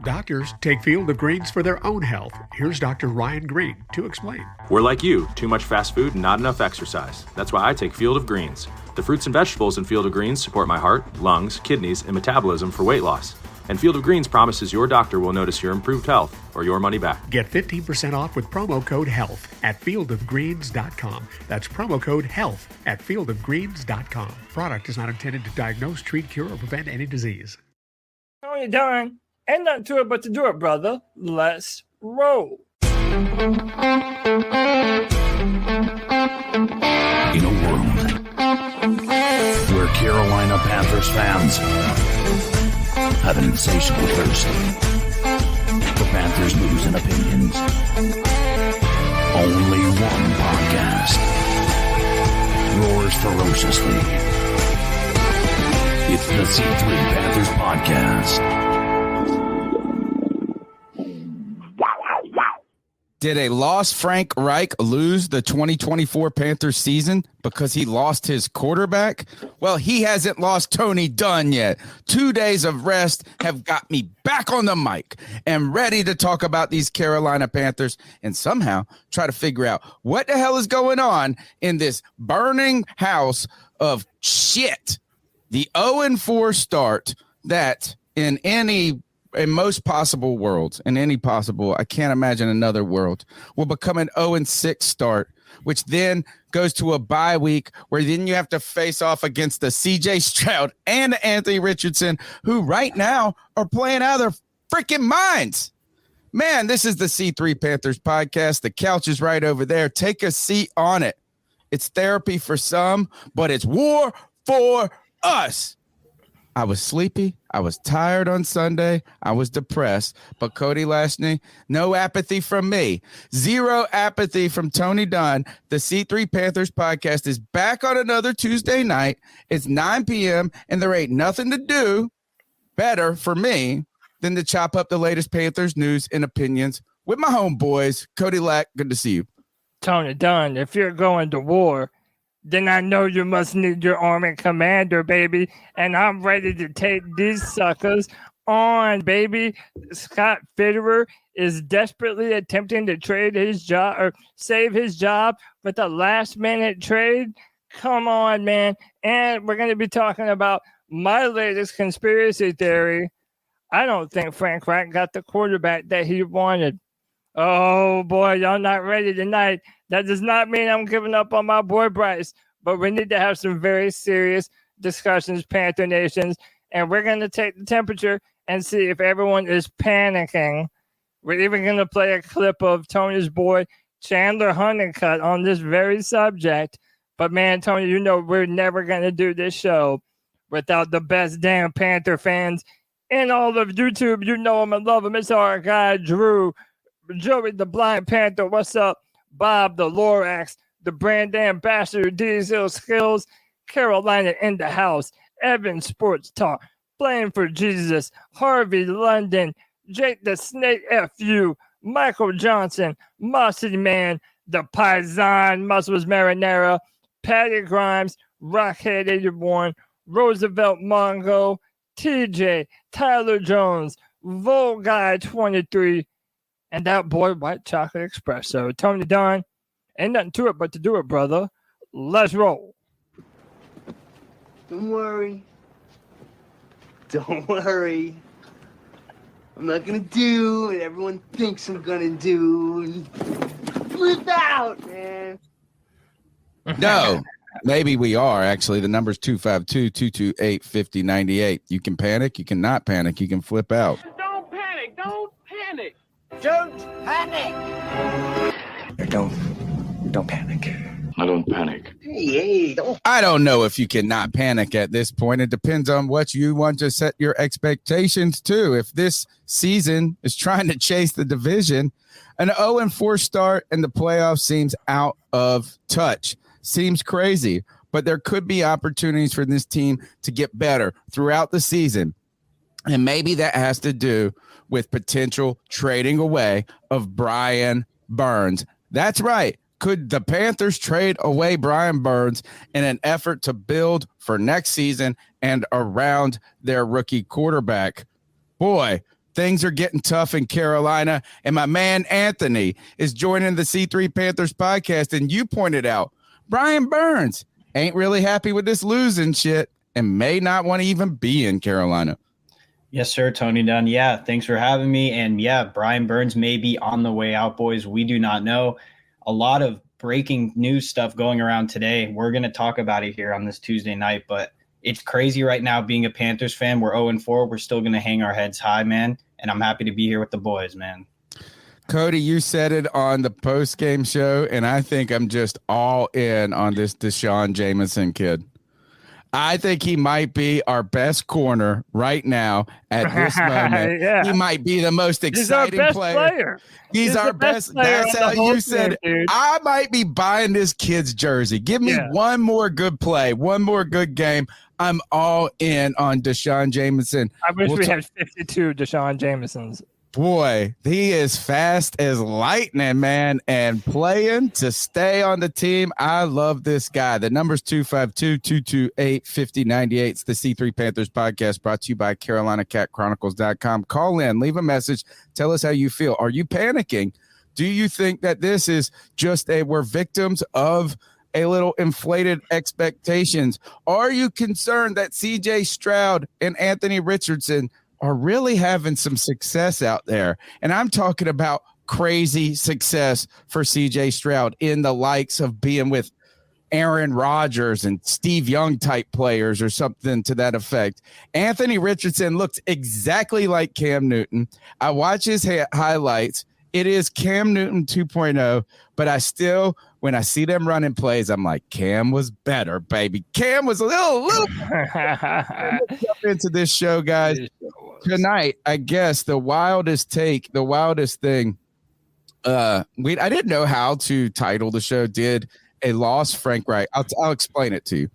Doctors take Field of Greens for their own health. Here's Dr. Ryan Green to explain. We're like you, too much fast food and not enough exercise. That's why I take Field of Greens. The fruits and vegetables in Field of Greens support my heart, lungs, kidneys, and metabolism for weight loss. And Field of Greens promises your doctor will notice your improved health or your money back. Get 15% off with promo code HEALTH at fieldofgreens.com. That's promo code HEALTH at fieldofgreens.com. Product is not intended to diagnose, treat, cure, or prevent any disease. How you doing? Ain't nothing to it but to do it, brother. Let's roll. In a world where Carolina Panthers fans have an insatiable thirst for Panthers news and opinions, only one podcast roars ferociously. It's the C3 Panthers Podcast. Did a lost Frank Reich lose the 2024 Panthers season because he lost his quarterback? Well, he hasn't lost Tony Dunn yet. 2 days of rest have got me back on the mic and ready to talk about these Carolina Panthers and somehow try to figure out what the hell is going on in this burning house of shit. The 0-4 start that in most possible worlds, I can't imagine another world, will become an 0-6 start, which then goes to a bye week where then you have to face off against the CJ Stroud and Anthony Richardson, who right now are playing out of their freaking minds. Man, this is the C3 Panthers podcast. The couch is right over there. Take a seat on it. It's therapy for some, but it's war for us. I was sleepy. I was tired on Sunday. I was depressed. But Cody Lashney, no apathy from me. Zero apathy from Tony Dunn. The C3 Panthers podcast is back on another Tuesday night. It's 9 p.m. and there ain't nothing to do better for me than to chop up the latest Panthers news and opinions with my homeboys. Cody Lack, good to see you. Tony Dunn, if you're going to war, then I know you must need your army commander, baby. And I'm ready to take these suckers on, baby. Scott Fitterer is desperately attempting to trade his job or save his job with a last-minute trade. Come on, man. And we're going to be talking about my latest conspiracy theory. I don't think Frank Reich got the quarterback that he wanted. Oh, boy, y'all not ready tonight. That does not mean I'm giving up on my boy Bryce, but we need to have some very serious discussions, Panther Nations, and we're going to take the temperature and see if everyone is panicking. We're even going to play a clip of Tony's boy Chandler Honeycutt on this very subject. But, man, Tony, you know we're never going to do this show without the best damn Panther fans in all of YouTube. You know them and love them. It's our guy, Drew, Joey the Blind Panther. What's up? Bob the Lorax, the brand ambassador, Diesel Skills, Carolina in the house, Evan Sports Talk, Playing for Jesus, Harvey London, Jake the Snake FU, Michael Johnson, Mossy Man, the Paisan, Muscles Marinara, Patty Grimes, Rockhead 81, Roosevelt Mongo, TJ, Tyler Jones, Vol Guy 23, and that boy White Chocolate Espresso. Tony Dunn, ain't nothing to it but to do it, brother. Let's roll. Don't worry. Don't worry. I'm not gonna do what everyone thinks I'm gonna do. Flip out, man. No, maybe we are, actually. The number's 252-228-5098. You can panic. You can not panic. You can flip out. Don't panic. Don't panic. Don't panic. Don't panic. I don't panic. Hey, don't. I don't know if you can not panic at this point. It depends on what you want to set your expectations to. If this season is trying to chase the division, an 0-4 start in the playoffs seems out of touch. Seems crazy, but there could be opportunities for this team to get better throughout the season. And maybe that has to do with potential trading away of Brian Burns. That's right. Could the Panthers trade away Brian Burns in an effort to build for next season and around their rookie quarterback? Boy, Things are getting tough in Carolina, and my man Anthony is joining the C3 Panthers podcast, and you pointed out Brian Burns ain't really happy with this losing shit and may not want to even be in Carolina. Yes, sir, Tony Dunn. Yeah, thanks for having me. And yeah, Brian Burns may be on the way out, boys. We do not know. A lot of breaking news stuff going around today. We're going to talk about it here on this Tuesday night, but it's crazy right now being a Panthers fan. We're 0-4. We're still going to hang our heads high, man. And I'm happy to be here with the boys, man. Cody, you said it on the post-game show, and I think I'm just all in on this Deshaun Jameson kid. I think he might be our best corner right now at this moment. Yeah. He might be the most exciting player. He's our best. That's how you said it. I might be buying this kid's jersey. Give me one more good play, one more good game. I'm all in on Deshaun Jameson. I wish we had 52 Deshaun Jamesons. Boy, he is fast as lightning, man, and playing to stay on the team. I love this guy. The number's 252-228-5098. It's the C3 Panthers podcast brought to you by CarolinaCatChronicles.com. Call in, leave a message. Tell us how you feel. Are you panicking? Do you think that this is just we're victims of a little inflated expectations? Are you concerned that CJ Stroud and Anthony Richardson are really having some success out there? And I'm talking about crazy success for CJ Stroud in the likes of being with Aaron Rodgers and Steve Young type players or something to that effect. Anthony Richardson looks exactly like Cam Newton. I watch his highlights. It is Cam Newton 2.0, but I still, when I see them running plays, I'm like, Cam was better, baby. Cam was a little Let's jump into this show, guys. Tonight, I guess the wildest thing, I didn't know how to title the show. Did a lost Frank Reich, I'll explain it to you.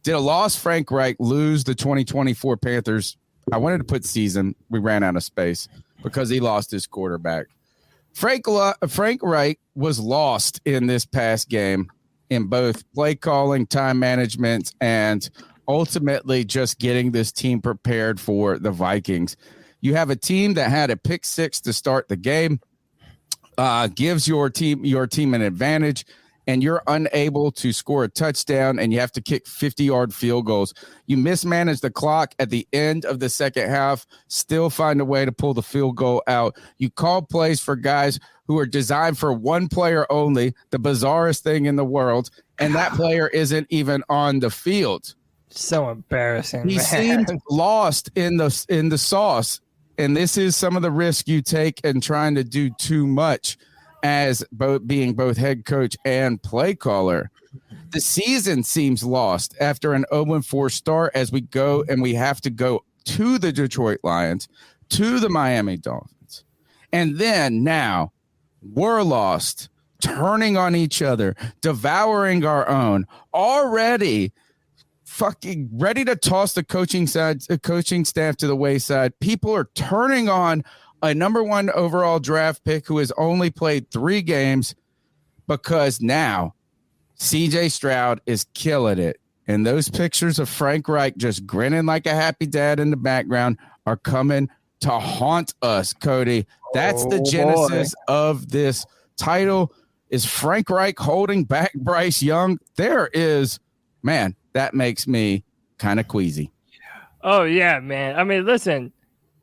Did a lost Frank Reich lose the 2024 Panthers? I wanted to put season. We ran out of space because he lost his quarterback. Frank Reich was lost in this past game in both play calling, time management, and ultimately just getting this team prepared for the Vikings. You have a team that had a pick six to start the game, gives your team an advantage, and you're unable to score a touchdown, and you have to kick 50-yard field goals. You mismanage the clock at the end of the second half, still find a way to pull the field goal out. You call plays for guys who are designed for one player only, the bizarrest thing in the world, and that player isn't even on the field. So embarrassing. He seemed lost in the sauce, and this is some of the risk you take in trying to do too much as being both head coach and play caller. The season seems lost after an 0-4 start as we go, and we have to go to the Detroit Lions, to the Miami Dolphins. And then now we're lost, turning on each other, devouring our own, already fucking ready to toss the coaching staff to the wayside. People are turning on a number one overall draft pick who has only played 3 games because now CJ Stroud is killing it. And those pictures of Frank Reich just grinning like a happy dad in the background are coming to haunt us, Cody. That's the genesis of this title. Is Frank Reich holding back Bryce Young? That makes me kind of queasy. Oh, yeah, man. I mean, listen.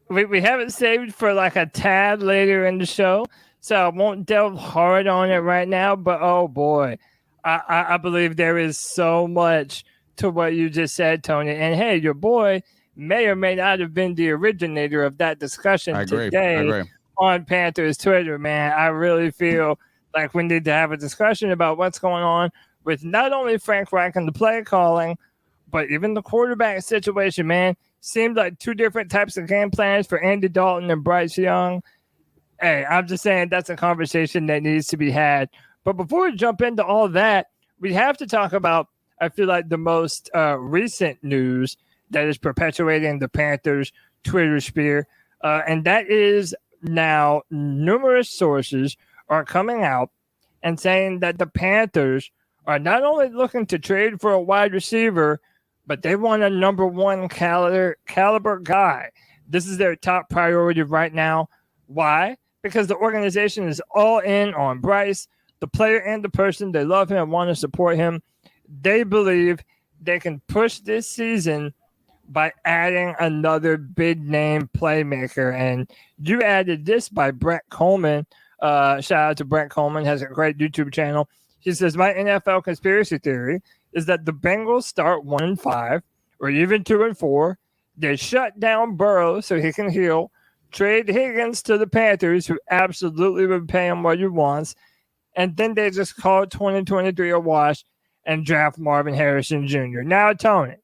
We have it saved for like a tad later in the show, so I won't delve hard on it right now. But oh boy, I believe there is so much to what you just said, Tony. And hey, your boy may or may not have been the originator of that discussion today on Panthers Twitter, man. I really feel like we need to have a discussion about what's going on with not only Frank Reich and the play calling, but even the quarterback situation, man. Seemed like 2 different types of game plans for Andy Dalton and Bryce Young. Hey, I'm just saying that's a conversation that needs to be had. But before we jump into all that, we have to talk about, I feel like, the most recent news that is perpetuating the Panthers Twitter sphere. And that is now numerous sources are coming out and saying that the Panthers are not only looking to trade for a wide receiver, but they want a number 1 caliber guy. This is their top priority right now. Why? Because the organization is all in on Bryce, the player and the person. They love him, want to support him. They believe they can push this season by adding another big name playmaker. And you added this by Brett Coleman. Shout out to Brett Coleman, has a great YouTube channel. He says, my NFL conspiracy theory is that the Bengals start 1-5 or even 2-4. They shut down Burrow so he can heal, trade Higgins to the Panthers, who absolutely would pay him what he wants, and then they just call 2023 a wash and draft Marvin Harrison Jr. Now, Tony,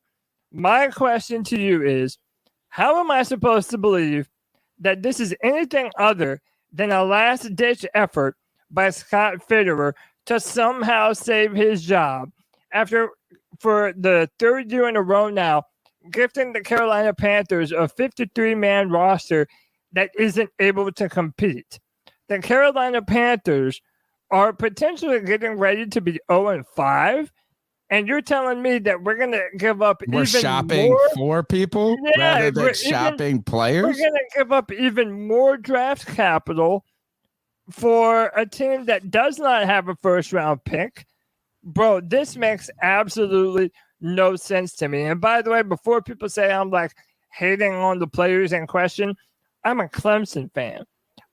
my question to you is, how am I supposed to believe that this is anything other than a last-ditch effort by Scott Fitterer to somehow save his job after, for the third year in a row now, gifting the Carolina Panthers a 53-man roster that isn't able to compete? The Carolina Panthers are potentially getting ready to be 0-5, and you're telling me that we're going to give up we're even shopping more for people rather than shopping players? We're going to give up even more draft capital for a team that does not have a first-round pick. Bro, this makes absolutely no sense to me. And by the way, before people say I'm like hating on the players in question, I'm a Clemson fan.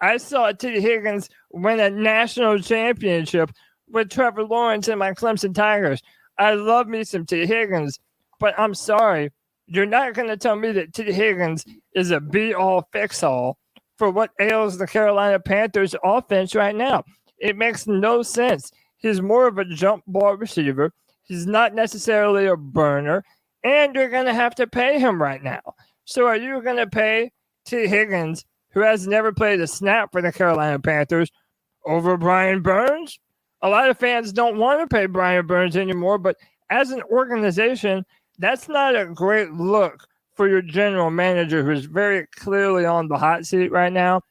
I saw T. Higgins win a national championship with Trevor Lawrence and my Clemson Tigers. I love me some T. Higgins, but I'm sorry. You're not going to tell me that T. Higgins is a be-all, fix-all for what ails the Carolina Panthers offense right now. It makes no sense. He's more of a jump ball receiver. He's not necessarily a burner, and you're going to have to pay him right now. So are you going to pay T. Higgins, who has never played a snap for the Carolina Panthers, over Brian Burns? A lot of fans don't want to pay Brian Burns anymore, but as an organization, that's not a great look for your general manager, who's very clearly on the hot seat right now.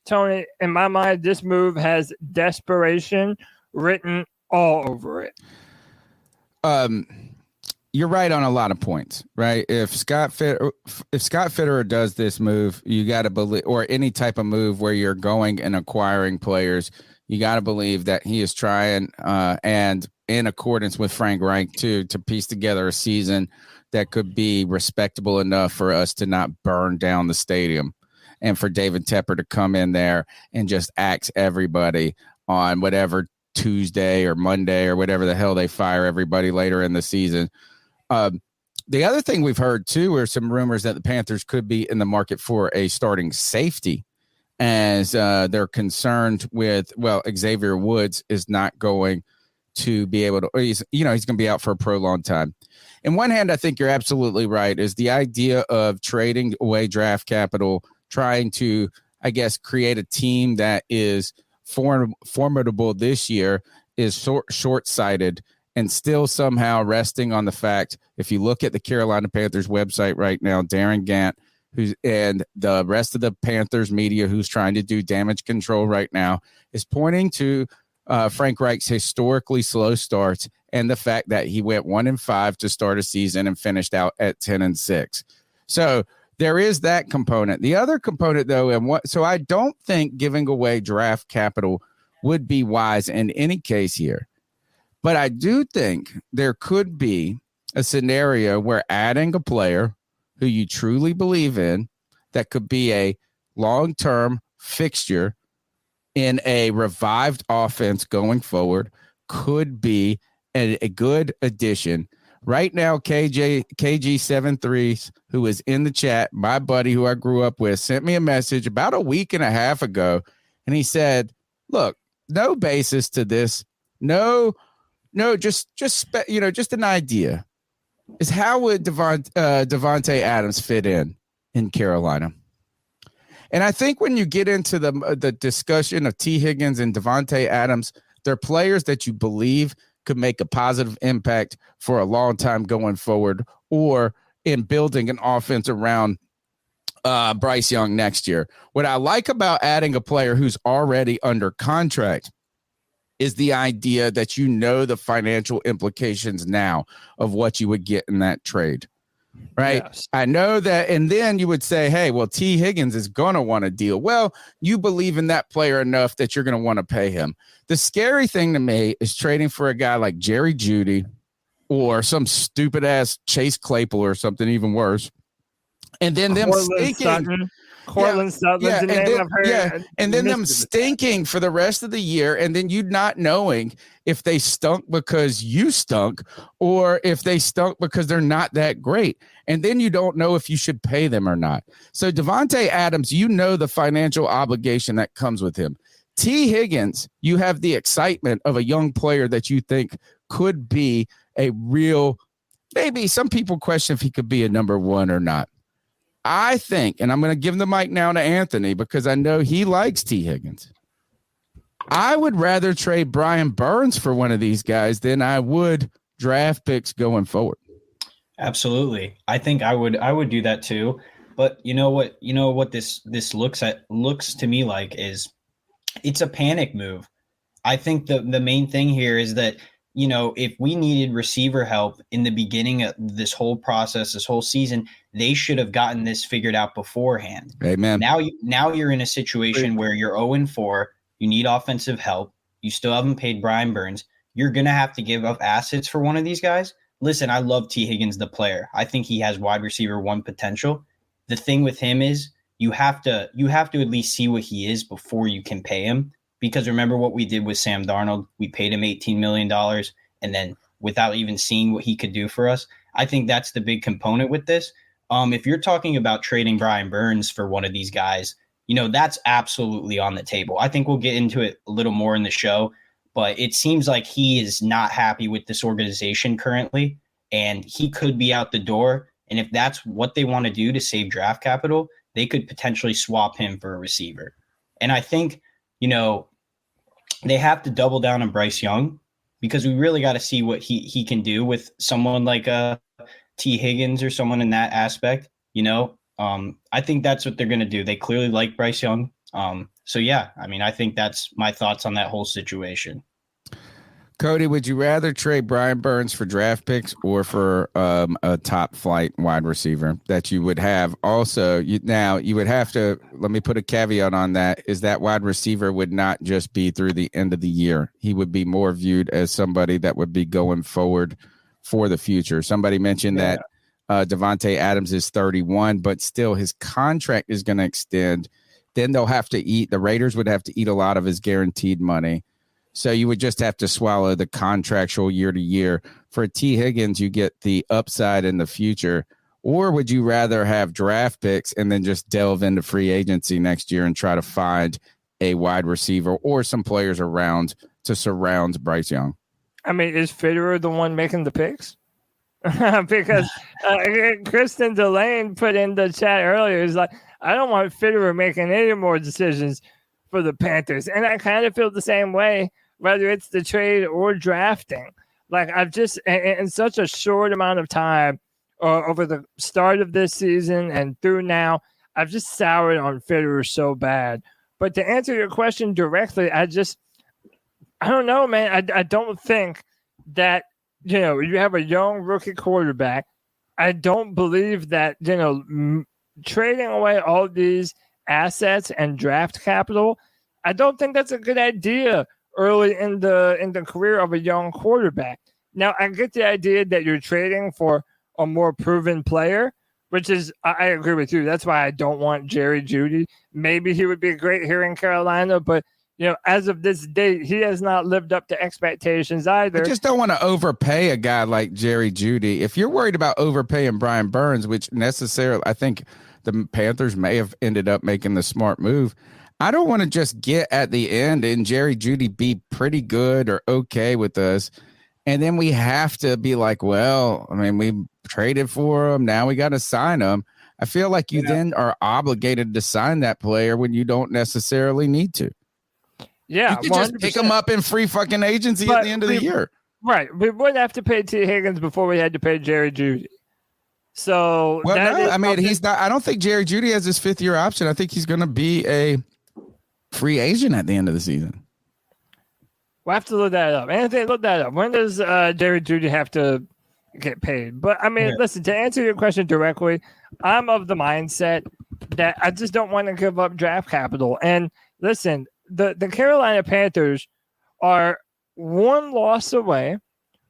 Tony, in my mind, this move has desperation written all over it. You're right on a lot of points, right? If Scott Fitterer does this move, you got to believe, or any type of move where you're going and acquiring players, you got to believe that he is trying and in accordance with Frank Reich to piece together a season that could be respectable enough for us to not burn down the stadium, and for David Tepper to come in there and just axe everybody on whatever Tuesday or Monday or whatever the hell they fire everybody later in the season. The other thing we've heard too are some rumors that the Panthers could be in the market for a starting safety, as they're concerned with, well, Xavier Woods is not going to be able to, he's going to be out for a prolonged time. In one hand, I think you're absolutely right, is the idea of trading away draft capital, trying to, I guess, create a team that is formidable this year is short-sighted, and still somehow resting on the fact, if you look at the Carolina Panthers website right now, Darren Gant, and the rest of the Panthers media who's trying to do damage control right now, is pointing to Frank Reich's historically slow starts and the fact that he went 1-5 to start a season and finished out at 10-6. So there is that component. The other component, though, so I don't think giving away draft capital would be wise in any case here. But I do think there could be a scenario where adding a player who you truly believe in, that could be a long-term fixture in a revived offense going forward, could be a good addition. Right now, KG73, who is in the chat, my buddy who I grew up with, sent me a message about a week and a half ago, and he said, look, no basis to this. No, just an idea. Is how would Devontae Adams fit in Carolina? And I think when you get into the discussion of T. Higgins and Devontae Adams, they're players that you believe could make a positive impact for a long time going forward, or in building an offense around Bryce Young next year. What I like about adding a player who's already under contract is the idea that you know the financial implications now of what you would get in that trade. right? Yes. I know that. And then you would say, hey, well, T. Higgins is going to want a deal. Well, you believe in that player enough that you're going to want to pay him. The scary thing to me is trading for a guy like Jerry Jeudy or some stupid ass Chase Claypool or something even worse. And then them stinking. Cortland Sutton's the name I've heard. And then them stinking for the rest of the year, and then you not knowing if they stunk because you stunk or if they stunk because they're not that great. And then you don't know if you should pay them or not. So Davante Adams, you know the financial obligation that comes with him. T. Higgins, you have the excitement of a young player that you think could be a real, maybe some people question if he could be a number one or not. I think, and I'm going to give the mic now to Anthony because I know he likes T. Higgins. I would rather trade Brian Burns for one of these guys than I would draft picks going forward. Absolutely. I think I would do that too. But you know what this looks to me like is it's a panic move. I think the main thing here is that, you know, if we needed receiver help in the beginning of this whole process, this whole season, they should have gotten this figured out beforehand. Amen. Now you're in a situation where you're 0-4. You need offensive help. You still haven't paid Brian Burns. You're going to have to give up assets for one of these guys. Listen, I love T. Higgins, the player. I think he has wide receiver 1 potential. The thing with him is you have to at least see what he is before you can pay him. Because remember what we did with Sam Darnold? We paid him $18 million, and then without even seeing what he could do for us. I think that's the big component with this. If you're talking about trading Brian Burns for one of these guys, you know, that's absolutely on the table. I think we'll get into it a little more in the show, but it seems like he is not happy with this organization currently, and he could be out the door. And if that's what they want to do to save draft capital, they could potentially swap him for a receiver. And I think, you know, they have to double down on Bryce Young because we really got to see what he can do with someone like T. Higgins or someone in that aspect. You know, I think that's what they're going to do. They clearly like Bryce Young. So, yeah, I mean, I think that's my thoughts on that whole situation. Cody, would you rather trade Brian Burns for draft picks or for a top flight wide receiver that you would have? Also, you would have to, let me put a caveat on that, is that wide receiver would not just be through the end of the year. He would be more viewed as somebody that would be going forward for the future. Somebody mentioned that Davante Adams is 31, but still his contract is going to extend. Then the Raiders would have to eat a lot of his guaranteed money. So you would just have to swallow the contractual year to year. For T. Higgins, you get the upside in the future. Or would you rather have draft picks and then just delve into free agency next year and try to find a wide receiver or some players around to surround Bryce Young? I mean, is Fitterer the one making the picks? Because Kristen Delane put in the chat earlier, he's like, I don't want Fitterer making any more decisions for the Panthers. And I kind of feel the same way, whether it's the trade or drafting. Like, I've just, in such a short amount of time, over the start of this season and through now, I've just soured on Fitterer so bad. But to answer your question directly, I don't know, man. I don't think that, you know, you have a young rookie quarterback. I don't believe that, you know, trading away all these assets and draft capital, I don't think that's a good idea early in the career of a young quarterback. Now, I get the idea that you're trading for a more proven player, which is, I agree with you. That's why I don't want Jerry Jeudy. Maybe he would be great here in Carolina, but, you know, as of this date, he has not lived up to expectations either. I just don't want to overpay a guy like Jerry Jeudy. If you're worried about overpaying Brian Burns, which necessarily, I think the Panthers may have ended up making the smart move, I don't want to just get at the end and Jerry Jeudy be pretty good or okay with us. And then we have to be like, well, I mean, we traded for him. Now we got to sign him. I feel like you then are obligated to sign that player when you don't necessarily need to. Yeah. You could just pick him up in free fucking agency at the end of the year. Right. We wouldn't have to pay T. Higgins before we had to pay Jerry Jeudy. So, well, no, I mean, he's not. I don't think Jerry Jeudy has his 5th year option. I think he's going to be a free agent at the end of the season. We'll have to look that up. Anthony, look that up. When does Jerry Jeudy have to get paid. But I mean, listen, to answer your question directly, I'm of the mindset that I just don't want to give up draft capital. And listen, the Carolina Panthers are one loss away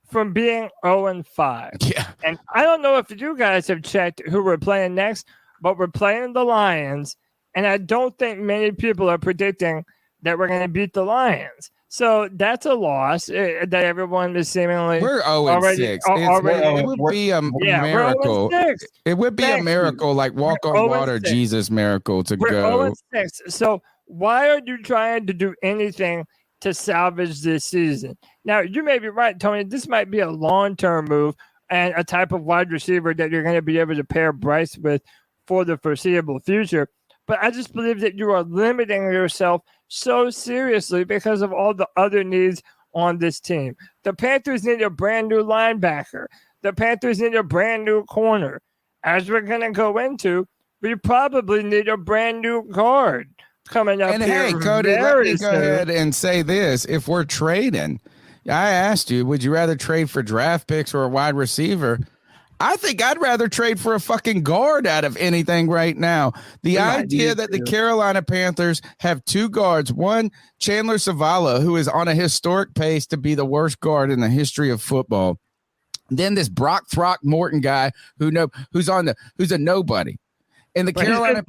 from being 0-5. Yeah. And I don't know if you guys have checked who we're playing next, but we're playing the Lions. And I don't think many people are predicting that we're going to beat the Lions. So that's a loss that everyone is seemingly. We're 0-6. It would be a miracle. It would be a miracle, like walk on water, Jesus miracle to we're go. 0-6. So why are you trying to do anything to salvage this season? Now, you may be right, Tony. This might be a long-term move and a type of wide receiver that you're going to be able to pair Bryce with for the foreseeable future. But I just believe that you are limiting yourself so seriously because of all the other needs on this team. The Panthers need a brand new linebacker. The Panthers need a brand new corner. As we're going to go into, we probably need a brand new guard coming up. And here. hey, Cody, let me go ahead and say this. If we're trading, I asked you, would you rather trade for draft picks or a wide receiver? I think I'd rather trade for a fucking guard out of anything right now. The idea that the Carolina Panthers have two guards, one, Chandler Zavala, who is on a historic pace to be the worst guard in the history of football. Then this Brock Throckmorton guy who's a nobody. And the Carolina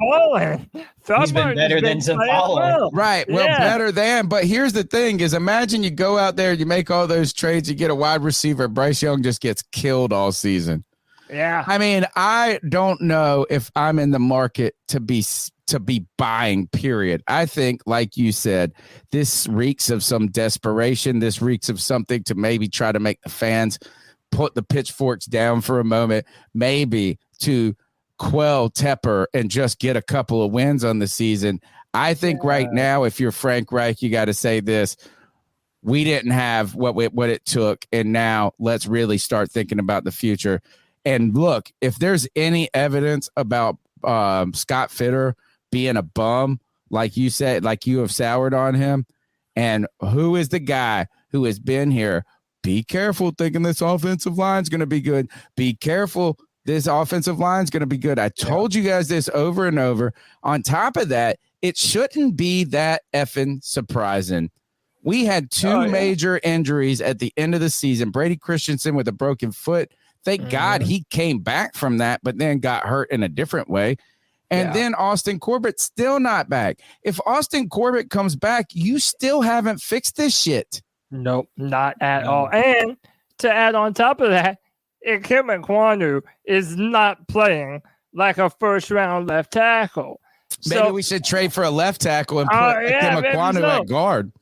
he's been better than Zavala. Right. Well, better than. But here's the thing is, imagine you go out there, you make all those trades, you get a wide receiver. Bryce Young just gets killed all season. Yeah. I mean, I don't know if I'm in the market to be buying, period. I think, like you said, this reeks of some desperation. This reeks of something to maybe try to make the fans put the pitchforks down for a moment, maybe to quell Tepper and just get a couple of wins on the season. I think right now, if you're Frank Reich, you got to say this. We didn't have what it took, and now let's really start thinking about the future. And look, if there's any evidence about Scott Fitter being a bum, like you said, like you have soured on him, and who is the guy who has been here? Be careful thinking this offensive line is going to be good. Be careful. This offensive line is going to be good. I told you guys this over and over. On top of that, it shouldn't be that effing surprising. We had two major injuries at the end of the season. Brady Christensen with a broken foot. Thank God he came back from that, but then got hurt in a different way. And then Austin Corbett still not back. If Austin Corbett comes back, you still haven't fixed this shit. Nope, not at all. And to add on top of that, Ikem Ekwonu is not playing like a first-round left tackle. Maybe we should trade for a left tackle and put Ikem Ekwonu at guard.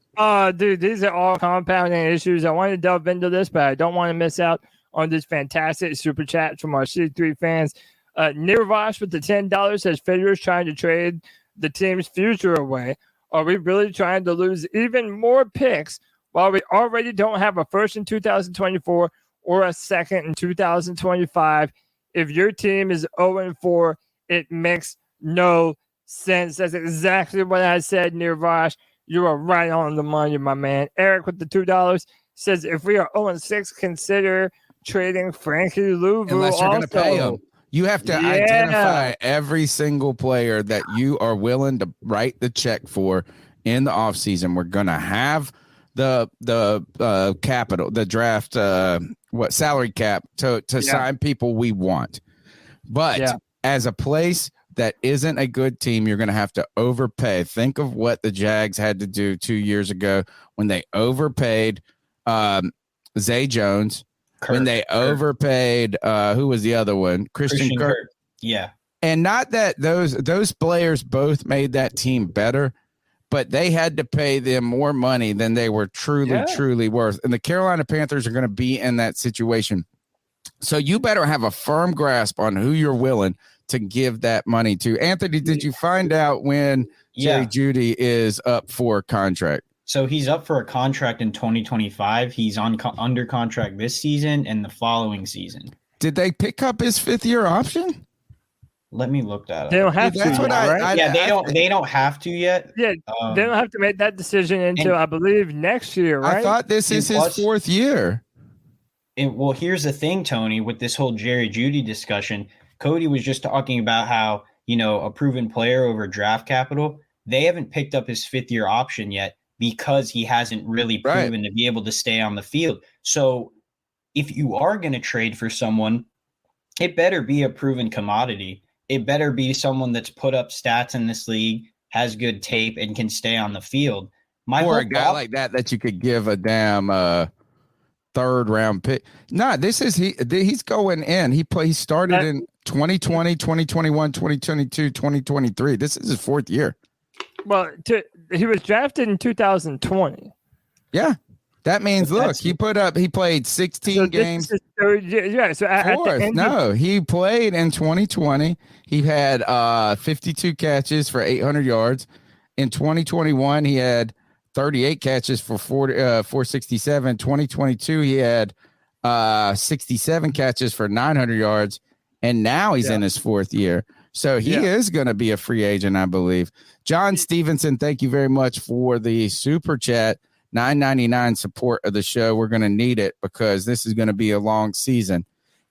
Dude, these are all compounding issues. I want to delve into this, but I don't want to miss out on this fantastic super chat from our C3 fans. Nirvash with the $10 says Fitter's trying to trade the team's future away. Are we really trying to lose even more picks while we already don't have a first in 2024 or a second in 2025? If your team is 0-4, it makes no sense. That's exactly what I said, Nirvash. You are right on the money, my man. Eric with the $2 says, if we are 0-6, consider trading Frankie Louvu. Unless you're going to pay him. You have to identify every single player that you are willing to write the check for in the offseason. We're going to have the capital, the draft, salary cap to sign people we want. But as a place that isn't a good team, you're going to have to overpay. Think of what the Jags had to do 2 years ago when they overpaid Zay Jones. When they overpaid, who was the other one? Christian Kirk. Yeah. And not that those players both made that team better, but they had to pay them more money than they were truly worth. And the Carolina Panthers are going to be in that situation. So you better have a firm grasp on who you're willing to give that money to. Anthony, did you find out when Jerry Jeudy is up for contract? So he's up for a contract in 2025. He's under contract this season and the following season. Did they pick up his fifth-year option? Let me look that up. They don't have to, right? They don't have to yet. Yeah, they don't have to make that decision until I believe next year, right? I thought this is his fourth year. Well, here's the thing, Tony, with this whole Jerry Jeudy discussion. Cody was just talking about how, a proven player over draft capital. They haven't picked up his 5th-year option yet because he hasn't really proven to be able to stay on the field. So if you are going to trade for someone, it better be a proven commodity. It better be someone that's put up stats in this league, has good tape, and can stay on the field. Or a guy like that you could give a damn 3rd round pick. No, he's going in. He started in 2020, 2021, 2022, 2023. This is his 4th year. Well, he was drafted in 2020. Yeah. That means, look, he played 16 games. Yeah, so he played in 2020. He had 52 catches for 800 yards. In 2021, he had 38 catches for 467. 2022, he had 67 catches for 900 yards. And now he's in his 4th year. So he is going to be a free agent, I believe. John Stevenson, thank you very much for the super chat. $9.99 support of the show. We're going to need it because this is going to be a long season.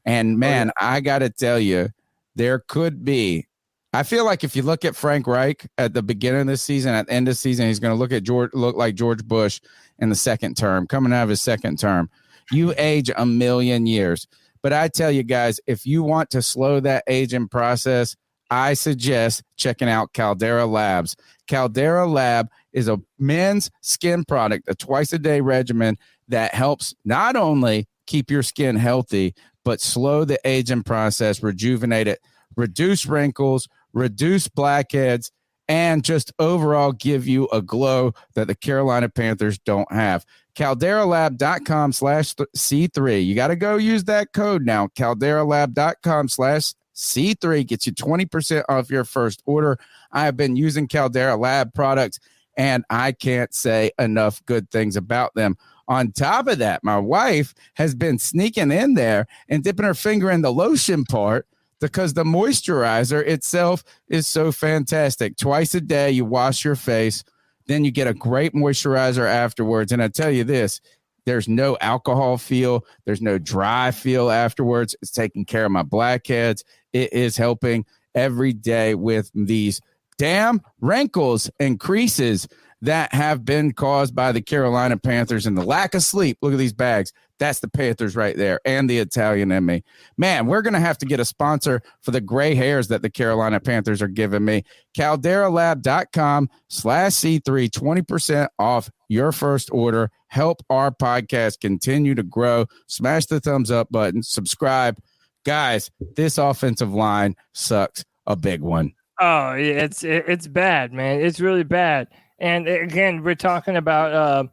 And man, I got to tell you, there could be. I feel like if you look at Frank Reich at the beginning of this season, at the end of the season, he's going to look like George Bush in the 2nd term, coming out of his 2nd term. You age a million years. But I tell you guys, if you want to slow that aging process, I suggest checking out Caldera Labs. Caldera Lab is a men's skin product, a twice-a-day regimen that helps not only keep your skin healthy, but slow the aging process, rejuvenate it, reduce wrinkles, reduce blackheads, and just overall give you a glow that the Carolina Panthers don't have. CalderaLab.com/C3. You got to go use that code now. CalderaLab.com/C3 gets you 20% off your first order. I have been using Caldera Lab products, and I can't say enough good things about them. On top of that, my wife has been sneaking in there and dipping her finger in the lotion part because the moisturizer itself is so fantastic. Twice a day, you wash your face. Then you get a great moisturizer afterwards. And I tell you this, there's no alcohol feel. There's no dry feel afterwards. It's taking care of my blackheads. It is helping every day with these damn wrinkles and creases that have been caused by the Carolina Panthers and the lack of sleep. Look at these bags. That's the Panthers right there and the Italian in me. Man, we're going to have to get a sponsor for the gray hairs that the Carolina Panthers are giving me. CalderaLab.com/C3, 20% off your first order. Help our podcast continue to grow. Smash the thumbs up button. Subscribe. Guys, this offensive line sucks a big one. Oh, yeah, it's bad, man. It's really bad. And again, we're talking about a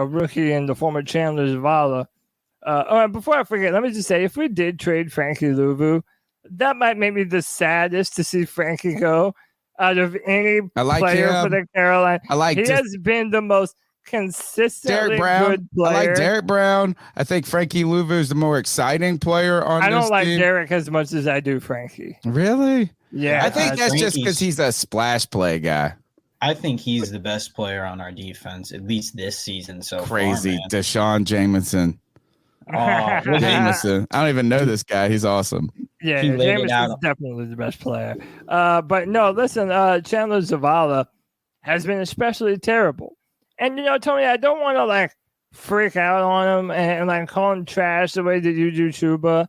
rookie in the former Chandler Zavala. Before I forget, let me just say, if we did trade Frankie Louvu, that might make me the saddest to see Frankie go out of any player for the Carolina. He has been the most consistently good player. I like Derek Brown. I think Frankie Louvu is the more exciting player on this team. I don't like Derek as much as I do Frankie. Really? Yeah. I think that's just because he's a splash play guy. I think he's the best player on our defense, at least this season. So crazy, far, Deshaun Jameson. Jameson. I don't even know this guy. He's awesome. Yeah, Jameson's definitely the best player. But no, listen, Chandler Zavala has been especially terrible. And Tony, I don't want to freak out on him and call him trash the way that you do Chuba,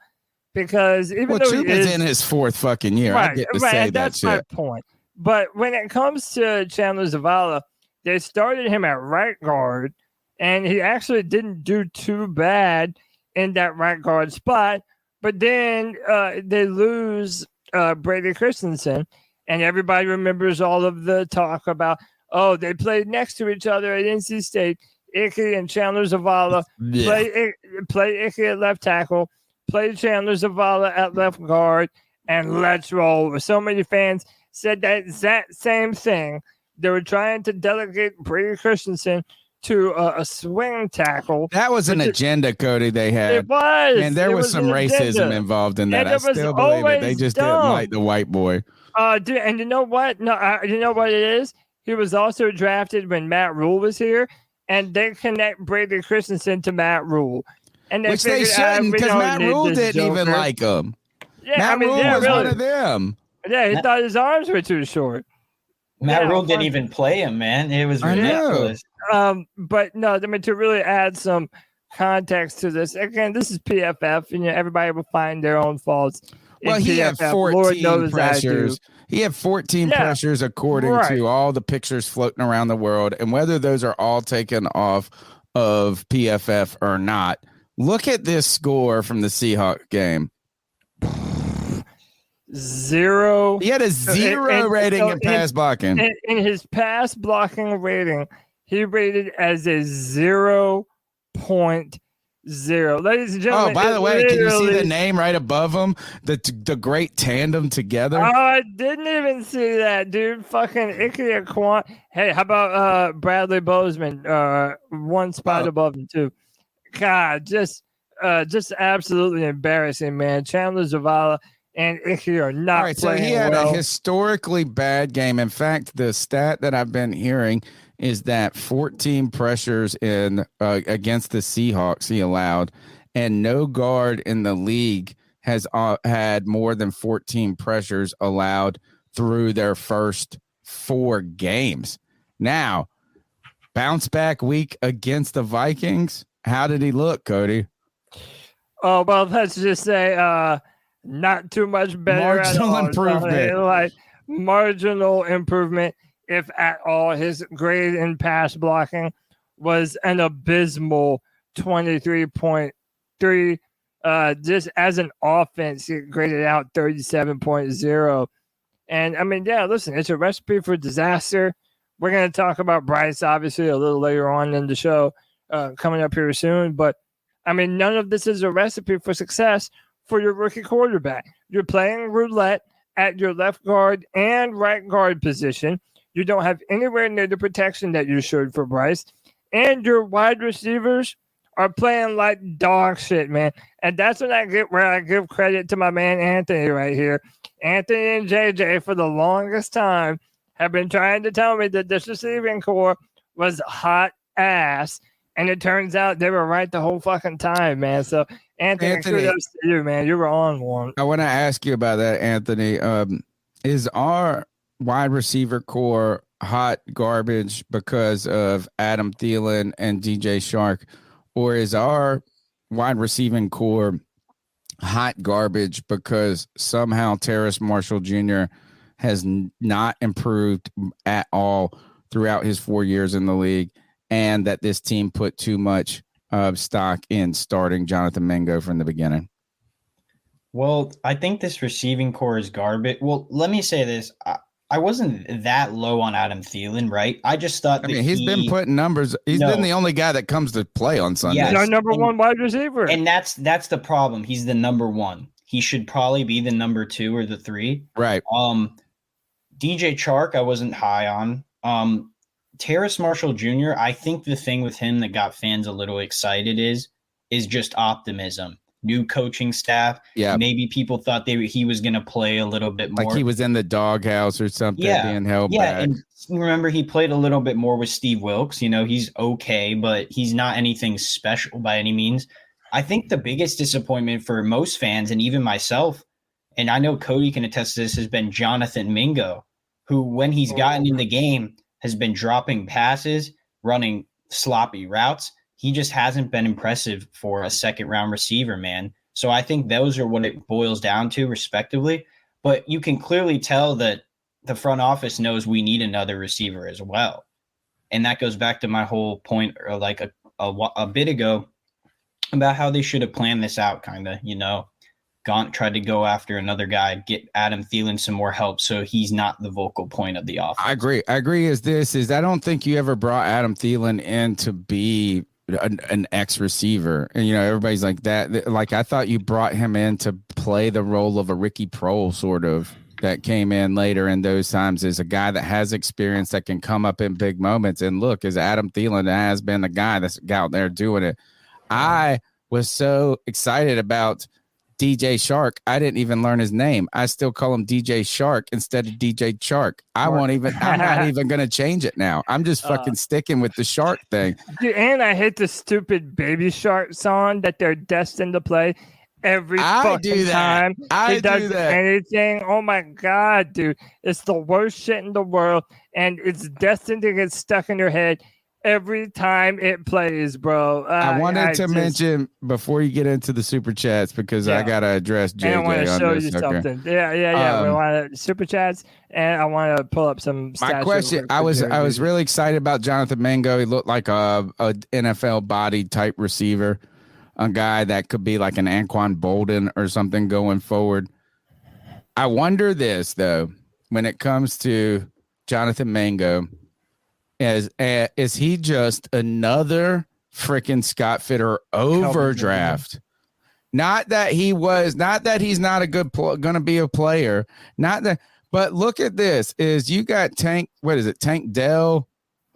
because even though Chuba's in his 4th fucking year, I get to say that shit. That's my point. But when it comes to Chandler Zavala, they started him at right guard, and he actually didn't do too bad in that right guard spot. But then they lose Brady Christensen, and everybody remembers all of the talk about, they played next to each other at NC State. Icky and Chandler Zavala play Icky at left tackle, play Chandler Zavala at left guard, and let's roll. So many fans said that exact same thing. They were trying to delegate Brady Christensen to a swing tackle. That was an agenda, Cody, they had. It was. And there was some racism involved in that. I still believe it. They just didn't like the white boy. And you know what? No, you know what it is? He was also drafted when Matt Rule was here, and they connect Brady Christensen to Matt Rule. And which they shouldn't, because Matt Rule didn't even like him. Yeah, Matt Rule was really. one of them. Yeah, he thought his arms were too short. Matt Rule didn't even play him, man. It was ridiculous. But no, I mean, to really add some context to this, again, this is PFF, and everybody will find their own faults. Well, he PFF. had 14 pressures. He had 14 pressures according to all the pictures floating around the world, and whether those are all taken off of PFF or not. Look at this score from the Seahawks game. 0. He had a 0 rating in pass blocking. In his pass blocking rating, he rated as a 0.0. Ladies and gentlemen. Oh, by the way, can you see the name right above him? The great tandem together. Oh, I didn't even see that, dude. Fucking Ikea Quant. Hey, how about Bradley Bozeman? One spot above him too. God, just absolutely embarrassing, man. Chandler Zavala and Icky are not playing so he had well. a historically bad game. In fact, the stat that I've been hearing is that 14 pressures in against the Seahawks he allowed, and no guard in the league has had more than 14 pressures allowed through their first 4 games. Now, bounce back week against the Vikings. How did he look, Cody? Oh, well, let's just say not too much better. Marginal improvement. Like marginal improvement, if at all. His grade in pass blocking was an abysmal 23.3. Just as an offense, it graded out 37.0. And I mean, yeah, listen, it's a recipe for disaster. We're going to talk about Bryce, obviously, a little later on in the show, coming up here soon. But I mean, none of this is a recipe for success for your rookie quarterback. You're playing roulette at your left guard and right guard position. You don't have anywhere near the protection that you should for Bryce. And your wide receivers are playing like dog shit, man. And that's when where I give credit to my man Anthony right here. Anthony and JJ, for the longest time, have been trying to tell me that this receiving core was hot ass. And it turns out they were right the whole fucking time, man. So, Anthony, kudos to you, man. You were on one. I want to ask you about that, Anthony. Is our wide receiver core hot garbage because of Adam Thielen and DJ Shark, or is our wide receiving core hot garbage because somehow Terrace Marshall Jr. has not improved at all throughout his 4 years in the league, and that this team put too much stock in starting Jonathan Mingo from the beginning? Well, I think this receiving core is garbage. Well, let me say this. I wasn't that low on Adam Thielen, right? I just thought he's been putting numbers. He's been the only guy that comes to play on Sunday. Yes, our number one wide receiver. And that's the problem. He's the number one. He should probably be the number 2 or the 3. Right. DJ Chark, I wasn't high on. Terrace Marshall Jr., I think the thing with him that got fans a little excited is just optimism. New coaching staff. Yeah. Maybe people thought he was going to play a little bit more. Like he was in the doghouse or something, being held back. Yeah, and remember, he played a little bit more with Steve Wilkes. You know, he's okay, but he's not anything special by any means. I think the biggest disappointment for most fans, and even myself, and I know Cody can attest to this, has been Jonathan Mingo, who, when he's gotten in the game, has been dropping passes, running sloppy routes. He just hasn't been impressive for a second-round receiver, man. So I think those are what it boils down to, respectively. But you can clearly tell that the front office knows we need another receiver as well. And that goes back to my whole point, or like a bit ago, about how they should have planned this out, kind of, you know. Gaunt tried to go after another guy, get Adam Thielen some more help, so he's not the vocal point of the offense. I agree. I don't think you ever brought Adam Thielen in to be an ex receiver, and you know everybody's like that. Like I thought you brought him in to play the role of a Ricky Prohl, sort of, that came in later in those times as a guy that has experience that can come up in big moments. And look, as Adam Thielen has been the guy that's out there doing it. I was so excited about DJ Shark. I didn't even learn his name. I still call him DJ Shark instead of DJ Shark. I'm not even going to change it now. I'm just fucking sticking with the Shark thing. Dude, and I hate the stupid Baby Shark song that they're destined to play every fucking time he does anything. Oh my God, dude. It's the worst shit in the world, and it's destined to get stuck in your head every time it plays, bro. I wanted to mention before you get into the super chats, because I gotta address JJ. And I want to show you okay. something. Yeah. We want to super chats, and I want to pull up some. My question: I was really excited about Jonathan Mingo. He looked like a NFL body type receiver, a guy that could be like an Anquan Bolden or something going forward. I wonder this though, when it comes to Jonathan Mingo. Is he just another freaking Scott Fitter overdraft? Not that he's not a good going to be a player. Not that, but look at this. Is you got Tank? What is it? Tank Dell?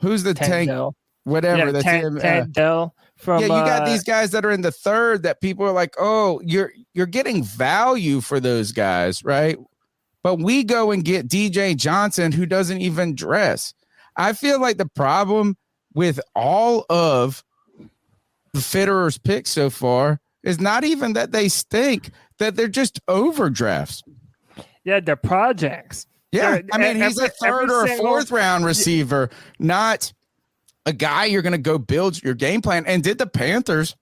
Who's the Tank? Dell. Whatever. Yeah, that's him. Tank Dell. From you got these guys that are in the third that people are like, oh, you're getting value for those guys, right? But we go and get DJ Johnson, who doesn't even dress. I feel like the problem with all of the Fitterer's picks so far is not even that they stink, that they're just overdrafts. Yeah, they're projects. Yeah, he's a third or a fourth round receiver, not a guy you're going to go build your game plan. And did the Panthers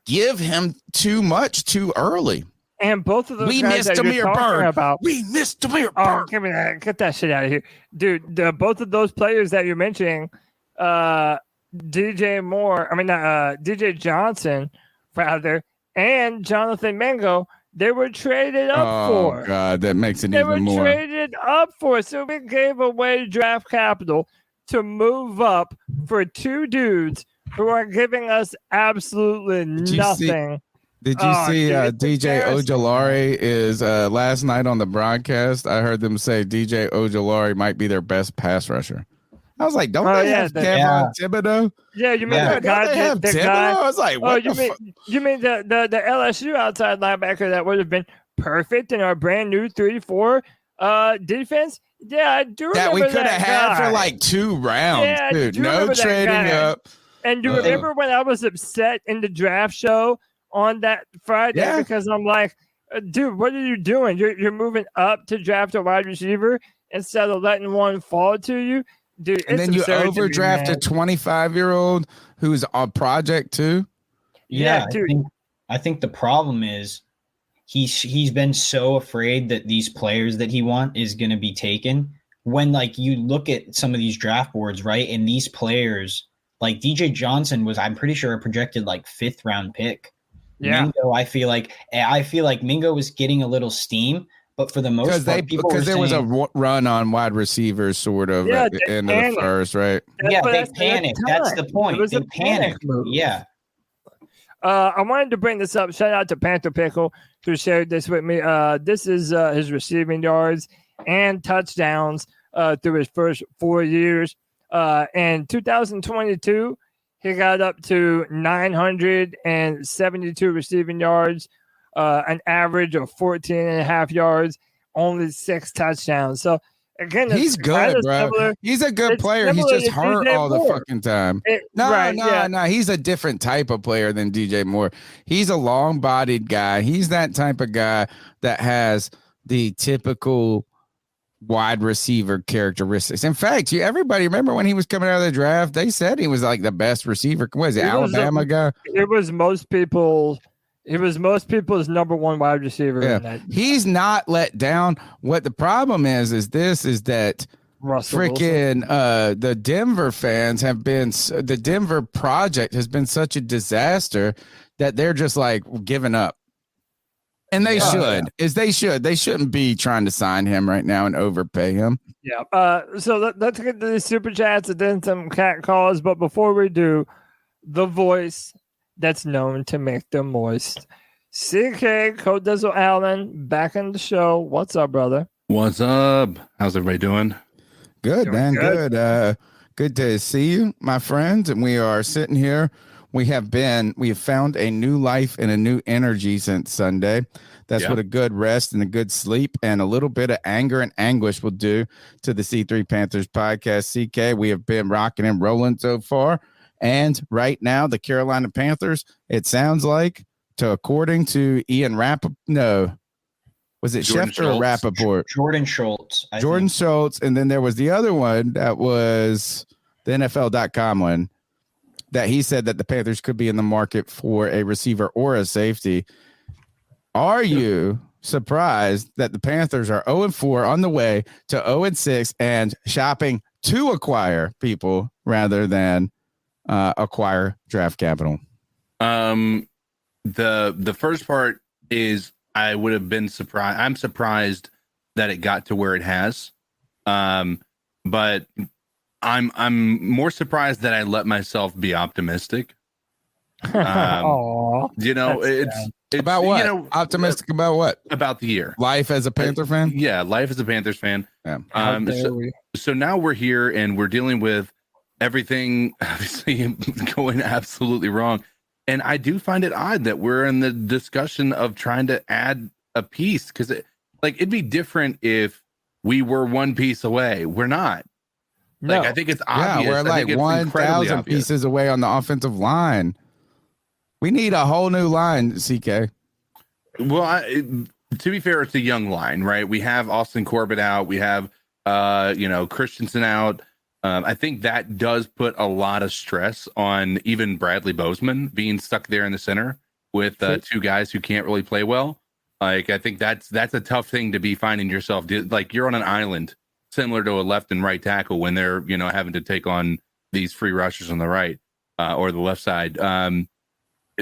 give him too much too early? And both of those guys that you're talking about. We missed Demir Bird. Oh, give me that. Get that shit out of here. Dude, both of those players that you're mentioning, DJ Johnson, rather, and Jonathan Mingo, they were traded up for. Oh, God, that makes it even more. They were traded up for. So we gave away draft capital to move up for two dudes who are giving us absolutely nothing. Did you see DJ Ojulari is last night on the broadcast? I heard them say DJ Ojulari might be their best pass rusher. I was like, don't they have Kevin Thibodeau? Yeah, you mean the guy? The guy? I was like, what you mean the LSU outside linebacker that would have been perfect in our brand new 3-4 defense? Yeah, I do remember that we could have had for like 2 rounds, yeah, dude. No trading up. And do you remember when I was upset in the draft show on that Friday because I'm like, dude, what are you doing? You're moving up to draft a wide receiver instead of letting one fall to you, dude. And then you overdraft a 25-year-old who's on project too. Yeah, dude. I think the problem is he's been so afraid that these players that he wants is going to be taken. When like you look at some of these draft boards, right, and these players like DJ Johnson was, I'm pretty sure, a projected like 5th round pick. Yeah. Mingo, I feel like Mingo was getting a little steam, but for the most part, because there was a run on wide receivers sort of at the end of the first, right? Yeah, they panicked. That's the point. They panicked. Yeah. I wanted to bring this up. Shout out to Panther Pickle who shared this with me. This is his receiving yards and touchdowns through his first 4 years. In 2022, he got up to 972 receiving yards, an average of 14.5 yards, only 6 touchdowns. So, again, he's good, bro. He's a good player. He's just hurt all the fucking time. No. He's a different type of player than DJ Moore. He's a long-bodied guy. He's that type of guy that has the typical wide receiver characteristics. In fact, everybody remember when he was coming out of the draft, they said he was like the best receiver. Was it Alabama guy? It was most people's number one wide receiver. Yeah. He's not let down. What the problem is that freaking the Denver fans have been, the Denver project has been such a disaster that they're just like giving up. And they should. They shouldn't be trying to sign him right now and overpay him. Yeah. So let's get to the super chats and then some cat calls. But before we do, the voice that's known to make them moist. CK Codizzle Allen back in the show. What's up, brother? What's up? How's everybody doing? Good, man. Good. Good to see you, my friends. And we are sitting here we have found a new life and a new energy since Sunday. That's what a good rest and a good sleep and a little bit of anger and anguish will do to the C3 Panthers podcast. CK, we have been rocking and rolling so far. And right now, the Carolina Panthers, it sounds like, according to Ian was it Jordan Schefter or Rappaport? Jordan Schultz. Jordan Schultz. And then there was the other one that was the NFL.com one that he said that the Panthers could be in the market for a receiver or a safety. Are you surprised that the Panthers are 0-4 on the way to 0-6 and shopping to acquire people rather than acquire draft capital? The first part is I would have been surprised. I'm surprised that it got to where it has. But I'm more surprised that I let myself be optimistic. It's about what? Optimistic about what? About the year. Life as a Panther fan? Yeah, life as a Panthers fan. Yeah. So now we're here and we're dealing with everything obviously going absolutely wrong. And I do find it odd that we're in the discussion of trying to add a piece because it'd be different if we were one piece away. We're not. No. I think it's obvious. Yeah, we're like 1,000 pieces away on the offensive line. We need a whole new line, CK. Well, to be fair, it's a young line, right? We have Austin Corbett out. We have, Christensen out. I think that does put a lot of stress on even Bradley Bozeman being stuck there in the center with two guys who can't really play well. I think that's a tough thing to be finding yourself. Like you're on an island similar to a left and right tackle when they're, having to take on these free rushers on the right or the left side.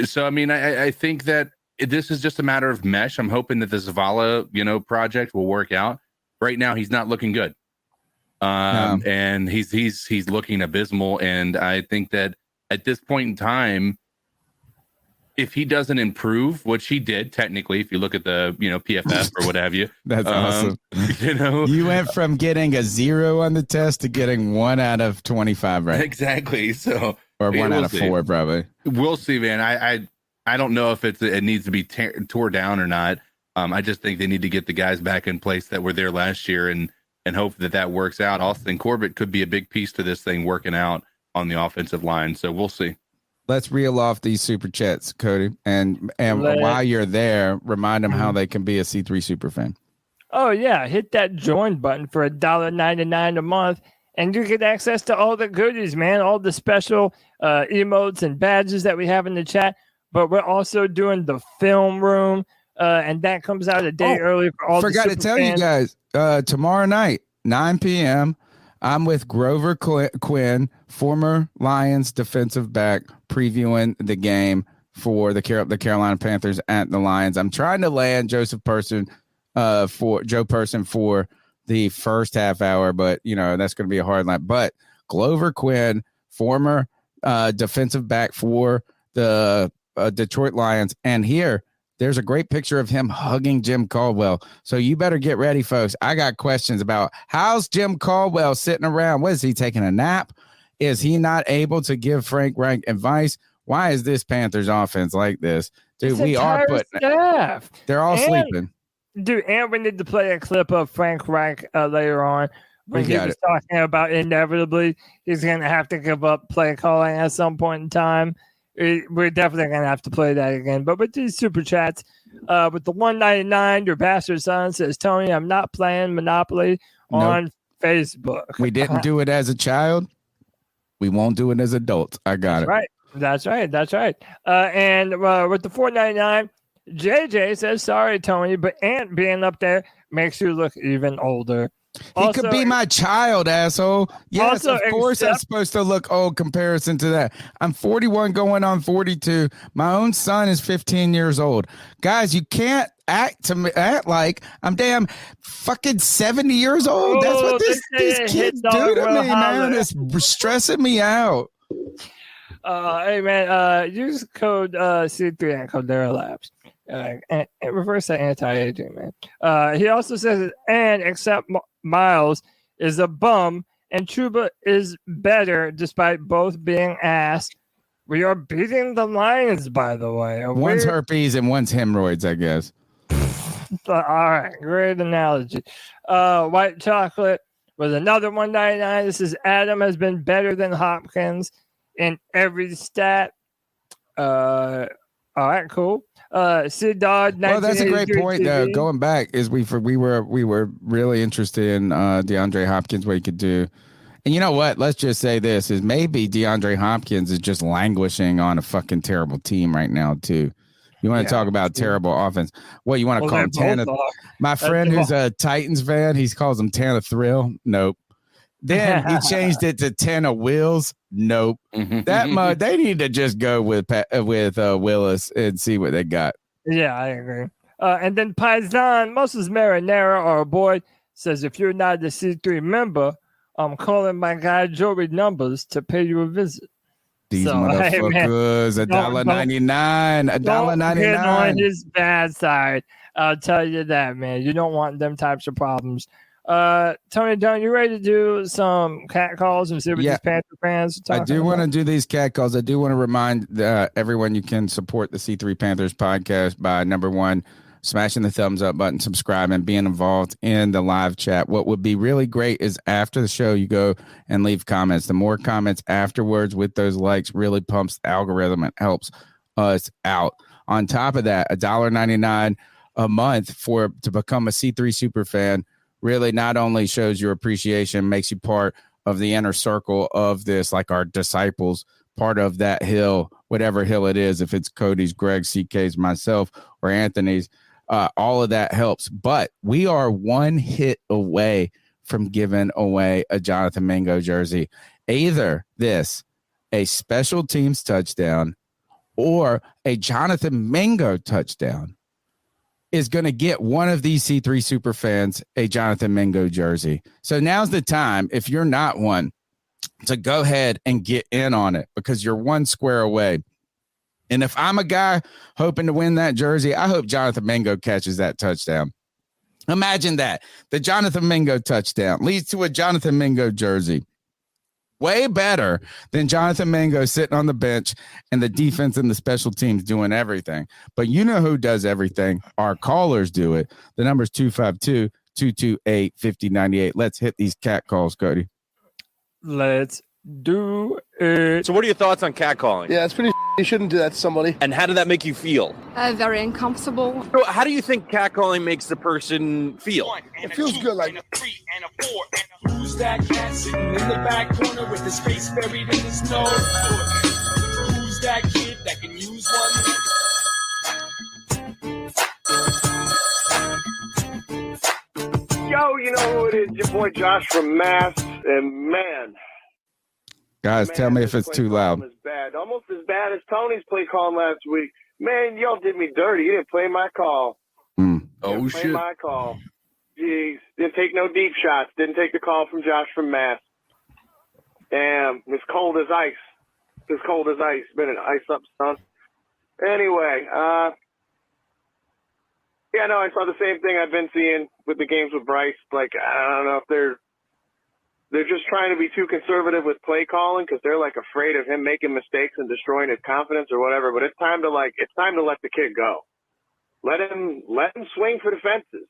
So, I think that this is just a matter of mesh. I'm hoping that the Zavala, project will work out. Right now, he's not looking good. And he's looking abysmal. And I think that at this point in time, if he doesn't improve, which he did technically, if you look at the PFF or what have you, that's awesome. You went from getting a 0 on the test to getting 1 out of 25, right? Exactly. So or 1 out of 4, probably. We'll see, man. I don't know if it needs to be tore down or not. I just think they need to get the guys back in place that were there last year and hope that works out. Austin Corbett could be a big piece to this thing working out on the offensive line. So we'll see. Let's reel off these super chats, Cody. And while you're there, remind them how they can be a C3 super fan. Oh, yeah. Hit that join button for $1.99 a month, and you get access to all the goodies, man, all the special emotes and badges that we have in the chat. But we're also doing the film room, and that comes out a day early for all the super fans. Forgot to tell you guys, tomorrow night, 9 p.m., I'm with Grover Quinn, former Lions defensive back, previewing the game for the Carolina Panthers at the Lions. I'm trying to land Joe Person for the first half hour, but that's going to be a hard line. But Grover Quinn, former defensive back for the Detroit Lions, and there's a great picture of him hugging Jim Caldwell. So you better get ready, folks. I got questions about how's Jim Caldwell sitting around? What is he taking a nap? Is he not able to give Frank Reich advice? Why is this Panthers offense like this? Dude, we are putting staff. They're all sleeping. Dude, and we need to play a clip of Frank Reich later on when he was talking about inevitably he's going to have to give up play calling at some point in time. We're definitely going to have to play that again. But with these super chats, with the $1.99, your bastard son says, Tony, I'm not playing Monopoly on Facebook. We didn't do it as a child. We won't do it as adults. I got it. Right. That's right. And with the $4.99, JJ says, sorry, Tony, but Ant being up there makes you look even older. He could be my child, asshole. Yes, of course I'm supposed to look old comparison to that. I'm 41 going on 42. My own son is 15 years old. Guys, you can't act like I'm damn fucking 70 years old. That's what these kids do to me, man. It's stressing me out. Hey, man, use code C3 and Codera Labs. And reverse that anti-aging, man. He also says, and except Miles is a bum and Chuba is better despite both being ass. We are beating the Lions, by the way. One's herpes and one's hemorrhoids, I guess. All right, great analogy. White chocolate was another $1.99. This is Adam has been better than Hopkins in every stat. All right, cool. Sid Dodd. Well, that's a great point. Going back, is we were really interested in DeAndre Hopkins, what he could do. And you know what? Let's just say this is maybe DeAndre Hopkins is just languishing on a fucking terrible team right now, too. You want to talk about terrible offense? What you want to call him? Tana? My friend who's a Titans fan, he calls him Tana Thrill. Nope. Then he changed it to Tana Wills. Nope. They need to just go with Willis and see what they got. Yeah, I agree. And then Paisan, Moses Marinara, our boy, says if you're not the C3 member, I'm calling my guy Joey Numbers to pay you a visit. These motherfuckers, $1.99, $1.99. Get on his bad side. I'll tell you that, man. You don't want them types of problems. Tony Dunn, you ready to do some cat calls and see what these Panther fans are talking I do want to do these cat calls. I do want to remind everyone you can support the C3 Panthers podcast by, number one, smashing the thumbs up button, subscribing, being involved in the live chat. What would be really great is after the show, you go and leave comments. The more comments afterwards with those likes really pumps the algorithm and helps us out. On top of that, $1.99 a month to become a C3 super fan really not only shows your appreciation, makes you part of the inner circle of this, like our disciples, part of that hill, whatever hill it is, if it's Cody's, Greg, CK's, myself, or Anthony's. All of that helps, but we are one hit away from giving away a Jonathan Mingo jersey. Either a special teams touchdown or a Jonathan Mingo touchdown is going to get one of these C3 super fans a Jonathan Mingo jersey. So now's the time, if you're not one, to go ahead and get in on it because you're one square away. And if I'm a guy hoping to win that jersey, I hope Jonathan Mingo catches that touchdown. Imagine that. The Jonathan Mingo touchdown leads to a Jonathan Mingo jersey. Way better than Jonathan Mingo sitting on the bench and the defense and the special teams doing everything. But you know who does everything? Our callers do it. The number's 252-228-5098. Let's hit these cat calls, Cody. Let's do it. So what are your thoughts on catcalling? Yeah, it's pretty. You shouldn't do that to somebody. And how did that make you feel? Very uncomfortable. So how do you think catcalling makes the person feel? It feels good, like. Who's that cat sitting in the back corner with his face buried in his nose? Who's that kid that can use one? Yo, you know who it is? Your boy Josh from Mass, and man. Guys, tell me if it's too loud. Bad. Almost as bad as Tony's play call last week. Man, y'all did me dirty. You didn't play my call. Oh, shit. Play my call. Jeez. Didn't take no deep shots. Didn't take the call from Josh from Mass. Damn. It's cold as ice. It's cold as ice. Been an ice up, son. Anyway, yeah, no, I saw the same thing I've been seeing with the games with Bryce. Like, I don't know if they're just trying to be too conservative with play calling because they're like afraid of him making mistakes and destroying his confidence or whatever. But it's time to let the kid go. Let him swing for the fences.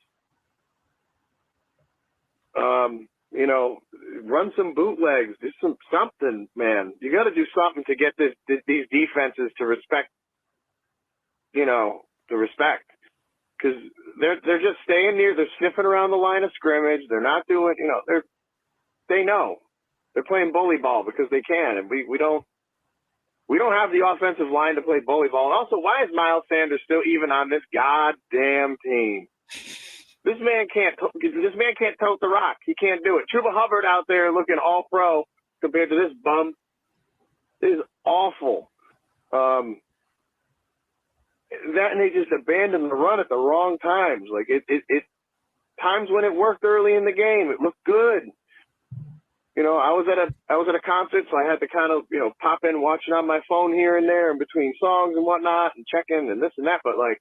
You know, run some bootlegs, do something, man. You got to do something to get these defenses to respect. You know, to respect because they're just staying near. They're sniffing around the line of scrimmage. They're not doing. You know, They know they're playing bully ball because they can, and we don't have the offensive line to play bully ball. And also, why is Miles Sanders still even on this goddamn team? This man can't tote the rock. He can't do it. Chuba Hubbard out there looking all pro compared to this bum. It is awful. That and they just abandoned the run at the wrong times. Like it times when it worked early in the game, it looked good. You know, I was at a concert, so I had to kind of, you know, pop in watching on my phone here and there in between songs and whatnot and checking and this and that. But like,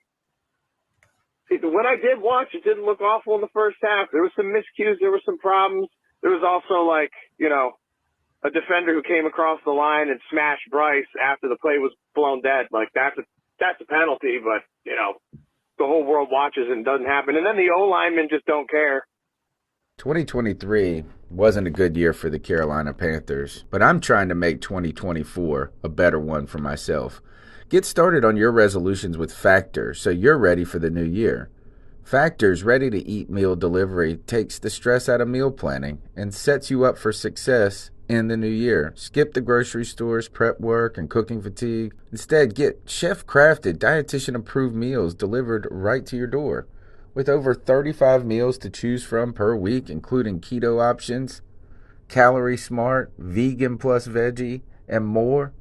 when I did watch, it didn't look awful in the first half. There was some miscues, there were some problems. There was also like, you know, a defender who came across the line and smashed Bryce after the play was blown dead. Like, that's a penalty, but, you know, the whole world watches and it doesn't happen. And then the O-linemen just don't care. 2023 wasn't a good year for the Carolina Panthers, but I'm trying to make 2024 a better one for myself. Get started on your resolutions with Factor so you're ready for the new year. Factor's ready-to-eat meal delivery takes the stress out of meal planning and sets you up for success in the new year. Skip the grocery stores, prep work, and cooking fatigue. Instead, get chef-crafted, dietitian-approved meals delivered right to your door. With over 35 meals to choose from per week, including keto options, calorie smart, vegan plus veggie, and more,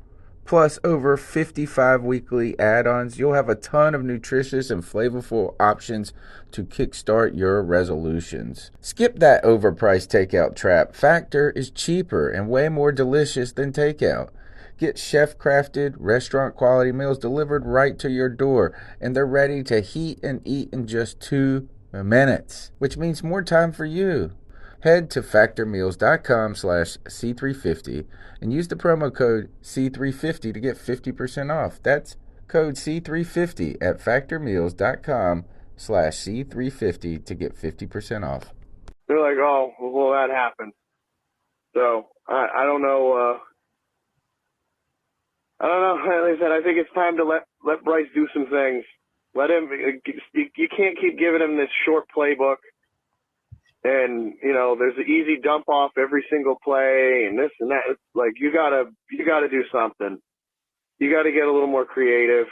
plus over 55 weekly add-ons, you'll have a ton of nutritious and flavorful options to kickstart your resolutions. Skip that overpriced takeout trap. Factor is cheaper and way more delicious than takeout. Get chef-crafted, restaurant-quality meals delivered right to your door, and they're ready to heat and eat in just 2 minutes, which means more time for you. Head to factormeals.com/C350 and use the promo code C350 to get 50% off. That's code C350 at factormeals.com/C350 to get 50% off. They're like, oh, well, that happened. So, I don't know. I don't know. Like I said, I think it's time to let Bryce do some things. Let him. You can't keep giving him this short playbook. And, you know, there's an easy dump off every single play and this and that. It's like, you gotta do something. You gotta get a little more creative.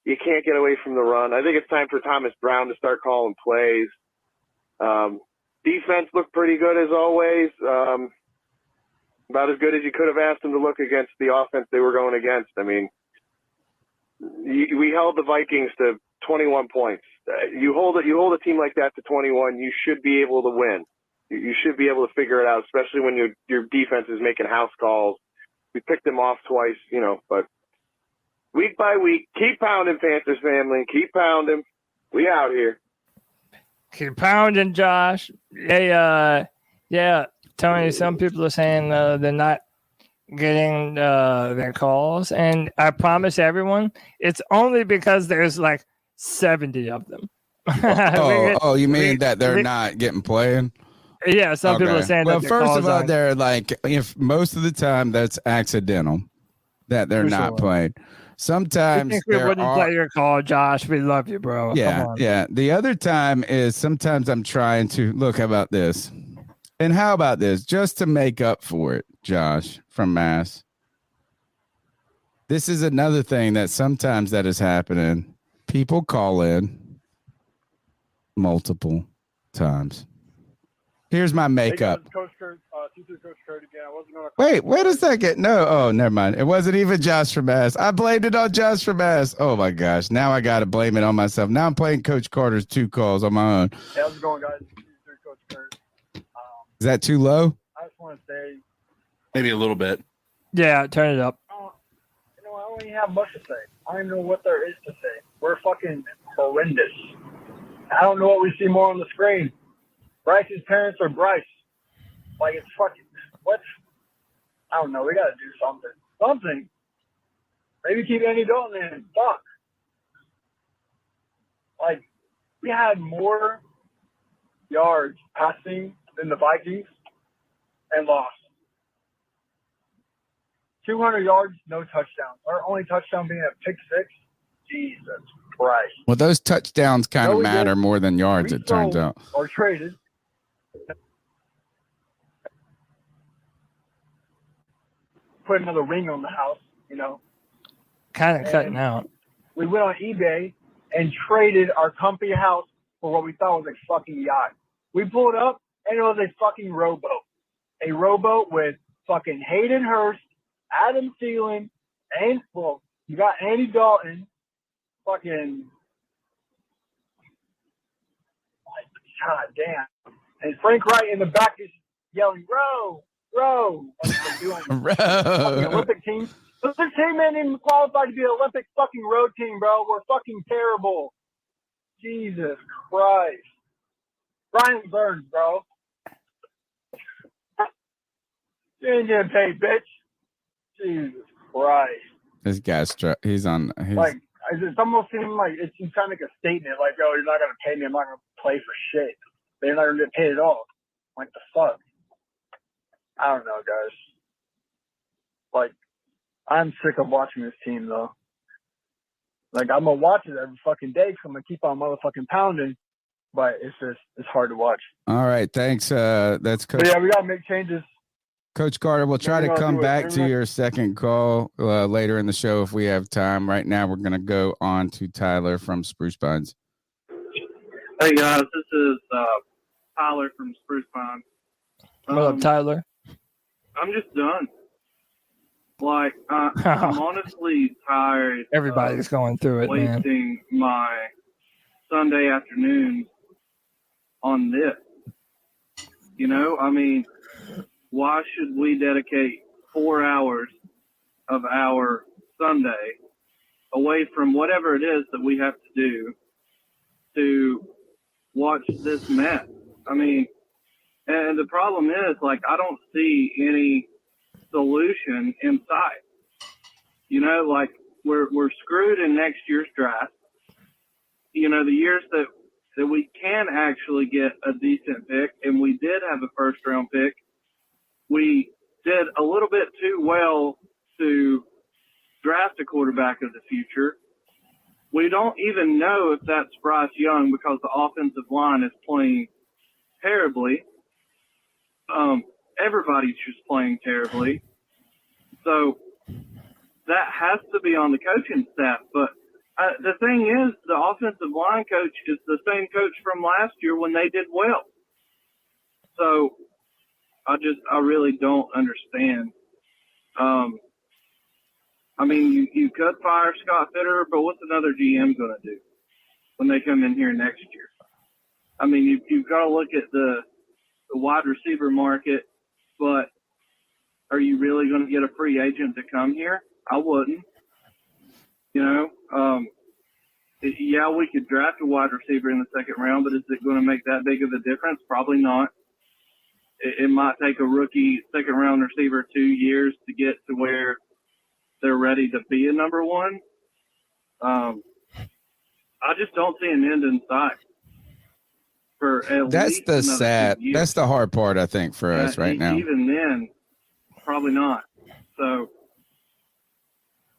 You can't get away from the run. I think it's time for Thomas Brown to start calling plays. Defense looked pretty good as always. About as good as you could have asked them to look against the offense they were going against. I mean, we held the Vikings to 21 points. You hold a team like that to 21, you should be able to win. You should be able to figure it out, especially when your defense is making house calls. We picked them off twice, you know, but week by week, keep pounding, Panthers family. Keep pounding. We out here. Keep pounding, Josh. Hey, yeah, Tony, some people are saying they're not getting their calls, and I promise everyone, it's only because there's like 70 of them. You mean that they're not getting playing? Yeah, some people are saying well, that. Well, first of all, they're like, if most of the time that's accidental that they're not playing. Sometimes we wouldn't play your call, Josh. We love you, bro. Yeah, come on. Yeah. The other time is sometimes I'm trying to look. How about this? And how about this? Just to make up for it, Josh from Mass. This is another thing that sometimes that is happening. People call in multiple times. Here's my makeup. Hey guys, Coach Cody again. I wasn't gonna Wait a second. No, never mind. It wasn't even Josh from Mass. I blamed it on Josh from Mass. Oh my gosh. Now I got to blame it on myself. Now I'm playing Coach Carter's 2 calls on my own. Hey, how's it going, guys? Coach Kurt. Is that too low? I just want to say, Maybe a little bit. Yeah, turn it up. I don't even have much to say. I don't even know what there is to say. We're fucking horrendous. I don't know what we see more on the screen. Bryce's parents are Bryce. Like, it's fucking, what? I don't know. We got to do something. Something. Maybe keep Andy Dalton in. Fuck. Like, we had more yards passing than the Vikings and lost. 200 yards, no touchdowns. Our only touchdown being a pick six. Jesus Christ. Well, those touchdowns kind of matter more than yards, it turns out. Or traded. Put another ring on the house, you know. Kind of cutting out. We went on eBay and traded our comfy house for what we thought was a fucking yacht. We pulled up and it was a fucking rowboat. A rowboat with fucking Hayden Hurst, Adam Thielen, and, well, you got Andy Dalton, fucking, like, god damn. And Frank Reich in the back is yelling, row, row, like they're doing fucking Olympic team. But this team ain't even qualified to be an Olympic fucking road team, bro. We're fucking terrible. Jesus Christ. Brian Burns, bro. You ain't getting paid, bitch. Jesus Christ. This guy's he's on. Like, it's almost seeming like he's trying to make a statement like, oh, you're not going to pay me. I'm not going to play for shit. They're not going to get paid at all. Like, the fuck? I don't know, guys. Like, I'm sick of watching this team, though. Like, I'm going to watch it every fucking day because I'm going to keep on motherfucking pounding. But it's hard to watch. All right. Thanks. That's Coach. But yeah, we got to make changes. Coach Carter, we'll try to come back to your second call later in the show if we have time. Right now, we're going to go on to Tyler from Spruce Pines. Hey, guys. This is Tyler from Spruce Pines. What up, Tyler? I'm just done. Like, I'm honestly tired. Everybody's going through it, man. Wasting my Sunday afternoons on this. You know, I mean, why should we dedicate 4 hours of our Sunday away from whatever it is that we have to do to watch this mess? I mean, and the problem is, like, I don't see any solution in sight. You know, like, we're screwed in next year's draft. You know, the years that we can actually get a decent pick, and we did have a first-round pick, we did a little bit too well to draft a quarterback of the future. We don't even know if that's Bryce Young because the offensive line is playing terribly. Everybody's just playing terribly. So that has to be on the coaching staff. But the thing is, the offensive line coach is the same coach from last year when they did well. So I really don't understand. I mean, you could fire Scott Fitterer, but what's another GM going to do when they come in here next year? I mean, you've got to look at the wide receiver market, but are you really going to get a free agent to come here? I wouldn't. You know, yeah, we could draft a wide receiver in the second round, but is it going to make that big of a difference? Probably not. It might take a rookie second-round receiver 2 years to get to where they're ready to be a number one. I just don't see an end in sight. That's the hard part, I think, for us right now. Even then, probably not. So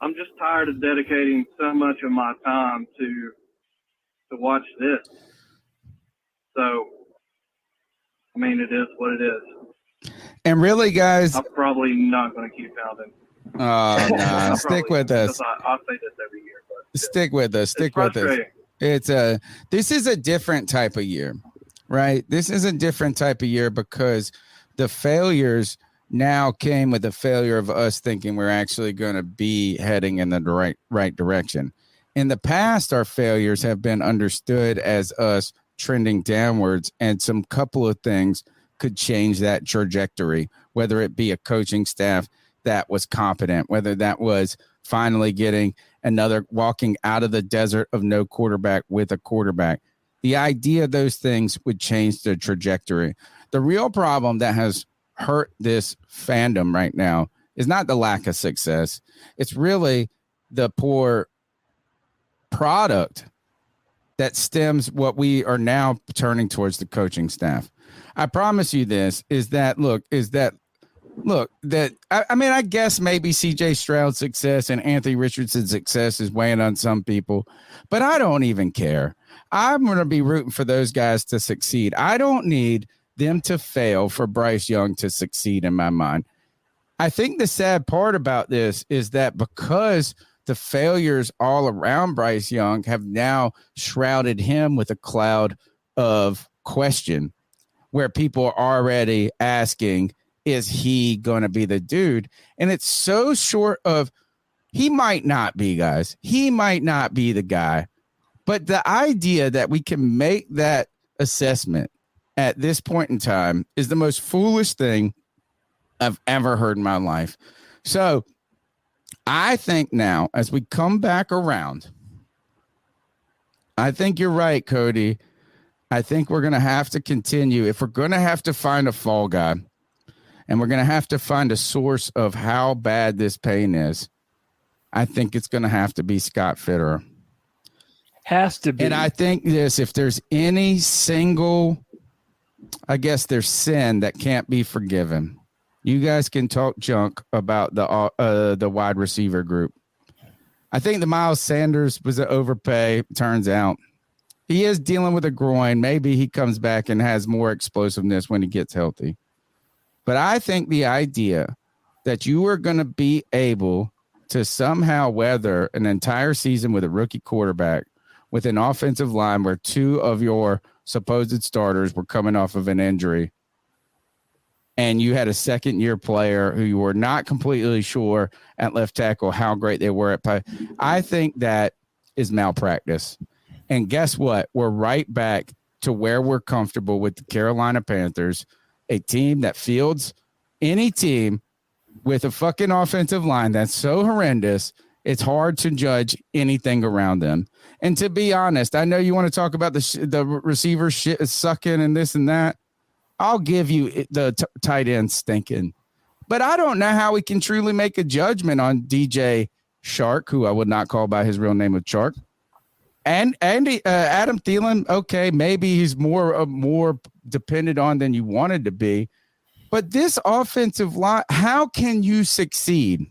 I'm just tired of dedicating so much of my time to watch this. So, I mean, it is what it is. And really, guys, I'm probably not going to keep pounding. Oh, no, stick with us. I say this every year. But stick with us. Stick with us. This is a different type of year, right? This is a different type of year because the failures now came with the failure of us thinking we're actually going to be heading in the right direction. In the past, our failures have been understood as us trending downwards, and some couple of things could change that trajectory, whether it be a coaching staff that was competent, whether that was finally getting walking out of the desert of no quarterback with a quarterback. The idea of those things would change the trajectory. The real problem that has hurt this fandom right now is not the lack of success. It's really the poor product that stems what we are now turning towards the coaching staff. I promise you this I mean, I guess maybe CJ Stroud's success and Anthony Richardson's success is weighing on some people, but I don't even care. I'm going to be rooting for those guys to succeed. I don't need them to fail for Bryce Young to succeed in my mind. I think the sad part about this is that because the failures all around Bryce Young have now shrouded him with a cloud of question where people are already asking, is he going to be the dude? And it's so short of, he might not be, guys. He might not be the guy. But the idea that we can make that assessment at this point in time is the most foolish thing I've ever heard in my life. So I think now, as we come back around, I think you're right, Cody. I think we're going to have to continue. If we're going to have to find a fall guy, and we're going to have to find a source of how bad this pain is, I think it's going to have to be Scott Fitterer. Has to be. And I think if there's any single, I guess there's sin that can't be forgiven. You guys can talk junk about the wide receiver group. I think the Miles Sanders was an overpay. Turns out he is dealing with a groin. Maybe he comes back and has more explosiveness when he gets healthy. But I think the idea that you are going to be able to somehow weather an entire season with a rookie quarterback with an offensive line where two of your supposed starters were coming off of an injury, and you had a second-year player who you were not completely sure at left tackle how great they were at play, I think that is malpractice. And guess what? We're right back to where we're comfortable with the Carolina Panthers, a team that fields any team with a fucking offensive line that's so horrendous, it's hard to judge anything around them. And to be honest, I know you want to talk about the receiver shit is sucking and this and that. I'll give you the tight end stinking. But I don't know how we can truly make a judgment on DJ Shark, who I would not call by his real name of Shark. And Adam Thielen, okay, maybe he's more dependent on than you wanted to be. But this offensive line, how can you succeed?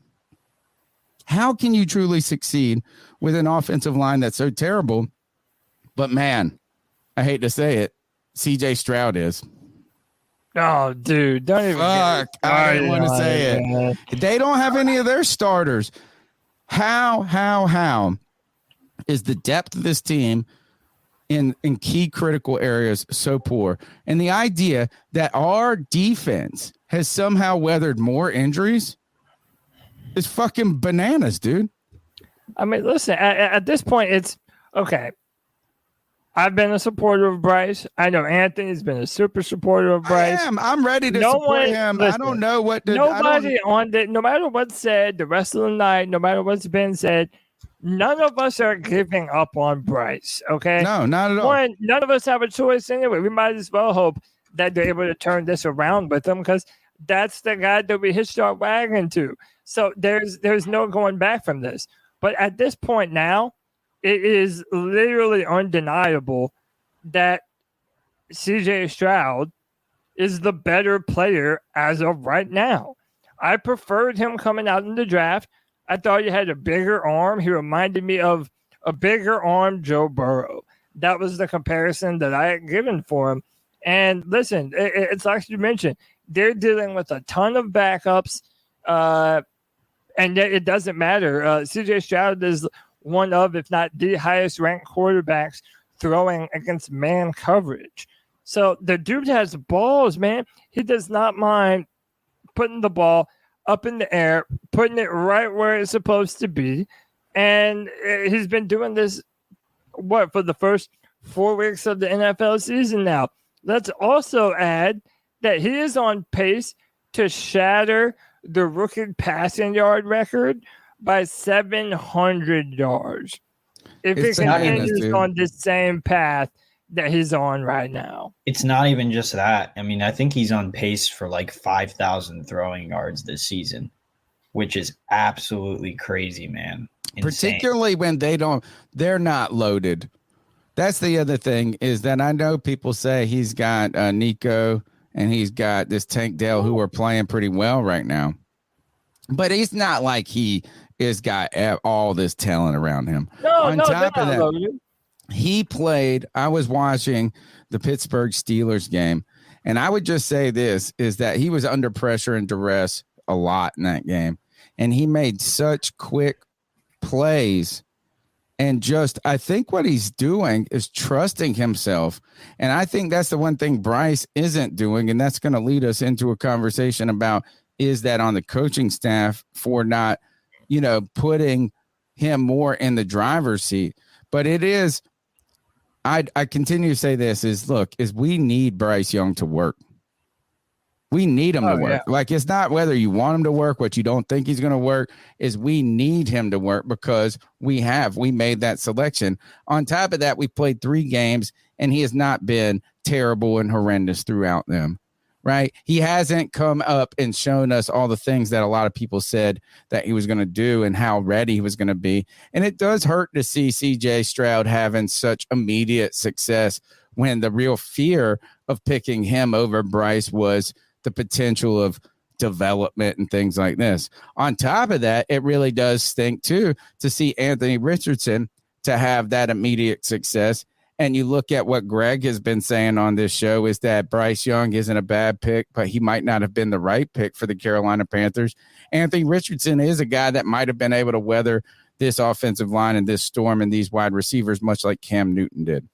How can you truly succeed with an offensive line that's so terrible? But, man, I hate to say it, C.J. Stroud is. Oh, dude, don't even. Fuck, I didn't want to say it. They don't have any of their starters. How is the depth of this team in key critical areas so poor? And the idea that our defense has somehow weathered more injuries is fucking bananas, dude. I mean, listen, at this point, it's okay. I've been a supporter of Bryce. I know Anthony's been a super supporter of Bryce. I'm ready to support him. Listen, I don't know what to no matter what's said the rest of the night, no matter what's been said, none of us are giving up on Bryce. Okay? No, not at all. None of us have a choice anyway. We might as well hope that they're able to turn this around with him, because that's the guy that we hitched our wagon to. So there's no going back from this. But at this point now, it is literally undeniable that CJ Stroud is the better player as of right now. I preferred him coming out in the draft. I thought he had a bigger arm. He reminded me of a bigger arm Joe Burrow. That was the comparison that I had given for him. And listen, it's like you mentioned, they're dealing with a ton of backups, and it doesn't matter. CJ Stroud is one of, if not the highest ranked quarterbacks throwing against man coverage. So the dude has balls, man. He does not mind putting the ball up in the air, putting it right where it's supposed to be. And he's been doing this, for the first 4 weeks of the NFL season now. Let's also add that he is on pace to shatter the rookie passing yard record by 700 yards. If he continues on this same path that he's on right now. It's not even just that. I mean, I think he's on pace for like 5,000 throwing yards this season, which is absolutely crazy, man. Insane. Particularly when they're not loaded. That's the other thing, is that I know people say he's got Nico and he's got this Tank Dell who are playing pretty well right now. But he's not like he is got all this talent around him. On top of that, he played. I was watching the Pittsburgh Steelers game, and I would just say this is that he was under pressure and duress a lot in that game, and he made such quick plays. And just, I think what he's doing is trusting himself. And I think that's the one thing Bryce isn't doing. And that's going to lead us into a conversation about, is that on the coaching staff for not, putting him more in the driver's seat. But it is, I continue to say this is we need Bryce Young to work. We need him to work. Yeah. Like, it's not whether you want him to work, what you don't think he's going to work, is we need him to work because we made that selection. On top of that, we played 3 games and he has not been terrible and horrendous throughout them. right? He hasn't come up and shown us all the things that a lot of people said that he was going to do and how ready he was going to be. And it does hurt to see CJ Stroud having such immediate success when the real fear of picking him over Bryce was the potential of development and things like this. On top of that, it really does stink too to see Anthony Richardson to have that immediate success. And you look at what Greg has been saying on this show is that Bryce Young isn't a bad pick, but he might not have been the right pick for the Carolina Panthers. Anthony Richardson is a guy that might have been able to weather this offensive line and this storm and these wide receivers, much like Cam Newton did.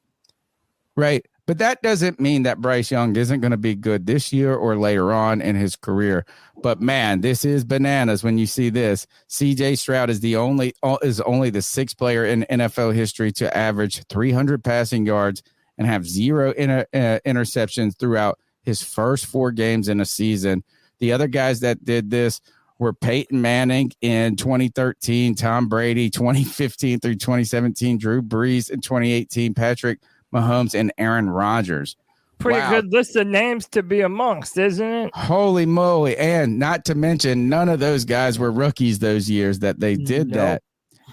Right. But that doesn't mean that Bryce Young isn't going to be good this year or later on in his career. But man, this is bananas when you see this. CJ Stroud is only the sixth player in NFL history to average 300 passing yards and have 0 interceptions throughout his first 4 games in a season. The other guys that did this were Peyton Manning in 2013, Tom Brady 2015 through 2017, Drew Brees in 2018, Patrick Mahomes and Aaron Rodgers. Pretty good list of names to be amongst, isn't it? Holy moly. And not to mention, none of those guys were rookies those years that they did that.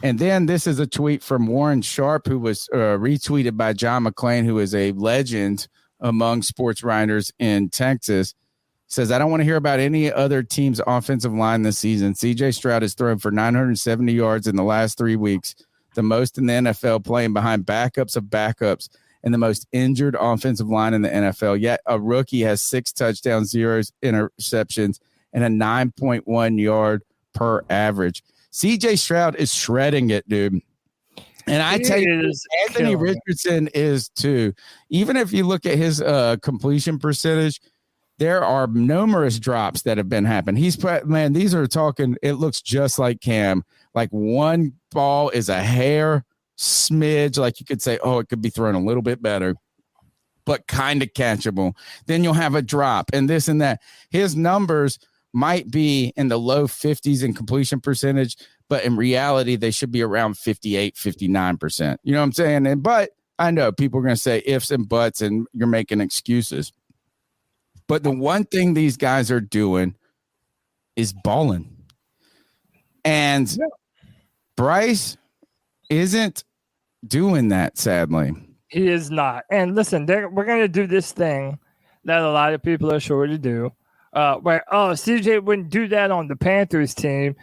And then this is a tweet from Warren Sharp, who was retweeted by John McClain, who is a legend among sports writers in Texas. Says, I don't want to hear about any other team's offensive line this season. CJ Stroud has thrown for 970 yards in the last 3 weeks, the most in the NFL, playing behind backups of backups and the most injured offensive line in the NFL. Yet a rookie has 6 touchdowns, 0 interceptions, and a 9.1 yard per average. CJ Stroud is shredding it, dude. And I tell you, Anthony Richardson is too. Even if you look at his completion percentage, there are numerous drops that have been happening. These are talking, it looks just like Cam. Like one ball is a hair smidge, like you could say, oh, it could be thrown a little bit better, but kind of catchable. Then you'll have a drop and this and that. His numbers might be in the low 50s in completion percentage, but in reality, they should be around 58, 59%. You know what I'm saying? But I know people are going to say ifs and buts and you're making excuses. But the one thing these guys are doing is balling. And Bryce isn't doing that, sadly. He is not. And listen, we're going to do this thing that a lot of people are sure to do. Where, CJ wouldn't do that on the Panthers team.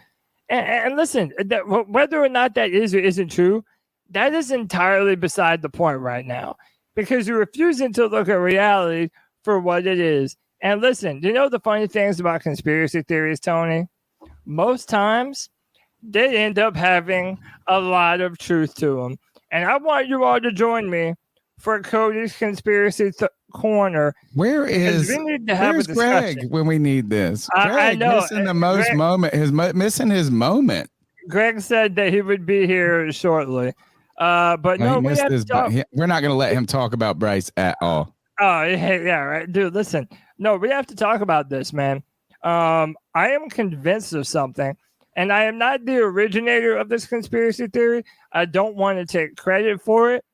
And listen, whether or not that is or isn't true, that is entirely beside the point right now. Because you're refusing to look at reality for what it is. And listen, you know the funny things about conspiracy theories, Tony? Most times, they end up having a lot of truth to them. And I want you all to join me for Cody's Conspiracy Corner. Where's Greg when we need this? Greg I know. Missing the most moment. Missing his moment. Greg said that he would be here shortly. But no, we're not going to let him talk about Bryce at all. Oh, yeah, right. Dude, listen. No, we have to talk about this, man. I am convinced of something. And I am not the originator of this conspiracy theory. I don't want to take credit for it,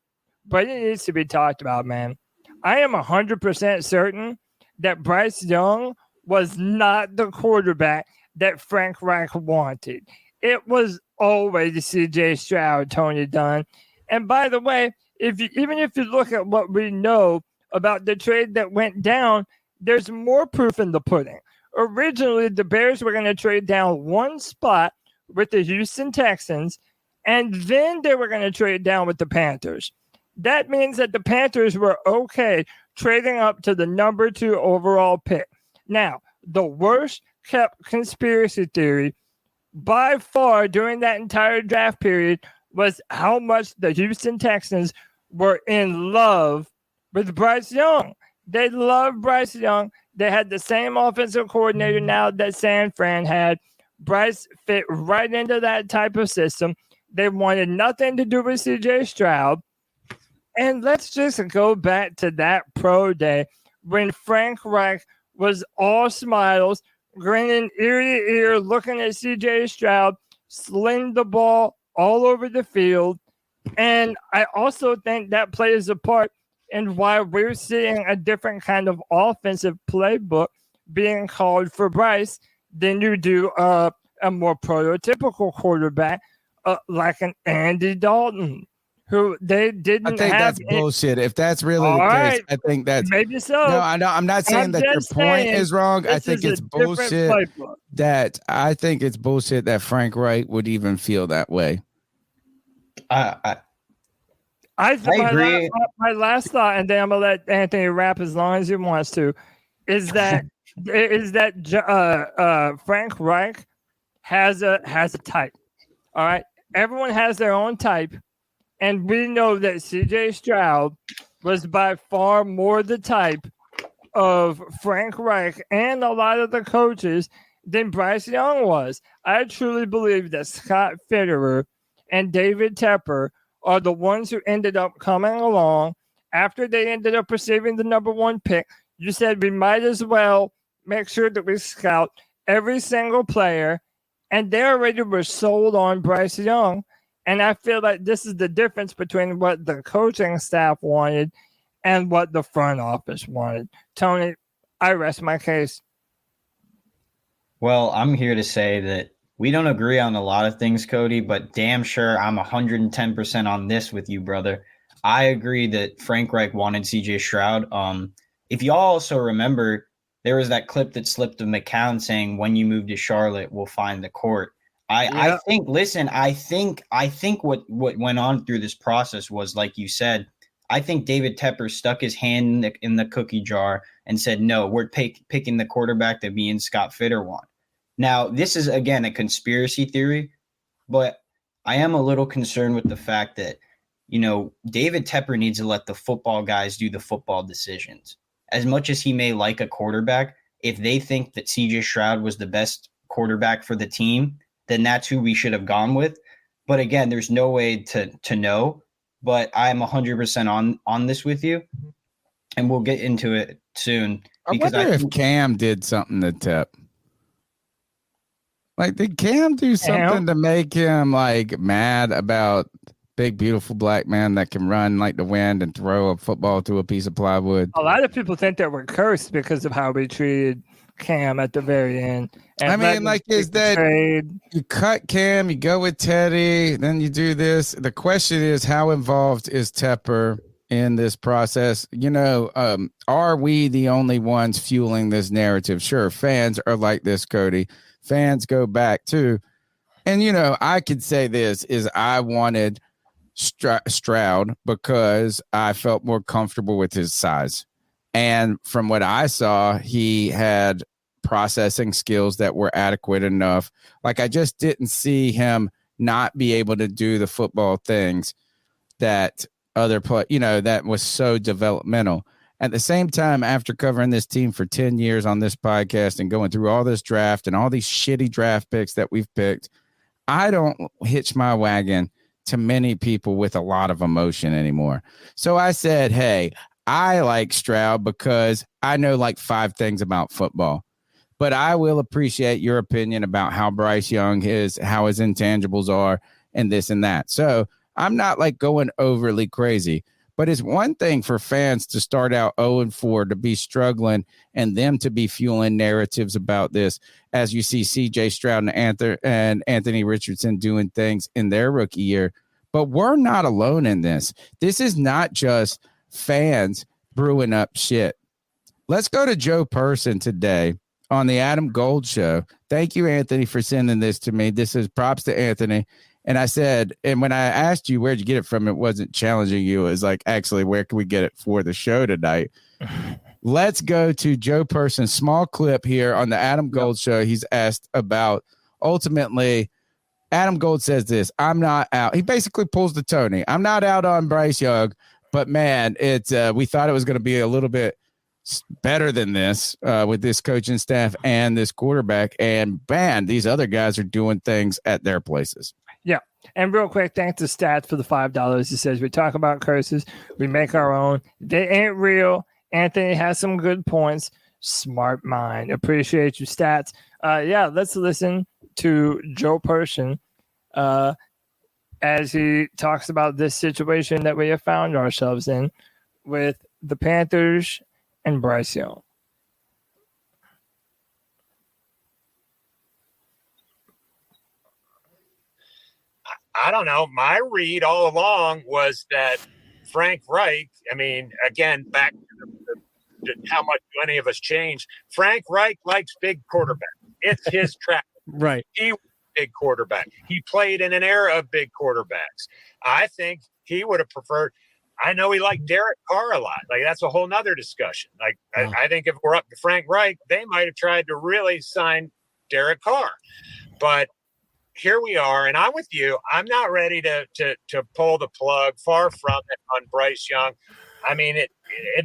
but it needs to be talked about, man. I am 100% certain that Bryce Young was not the quarterback that Frank Reich wanted. It was always CJ Stroud, Tony Dunn. And by the way, even if you look at what we know about the trade that went down, there's more proof in the pudding. Originally, the Bears were going to trade down one spot with the Houston Texans, and then they were going to trade down with the Panthers. That means that the Panthers were okay trading up to the number 2 overall pick. Now, the worst kept conspiracy theory by far during that entire draft period was how much the Houston Texans were in love with Bryce Young. They loved Bryce Young. They had the same offensive coordinator now that San Fran had. Bryce fit right into that type of system. They wanted nothing to do with CJ Stroud. And let's just go back to that pro day when Frank Reich was all smiles, grinning ear to ear, looking at CJ Stroud, sling the ball all over the field. And I also think that plays a part and why we're seeing a different kind of offensive playbook being called for Bryce than you do a more prototypical quarterback like an Andy Dalton, who they didn't I think have. that's bullshit. If that's really All the case, right. I think that's maybe so. No, I know. I'm not saying I'm that your just point saying is wrong. I this think is a it's different bullshit. playbook. I think it's bullshit that Frank Reich would even feel that way. I agree. agree. My last thought, and then I'm gonna let Anthony rap as long as he wants to, is that Frank Reich has a type. All right, everyone has their own type, and we know that CJ Stroud was by far more the type of Frank Reich and a lot of the coaches than Bryce Young was. I truly believe that Scott Fitterer and David Tepper are the ones who ended up coming along after they ended up receiving the number 1 pick. You said we might as well make sure that we scout every single player, and they already were sold on Bryce Young. And I feel like this is the difference between what the coaching staff wanted and what the front office wanted. Tony, I rest my case. Well, I'm here to say that we don't agree on a lot of things, Cody, but damn sure I'm 110% on this with you, brother. I agree that Frank Reich wanted CJ Stroud. If y'all also remember, there was that clip that slipped of McCown saying, "When you move to Charlotte, we'll find the court." I think what went on through this process was, like you said, I think David Tepper stuck his hand in the cookie jar and said, "No, we're picking the quarterback that me and Scott Fitter want." Now, this is, again, a conspiracy theory, but I am a little concerned with the fact that, David Tepper needs to let the football guys do the football decisions. As much as he may like a quarterback, if they think that CJ Stroud was the best quarterback for the team, then that's who we should have gone with. But again, there's no way to know. But I'm 100% on this with you, and we'll get into it soon. I wonder if Cam did something to Tep. Like, did Cam do something to make him like mad about big, beautiful black man that can run like the wind and throw a football to a piece of plywood? A lot of people think that we're cursed because of how we treated Cam at the very end. And I mean, like, is that you cut Cam, you go with Teddy, then you do this. The question is, how involved is Tepper in this process? Are we the only ones fueling this narrative? Sure, fans are like this, Cody. Fans go back too. And, I could say this is I wanted Stroud because I felt more comfortable with his size. And from what I saw, he had processing skills that were adequate enough. Like, I just didn't see him not be able to do the football things that other that was so developmental. At the same time, after covering this team for 10 years on this podcast and going through all this draft and all these shitty draft picks that we've picked, I don't hitch my wagon to many people with a lot of emotion anymore. So I said, hey, I like Stroud because I know like 5 things about football, but I will appreciate your opinion about how Bryce Young is, how his intangibles are, and this and that. So I'm not like going overly crazy, but it's one thing for fans to start out 0-4, to be struggling, and them to be fueling narratives about this, as you see CJ Stroud and Anthony Richardson doing things in their rookie year. But we're not alone in this. This is not just fans brewing up shit. Let's go to Joe Person today on the Adam Gold Show. Thank you, Anthony, for sending this to me. This is props to Anthony. And I said, and when I asked you where'd you get it from, it wasn't challenging you. It was like, actually, where can we get it for the show tonight? Let's go to Joe Person's small clip here on the Adam Gold Show. He's asked about, ultimately, Adam Gold says this: I'm not out. He basically pulls the Tony. I'm not out on Bryce Young, but man, we thought it was going to be a little bit better than this with this coaching staff and this quarterback. And man, these other guys are doing things at their places. Yeah. And real quick, thanks to Stats for the $5. He says, we talk about curses, we make our own. They ain't real. Anthony has some good points. Smart mind. Appreciate you, Stats. Let's listen to Joe Person as he talks about this situation that we have found ourselves in with the Panthers and Bryce Young? I don't know. My read all along was that Frank Reich, I mean, again, back to how much any of us changed. Frank Reich likes big quarterbacks. It's his track. Right. He was a big quarterback. He played in an era of big quarterbacks. I think he would have preferred. I know he liked Derek Carr a lot. Like, that's a whole nother discussion. Like, I think if we're up to Frank Reich, they might have tried to really sign Derek Carr. But here we are, and I'm with you. I'm not ready to pull the plug, far from it, on Bryce Young. I mean, it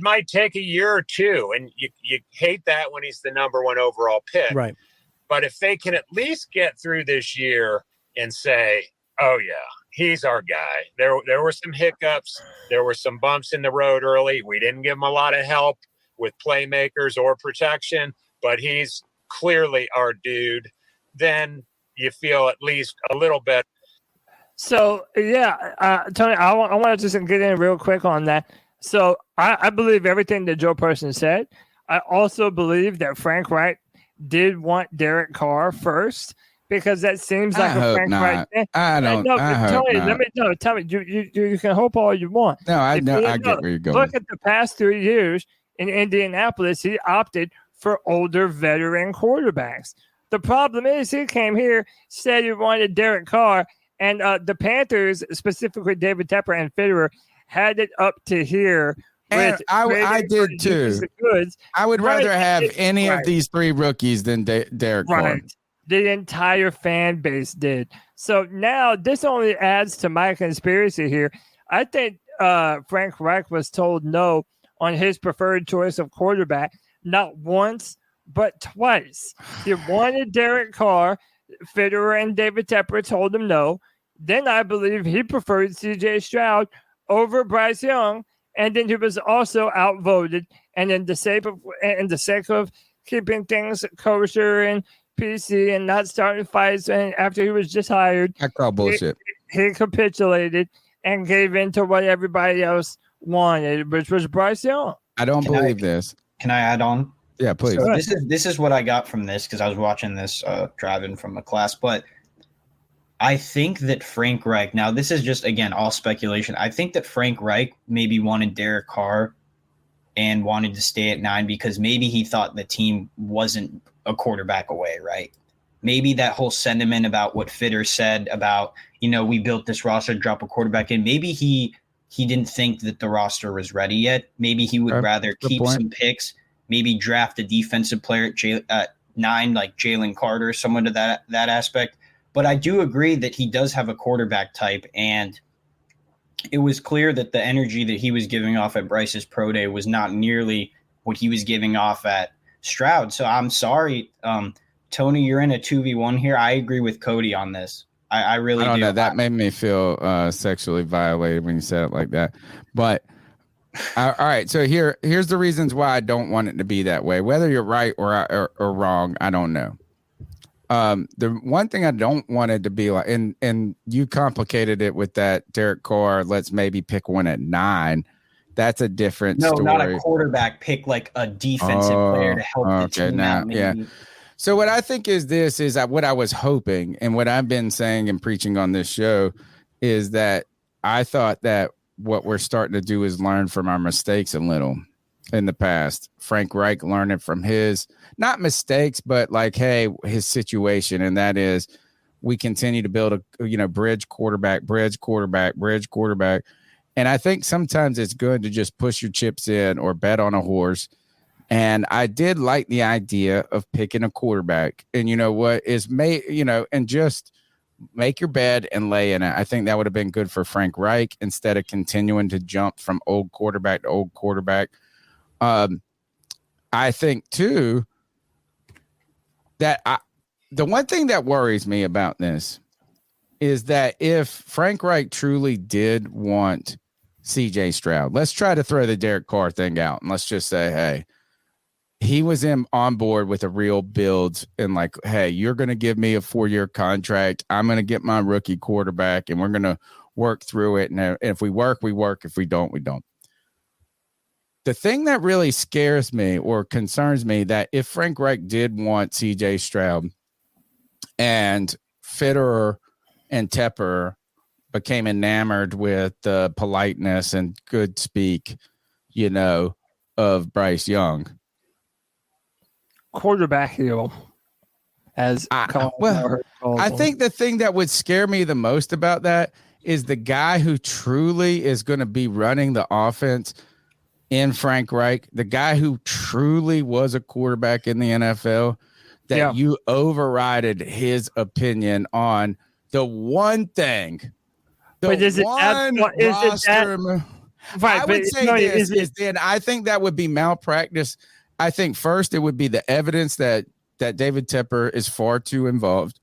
might take a year or two, and you hate that when he's the number one overall pick. Right. But if they can at least get through this year and say, oh, yeah, he's our guy. There were some hiccups. There were some bumps in the road early. We didn't give him a lot of help with playmakers or protection, but he's clearly our dude. Then you feel at least a little bit. So, yeah, Tony, I want to just get in real quick on that. So I believe everything that Joe Person said. I also believe that Frank Reich did want Derek Carr first, because that seems like a Frank Reich thing. I don't. No, I hope Tony, not. tell me. You can hope all you want. No, I know. I get where you're going. Look at the past 3 years in Indianapolis. He opted for older veteran quarterbacks. The problem is he came here, said he wanted Derek Carr, and the Panthers, specifically David Tepper and Fitterer, had it up to here. And I did too. I would rather have any of these three rookies than Derek Carr. The entire fan base did. So now this only adds to my conspiracy here. I think Frank Reich was told no on his preferred choice of quarterback, not once, but twice. He wanted Derek Carr. Fitterer and David Tepper told him no. Then I believe he preferred C.J. Stroud over Bryce Young, and then he was also outvoted. And in the sake of keeping things kosher and PC and not starting fights, and after he was just hired, I call bullshit. He capitulated and gave in to what everybody else wanted, which was Bryce Young. I don't believe this. Can I add on? Yeah, please. So this is what I got from this, because I was watching this driving from a class, but I think that Frank Reich, now this is just, again, all speculation. I think that Frank Reich maybe wanted Derek Carr and wanted to stay at 9 because maybe he thought the team wasn't a quarterback away, right? Maybe that whole sentiment about what Fitter said about, we built this roster to drop a quarterback in. Maybe he didn't think that the roster was ready yet. Maybe he would rather keep some picks, maybe draft a defensive player at 9, like Jalen Carter, someone to that aspect. But I do agree that he does have a quarterback type, and it was clear that the energy that he was giving off at Bryce's pro day was not nearly what he was giving off at Stroud. So I'm sorry, Tony, you're in a 2v1 here. I agree with Cody on this. I really don't do. know. That made me feel sexually violated when you said it like that. But all right, so here's the reasons why I don't want it to be that way. Whether you're right or wrong, I don't know. The one thing I don't want it to be like, and you complicated it with that Derek Carr, let's maybe pick one at 9. That's a different story. No, not a quarterback, pick like a defensive player to help the team out. Maybe. Yeah. So what I think is what I was hoping, and what I've been saying and preaching on this show is that I thought that what we're starting to do is learn from our mistakes a little in the past. Frank Reich learning from his, not mistakes, but like, hey, his situation. And that is, we continue to build a, bridge quarterback. And I think sometimes it's good to just push your chips in or bet on a horse. And I did like the idea of picking a quarterback. And you know what is and just make your bed and lay in it. I think that would have been good for Frank Reich instead of continuing to jump from old quarterback to old quarterback. I think too that the one thing that worries me about this is that if Frank Reich truly did want CJ Stroud, let's try to throw the Derek Carr thing out, and let's just say, hey, he was on board with a real build and like, hey, you're going to give me a 4-year contract. I'm going to get my rookie quarterback and we're going to work through it. And if we work, we work. If we don't, we don't. The thing that really scares me or concerns me that if Frank Reich did want CJ Stroud and Fitterer and Tepper became enamored with the politeness and good speak, of Bryce Young. Quarterback heel, as I think the thing that would scare me the most about that is the guy who truly is going to be running the offense in Frank Reich, the guy who truly was a quarterback in the NFL, that you overrided his opinion on the one thing. But is it that? Right, I would say this is then I think that would be malpractice. I think first it would be the evidence that David Tepper is far too involved.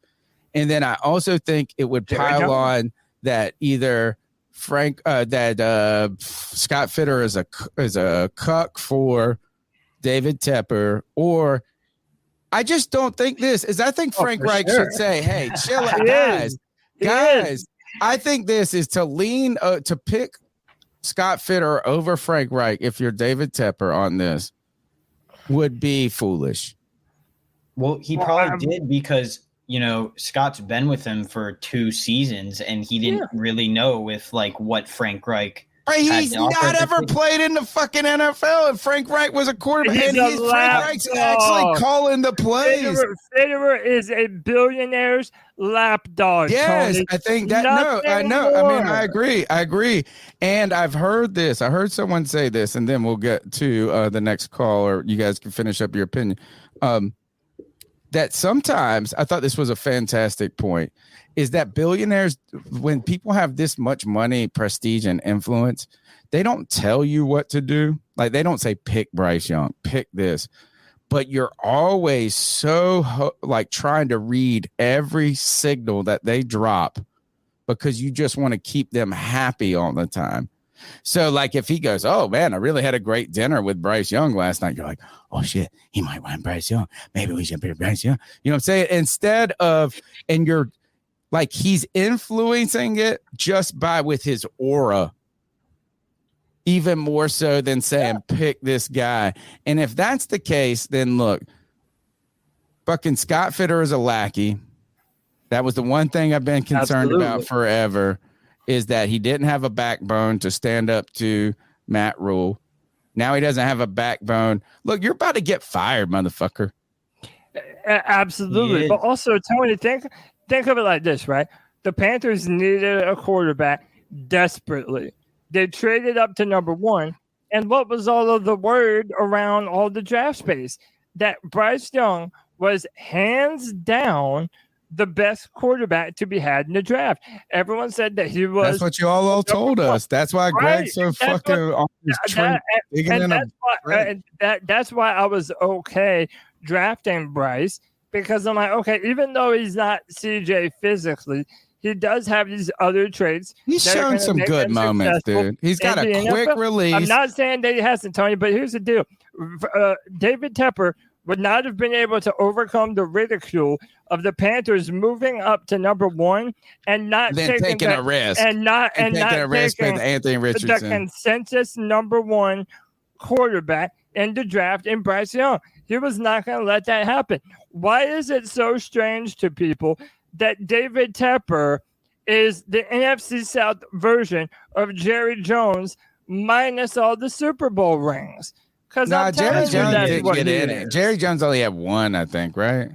And then I also think it would pile on that either Scott Fitter is a cuck for David Tepper, or I just don't think this is. I think Frank Reich should say, "Hey, chill out, guys. I think this is to lean to pick Scott Fitter over Frank Reich. If you're David Tepper on this, would be foolish." Well, he probably did because Scott's been with him for 2 seasons, and he didn't really know with what Frank Reich. He's not ever played in the fucking NFL. And Frank Reich was a quarterback, and Frank Reich's actually calling the plays. Fitterer is a billionaire's lapdog. Yes, Tony. I think that. I know. I mean, I agree. And I've heard this. I heard someone say this, and then we'll get to the next call, or you guys can finish up your opinion. That sometimes I thought this was a fantastic point. Is that billionaires, when people have this much money, prestige, and influence, they don't tell you what to do. Like, they don't say, pick Bryce Young, pick this. But you're always so trying to read every signal that they drop because you just want to keep them happy all the time. So, if he goes, "Oh, man, I really had a great dinner with Bryce Young last night," you're like, "Oh, shit, he might want Bryce Young. Maybe we should pick Bryce Young." You know what I'm saying? Instead of, and you're he's influencing it just with his aura, even more so than saying, pick this guy. And if that's the case, then look, fucking Scott Fitter is a lackey. That was the one thing I've been concerned about forever, is that he didn't have a backbone to stand up to Matt Rule. Now he doesn't have a backbone. Look, you're about to get fired, motherfucker. Absolutely. But also, Tony, think of it like this, right? The Panthers needed a quarterback desperately. They traded up to number 1. And what was all of the word around all the draft space? That Bryce Young was hands down the best quarterback to be had in the draft. Everyone said that he was. That's what you all told us. That's why Greg's so fucking on his tree. That's why I was okay drafting Bryce, because I'm like, okay, even though he's not CJ physically, he does have these other traits. He's shown some good moments, dude. He's got a quick release. I'm not saying that he hasn't, Tony, but here's the deal. David Tepper would not have been able to overcome the ridicule of the Panthers moving up to number 1 and not taking a risk and not taking a risk with Anthony Richardson, the consensus number 1 quarterback in the draft in Bryce Young. He was not going to let that happen. Why is it so strange to people that David Tepper is the NFC South version of Jerry Jones minus all the Super Bowl rings? Because Jerry Jones didn't get in it. Jerry Jones only had 1, I think, right?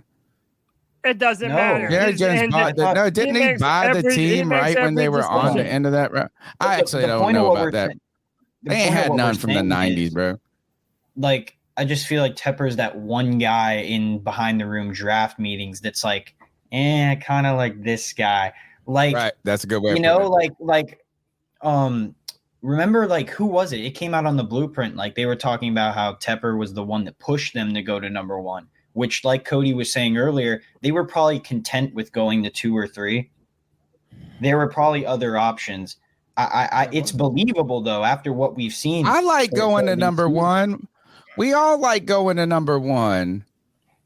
It doesn't matter. Jerry Jones didn't he buy the team right when they were on the end of that route? I actually don't know about that. They ain't had none from the 90s, bro. I just feel like Tepper's that one guy in behind the room draft meetings that's kind of like this guy. Right, that's a good way. Remember, who was it? It came out on the blueprint. They were talking about how Tepper was the one that pushed them to go to number 1, which, like Cody was saying earlier, they were probably content with going to 2 or 3. There were probably other options. It's believable, though, after what we've seen. I like going to number 1. We all like going to number 1.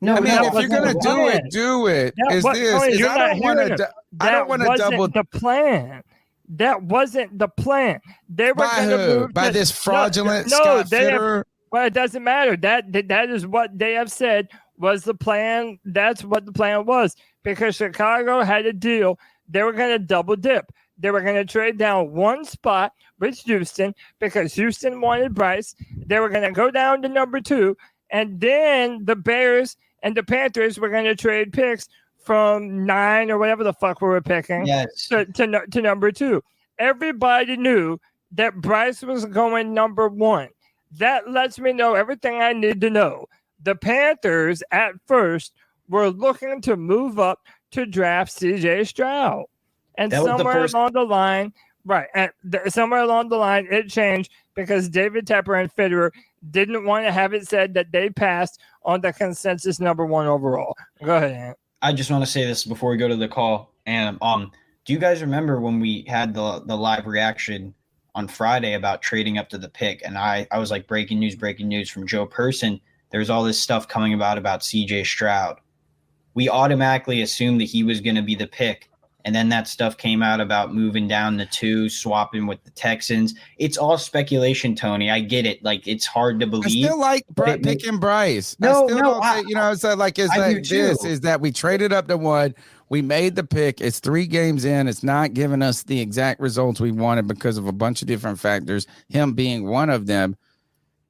No, I mean, if you're gonna do it. I don't want to double the plan. That wasn't the plan. They were By going to who? move By to, this fraudulent no, Scott they have, Fitterer? well, it doesn't matter. That is what they have said was the plan. That's what the plan was, because Chicago had a deal. They were going to double dip. They were going to trade down one spot with Houston because Houston wanted Bryce. They were going to go down to number 2, and then the Bears and the Panthers were going to trade picks from 9 or whatever the fuck we were picking to number 2. Everybody knew that Bryce was going number 1. That lets me know everything I need to know. The Panthers at first were looking to move up to draft CJ Stroud. And somewhere along the line, somewhere along the line, it changed because David Tepper and Fitterer didn't want to have it said that they passed on the consensus number 1 overall. Go ahead, Ant. I just want to say this before we go to the call. And do you guys remember when we had the live reaction on Friday about trading up to the pick? And I was like, breaking news from Joe Person. There's all this stuff coming about CJ Stroud. We automatically assumed that he was going to be the pick. And then that stuff came out about moving down to 2, swapping with the Texans. It's all speculation, Tony. I get it. Like, it's hard to believe. I still like picking Bryce. No, it's that we traded up to 1. We made the pick. It's 3 games in. It's not giving us the exact results we wanted because of a bunch of different factors, him being one of them.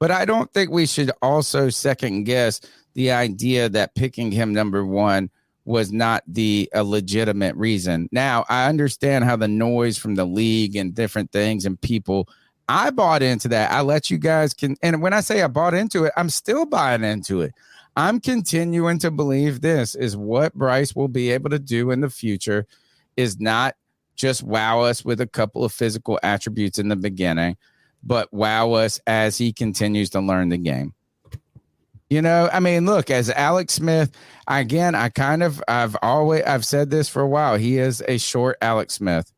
But I don't think we should also second guess the idea that picking him number 1 was not a legitimate reason. Now, I understand how the noise from the league and different things and people, I bought into that. I let you guys and when I say I bought into it, I'm still buying into it. I'm continuing to believe this is what Bryce will be able to do in the future, is not just wow us with a couple of physical attributes in the beginning, but wow us as he continues to learn the game. You know, I mean, look, as Alex Smith, I've said this for a while. He is a short Alex Smith,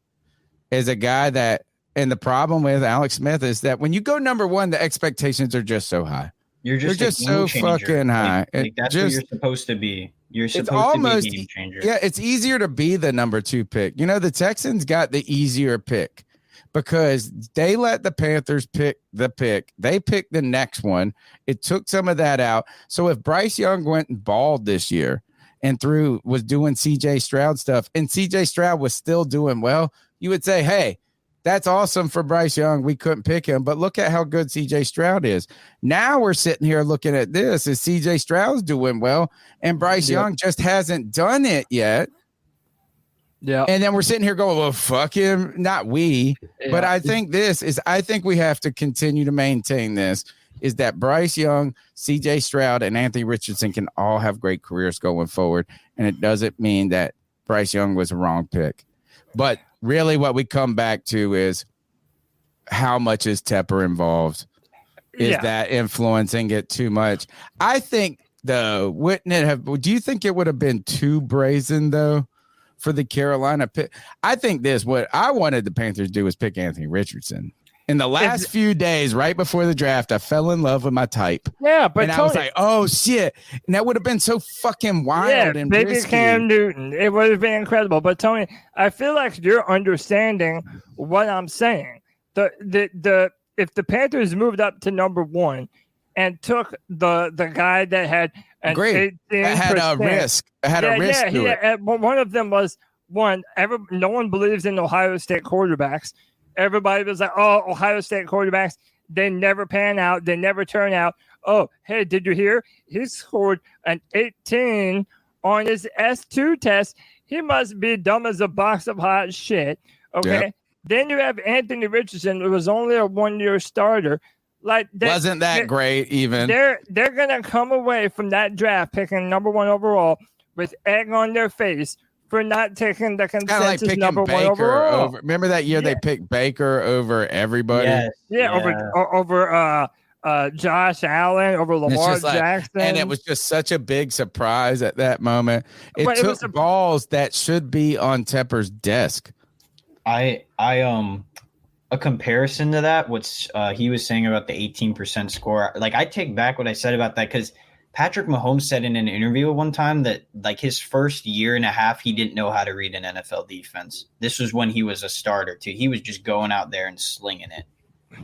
is a guy that, and the problem with Alex Smith is that when you go number 1, the expectations are just so high. They're just so fucking high. That's what you're supposed to be. You're supposed to be a game changer. Yeah, it's easier to be the number 2 pick. You know, the Texans got the easier pick because they let the Panthers pick the pick. They picked the next one. It took some of that out. So if Bryce Young went and balled this year and was doing CJ Stroud stuff, and CJ Stroud was still doing well, you would say, hey, that's awesome for Bryce Young. We couldn't pick him, but look at how good CJ Stroud is. Now we're sitting here looking at this as CJ Stroud's doing well, and Bryce Young just hasn't done it yet. Yeah. And then we're sitting here going, well, fuck him. Not we. Yeah. But I think we have to continue to maintain this, is that Bryce Young, CJ Stroud, and Anthony Richardson can all have great careers going forward. And it doesn't mean that Bryce Young was a wrong pick. But really what we come back to is how much is Tepper involved? Is that influencing it too much? I think, though, do you think it would have been too brazen, though, for the Carolina pick? I think what I wanted the Panthers to do was pick Anthony Richardson. In the last few days, right before the draft, I fell in love with my type. Yeah, but I was like, oh, shit. And that would have been so fucking wild and baby risky. Cam Newton. It would have been incredible. But, Tony, I feel like you're understanding what I'm saying. If the Panthers moved up to number 1 and took the guy that had an 18%. Had a risk. To it. One of them was no one believes in Ohio State quarterbacks. Everybody was like, oh, Ohio State quarterbacks, they never pan out. They never turn out. Oh, hey, did you hear? He scored an 18 on his S2 test. He must be dumb as a box of hot shit. Okay. Yep. Then you have Anthony Richardson, who was only a 1-year starter. Wasn't that great even? They're going to come away from that draft picking number 1 overall with egg on their face for not taking the consensus like number Baker 1 overall. Remember that year they picked Baker over everybody? Over Josh Allen, over Lamar Jackson. And it was just such a big surprise at that moment. It took balls that should be on Tepper's desk. A comparison to that, what he was saying about the 18% score, like I take back what I said about that, because Patrick Mahomes said in an interview one time that like his first year and a half, he didn't know how to read an NFL defense. This was when he was a starter too. He was just going out there and slinging it.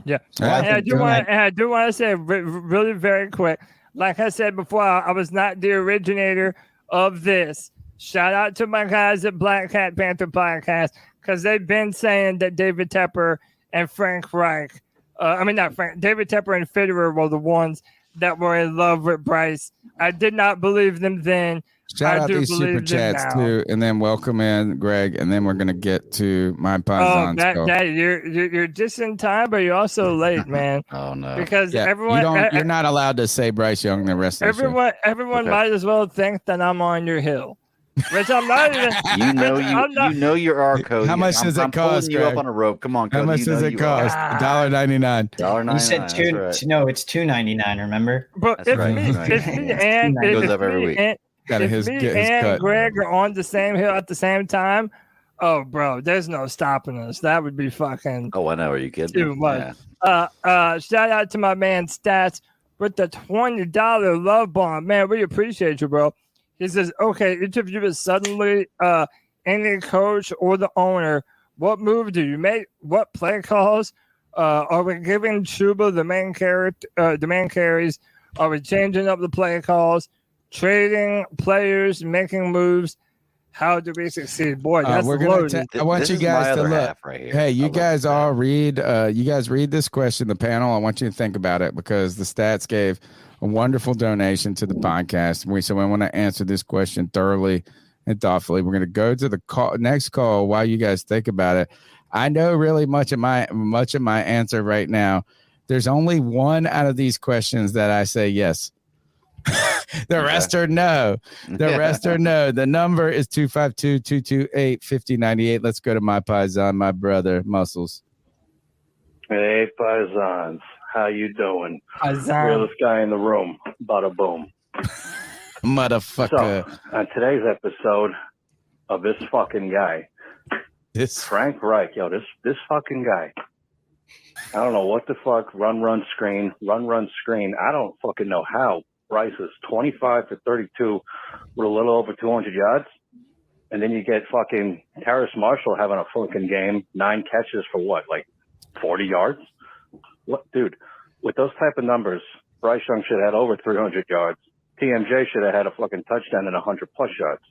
Yeah. So I I do want to say really very quick. Like I said before, I was not the originator of this. Shout out to my guys at Black Hat Panther Podcast, because they've been saying that David Tepper and Frank Reich, David Tepper and Fitterer were the ones that were in love with Bryce. I did not believe them then. Shout out these super chats too, and then welcome in Greg, and then we're gonna get to my Paisans. You're just in time, but you're also late, man. Oh no! Because everyone, you're not allowed to say Bryce Young the rest of the show. Everyone might as well think that I'm on your hill, which I'm not even. You know you are, Cody. How much does it cost? You up on a rope. Come on, Cody. How much does it cost? $1.99. $1.99. You said it's $2.99. Remember? But if me and goes up every week. If me and Greg are on the same hill at the same time, oh, bro, there's no stopping us. That would be fucking. Oh, I know. Are you kidding? Too much. Yeah. Shout out to my man Stats with the $20 love bomb. Man, we appreciate you, bro. He says, okay, each of you is suddenly any coach or the owner. What move do you make? What play calls? Are we giving Chuba the main carries? Are we changing up the play calls? Trading players, making moves. How do we succeed? Boy, that's loaded. I want you guys to look. Right here. Hey, you guys all read. You guys read this question, the panel. I want you to think about it, because the Stats gave a wonderful donation to the podcast. So we want to answer this question thoroughly and thoughtfully. We're going to go to the next call while you guys think about it. I know really much of my answer right now. There's only one out of these questions that I say yes. The rest are no. The rest are no. The number is 252-228-5098. Let's go to my Paisan, my brother, Muscles. Hey, Paisans. How you doing? Paisan. Realest guy in the room. Bada boom. Motherfucker. So, on today's episode of this fucking guy, Frank Reich, this fucking guy. I don't know what the fuck. Run, screen. I don't fucking know how. Bryce is 25 for 32 with a little over 200 yards. And then you get fucking Terrace Marshall having a fucking game, 9 catches for what, like 40 yards? What, dude, with those type of numbers, Bryce Young should have had over 300 yards. TMJ should have had a fucking touchdown and 100 plus yards.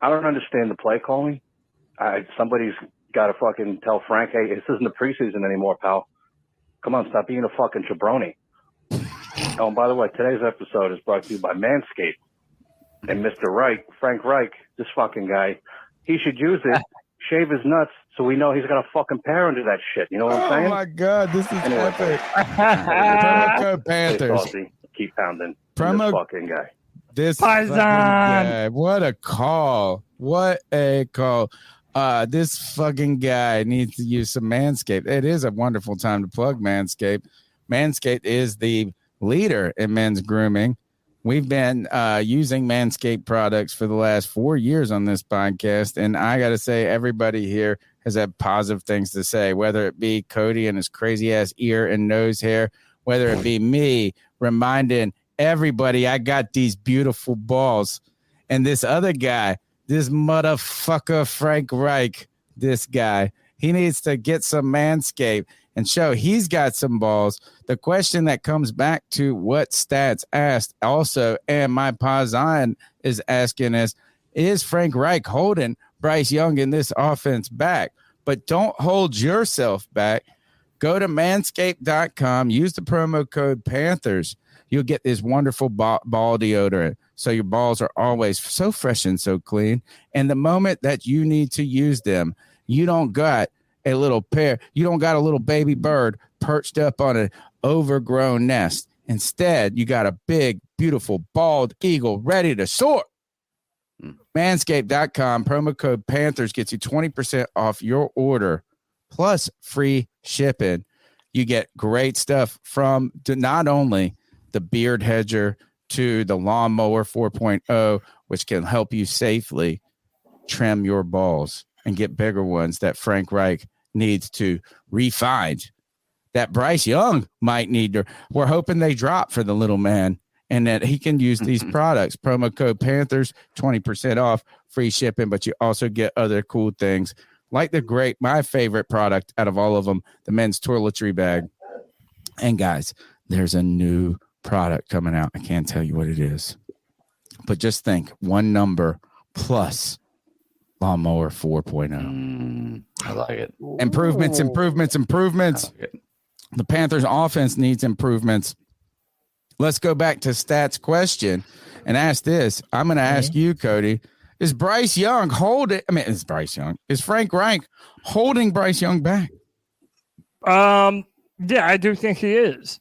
I don't understand the play calling. Somebody's got to fucking tell Frank, hey, this isn't the preseason anymore, pal. Come on, stop being a fucking jabroni. Oh, and by the way, today's episode is brought to you by Manscaped. And Mr. Reich, Frank Reich, this fucking guy, he should use it, shave his nuts, so we know he's got a fucking pair under that shit. You know what I'm saying? Oh, my God. This is epic. Promo code Panthers. Saucy, keep pounding. Promo this fucking guy. This fucking guy. What a call. What a call. This fucking guy needs to use some Manscaped. It is a wonderful time to plug Manscaped. Manscaped is the leader in men's grooming. We've been using Manscaped products for the last 4 years on this podcast, and I got to say, everybody here has had positive things to say, whether it be Cody and his crazy-ass ear and nose hair, whether it be me reminding everybody I got these beautiful balls, and this other guy, this motherfucker Frank Reich, this guy, he needs to get some Manscaped and show he's got some balls. The question that comes back to what Stats asked also, and my Paisan is asking is Frank Reich holding Bryce Young in this offense back? But don't hold yourself back. Go to manscaped.com, use the promo code Panthers. You'll get this wonderful ball deodorant, so your balls are always so fresh and so clean. And the moment that you need to use them, you don't got a little pair. You don't got a little baby bird perched up on an overgrown nest. Instead, you got a big, beautiful, bald eagle ready to soar. Manscaped.com, promo code Panthers gets you 20% off your order, plus free shipping. You get great stuff from not only the beard hedger to the lawnmower 4.0, which can help you safely trim your balls and get bigger ones that Frank Reich needs to refine, that Bryce Young might need to. We're hoping they drop for the little man and that he can use these products. Promo code Panthers, 20% off, free shipping, but you also get other cool things like my favorite product out of all of them, the men's toiletry bag. And guys, there's a new product coming out. I can't tell you what it is, but just think, one number plus Lawnmower 4.0. I like it. Improvements. Like it. The Panthers offense needs improvements. Let's go back to Stats question and ask this. I'm going to ask you, Cody. Is Bryce Young is Frank Reich holding Bryce Young back? Yeah, I do think he is.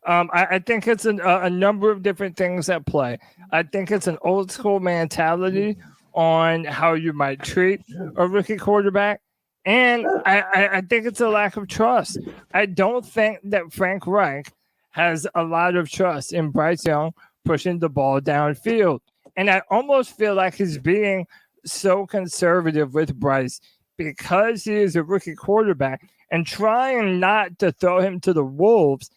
I think it's a number of different things at play. I think it's an old school mentality on how you might treat a rookie quarterback. And I think it's a lack of trust. I don't think that Frank Reich has a lot of trust in Bryce Young pushing the ball downfield. And I almost feel like he's being so conservative with Bryce because he is a rookie quarterback and trying not to throw him to the wolves.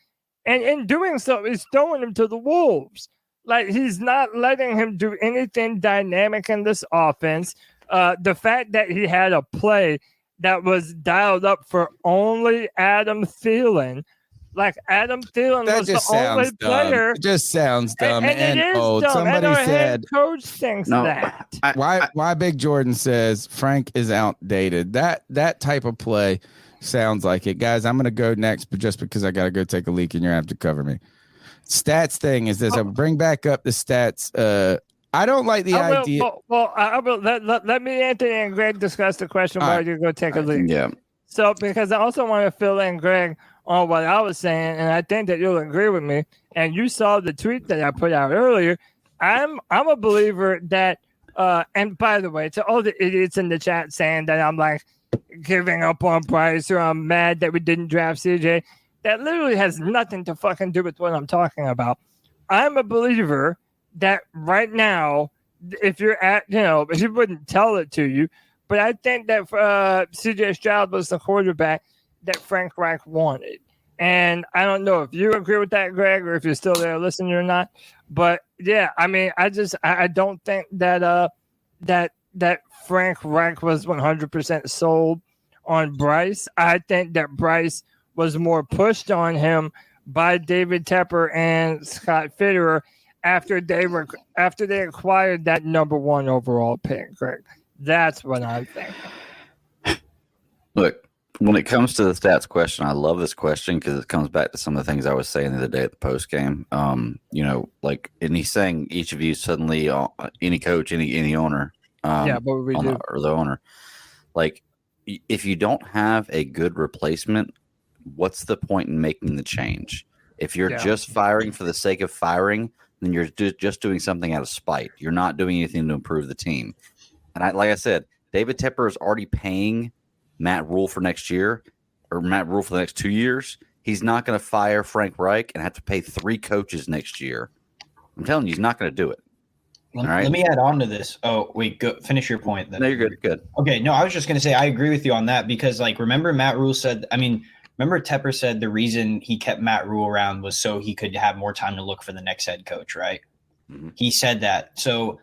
And in doing so, he's throwing him to the wolves. Like, he's not letting him do anything dynamic in this offense. The fact that he had a play that was dialed up for only Adam Thielen. Like, Adam Thielen was the only player. It just sounds dumb and it is old. dumb. Somebody and our said, head coach thinks that. why Big Jordan says Frank is outdated. That type of play sounds like it. Guys, I'm going to go next, but just because I got to go take a leak and you're going to have to cover me. Stats thing is this. I'll bring back up the stats. I don't like the idea. I will let me, Anthony and Greg, discuss the question while you go take a leak. Yeah. So, because I also want to fill in, Greg, on what I was saying, and I think that you'll agree with me. And you saw the tweet that I put out earlier. I'm a believer that, and by the way, to all the idiots in the chat saying that I'm like giving up on Bryce or I'm mad that we didn't draft CJ, that literally has nothing to fucking do with what I'm talking about. I'm a believer that right now, if you're at, he wouldn't tell it to you, but I think that CJ Stroud was the quarterback that Frank Reich wanted. And I don't know if you agree with that, Greg, or if you're still there listening or not. But yeah, I mean, I don't think that that Frank Reich was 100% sold on Bryce. I think that Bryce was more pushed on him by David Tepper and Scott Fitterer after they acquired that number 1 overall pick, Greg. That's what I'm thinking. Look, when it comes to the stats question, I love this question because it comes back to some of the things I was saying the other day at the post game. And he's saying each of you suddenly, any coach, any owner, but we do. or the owner, like, if you don't have a good replacement, what's the point in making the change? If you're just firing for the sake of firing, then you're just doing something out of spite. You're not doing anything to improve the team. And like I said, David Tepper is already paying Matt Rule for next year, or Matt Rule for the next 2 years. He's not going to fire Frank Reich and have to pay 3 coaches next year. I'm telling you, he's not going to do it. Let me add on to this. Oh, wait, go finish your point then. No, you're good. Good. Okay, no, I was just going to say I agree with you on that because, remember Matt Rule said, remember Tepper said the reason he kept Matt Rule around was so he could have more time to look for the next head coach, right? Mm-hmm. He said that. So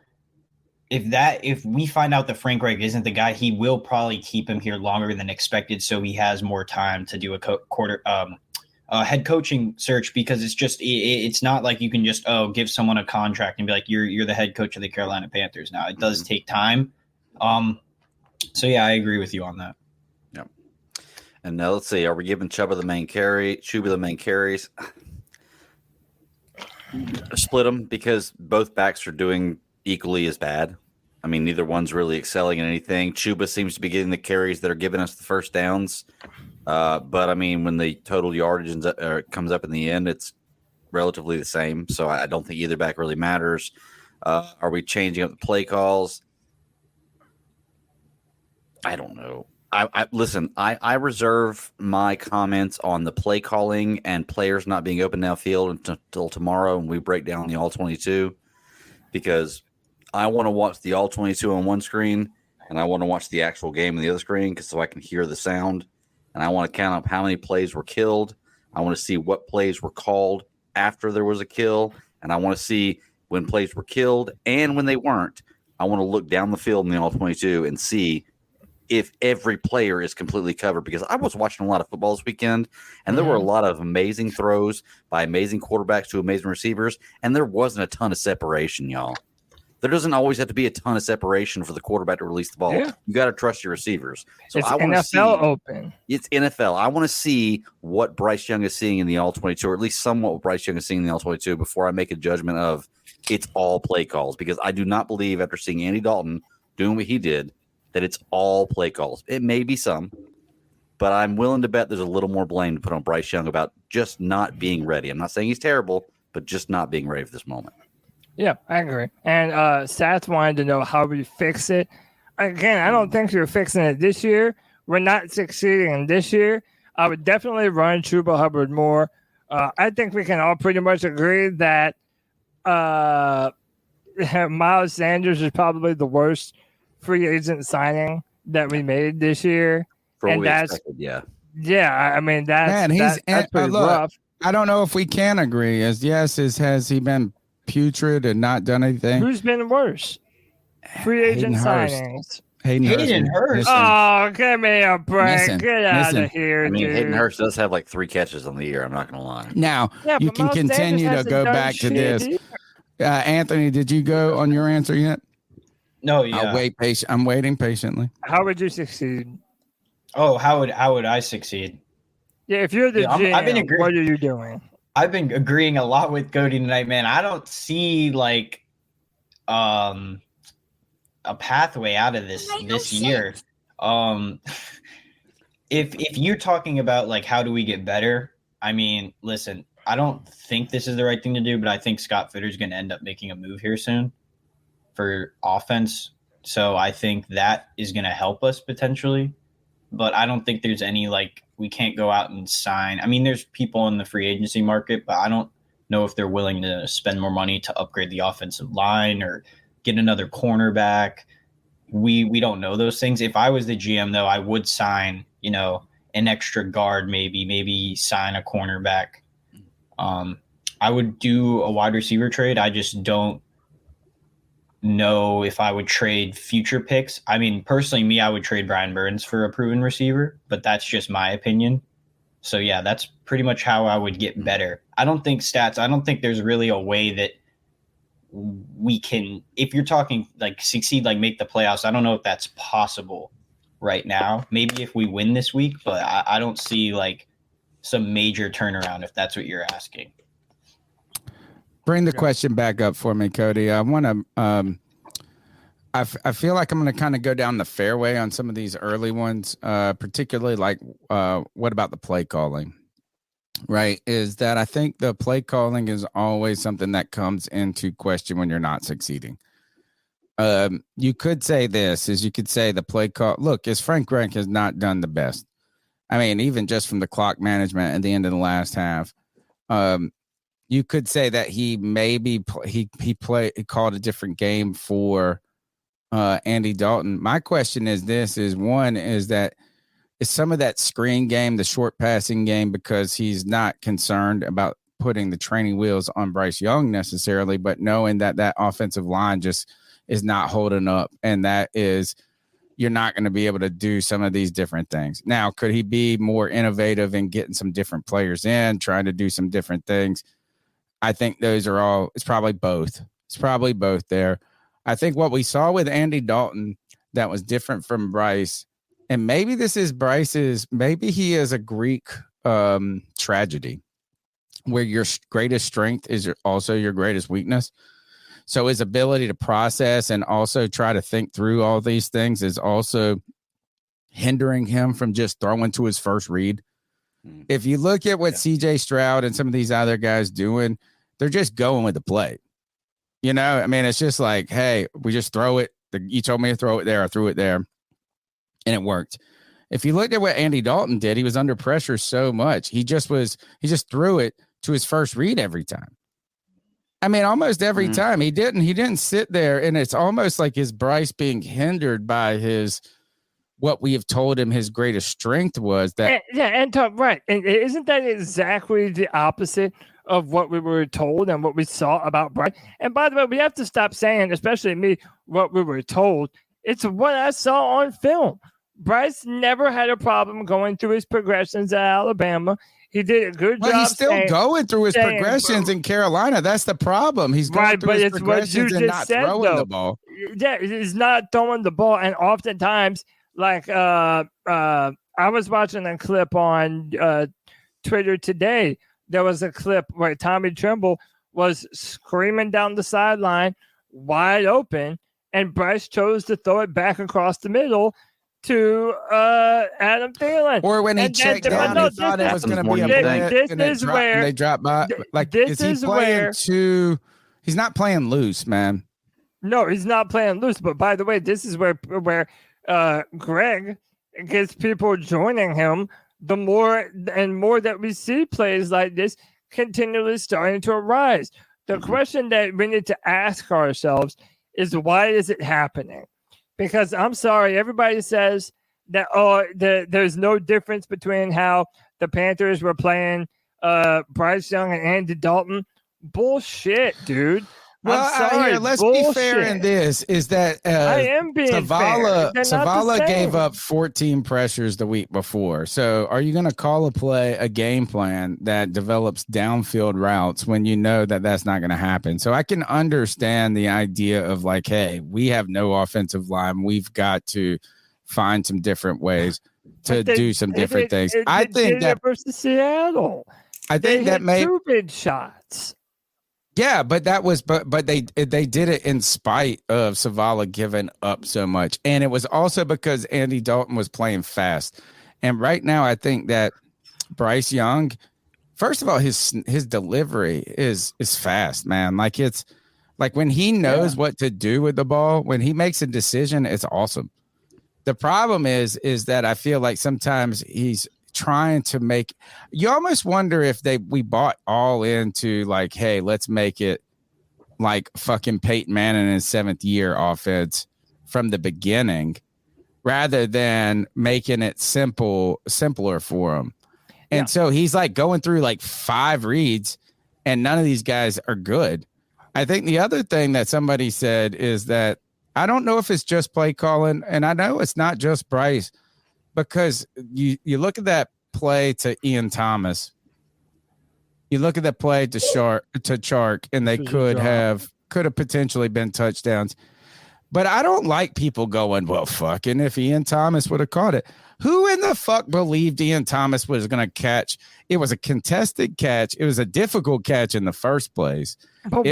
if we find out that Frank Reich isn't the guy, he will probably keep him here longer than expected, so he has more time to do a head coaching search, because it's not like you can just give someone a contract and be like you're the head coach of the Carolina Panthers now. It does take time. So yeah, I agree with you on that. Yeah. And now let's see, are we giving Chuba the main carries? Split them because both backs are doing equally as bad. I mean, neither one's really excelling in anything. Chuba seems to be getting the carries that are giving us the first downs. But I mean, when the total yardage comes up in the end, it's relatively the same. So I don't think either back really matters. Are we changing up the play calls? I don't know. I reserve my comments on the play calling and players not being open downfield until tomorrow when we break down the all 22, because I want to watch the all 22 on one screen and I want to watch the actual game on the other screen so I can hear the sound. And I want to count up how many plays were killed. I want to see what plays were called after there was a kill And I want to see when plays were killed and when they weren't. I want to look down the field in the All-22 and see if every player is completely covered, because I was watching a lot of football this weekend, and there were a lot of amazing throws by amazing quarterbacks to amazing receivers, and there wasn't a ton of separation, y'all. There doesn't always have to be a ton of separation for the quarterback to release the ball. Yeah. You got to trust your receivers. So It's I want to see NFL open. It's NFL. I want to see what Bryce Young is seeing in the All-22, or at least somewhat what Bryce Young is seeing in the All-22 before I make a judgment of it's all play calls, because I do not believe after seeing Andy Dalton doing what he did that it's all play calls. It may be some, but I'm willing to bet there's a little more blame to put on Bryce Young about just not being ready. I'm not saying he's terrible, but just not being ready for this moment. Yeah, I agree. And Sats wanted to know how we fix it. Again, I don't think you're fixing it this year. We're not succeeding this year. I would definitely run Chuba Hubbard more. I think we can all pretty much agree that Miles Sanders is probably the worst free agent signing that we made this year. For what and we that's expected, yeah. Yeah, I mean that's pretty rough. I don't know if we can agree. Has he been putrid and not done anything? Who's been worse? Free agent signings. Hayden Hurst. Oh, give me a break. Get out of here, I mean, dude. Hayden Hurst does have like 3 catches on the year. I'm not going to lie. Now, Yeah, you but can Miles continue Sanders to go hasn't done back to shit this. either. Anthony, did you go on your answer yet? No, yeah. I'm waiting patiently. How would you succeed? Oh, how would I succeed? Yeah, if you're the GM, I've been agreeing. what are you doing? I've been agreeing a lot with Cody tonight, man. I don't see like a pathway out of this year. If you're talking about like how do we get better, I mean, listen, I don't think this is the right thing to do, but I think Scott Fitter's going to end up making a move here soon for offense. So I think that is going to help us potentially, but I don't think there's any like we can't go out and sign. I mean, there's people in the free agency market, but I don't know if they're willing to spend more money to upgrade the offensive line or get another cornerback. We don't know those things. If I was the GM, though, I would sign, an extra guard, maybe sign a cornerback. I would do a wide receiver trade. I just don't know if I would trade future picks. I mean, personally, I would trade Brian Burns for a proven receiver, but that's just my opinion. So, yeah, that's pretty much how I would get better. I don't think there's really a way that we can, if you're talking like succeed, like make the playoffs, I don't know if that's possible right now. Maybe if we win this week, but I don't see like some major turnaround if that's what you're asking. Bring the question back up for me, Cody. I want to. I feel like I'm going to kind of go down the fairway on some of these early ones, particularly like what about the play calling? Right, is that I think the play calling is always something that comes into question when you're not succeeding. You could say you could say the play call. Look, as Frank Reich has not done the best. I mean, even just from the clock management at the end of the last half, you could say that he maybe he called a different game for Andy Dalton. My question is that is some of that screen game, the short passing game, because he's not concerned about putting the training wheels on Bryce Young necessarily, but knowing that offensive line just is not holding up, and that is you're not going to be able to do some of these different things. Now, could he be more innovative in getting some different players in, trying to do some different things? I think those are all – it's probably both. It's probably both there. I think what we saw with Andy Dalton that was different from Bryce, and maybe this is Bryce's – maybe he is a Greek tragedy where your greatest strength is also your greatest weakness. So his ability to process and also try to think through all these things is also hindering him from just throwing to his first read. If you look at what CJ Stroud and some of these other guys doing, they're just going with the play. I mean, it's just like, hey, we just throw it. You told me to throw it there. I threw it there, and it worked. If you looked at what Andy Dalton did, he was under pressure so much. He just threw it to his first read every time. I mean, almost every time. He didn't sit there, and it's almost like his Bryce being hindered by what we have told him his greatest strength was. That right. And isn't that exactly the opposite of what we were told and what we saw about Bryce. And by the way, we have to stop saying, especially me, what we were told. It's what I saw on film. Bryce never had a problem going through his progressions at Alabama. He did a good job. He's still going through his progressions in Carolina. That's the problem. He's going through his progressions and not throwing the ball. Yeah, he's not throwing the ball. And oftentimes, like I was watching a clip on Twitter today. There was a clip where Tommy Tremble was screaming down the sideline, wide open, and Bryce chose to throw it back across the middle to Adam Thielen. Or when he checked down, he thought it was going to be a blitz, and they dropped by. Like, is he playing too? He's not playing loose, man. No, he's not playing loose. But by the way, this is where Greg gets people joining him. The more and more that we see plays like this continually starting to arise. The question that we need to ask ourselves is, why is it happening? Because I'm sorry, everybody says that there's no difference between how the Panthers were playing Bryce Young and Andy Dalton. Bullshit, dude. Well, sorry, let's be fair in this, is that I am being Zavala gave up 14 pressures the week before. So are you going to call a game plan that develops downfield routes when you know that that's not going to happen? So I can understand the idea of like, hey, we have no offensive line. We've got to find some different ways to do some different things. I think that versus Seattle, I think that made 2 big shots. Yeah, but they did it in spite of Zavala giving up so much. And it was also because Andy Dalton was playing fast. And right now I think that Bryce Young, first of all, his delivery is fast, man. Like, it's like when he knows what to do with the ball, when he makes a decision, it's awesome. The problem is that I feel like sometimes he's trying to make, you almost wonder if we bought all into like, hey, let's make it like fucking Peyton Manning in his 7th year offense from the beginning, rather than making it simpler for him. And so he's like going through like 5 reads, and none of these guys are good. I think the other thing that somebody said is that I don't know if it's just play calling, and I know it's not just Bryce, because you look at that play to Ian Thomas, you look at that play to Chark, and they could have potentially been touchdowns. But I don't like people going, well, fucking if Ian Thomas would have caught it. Who in the fuck believed Ian Thomas was going to catch? It was a contested catch. It was a difficult catch in the first place. But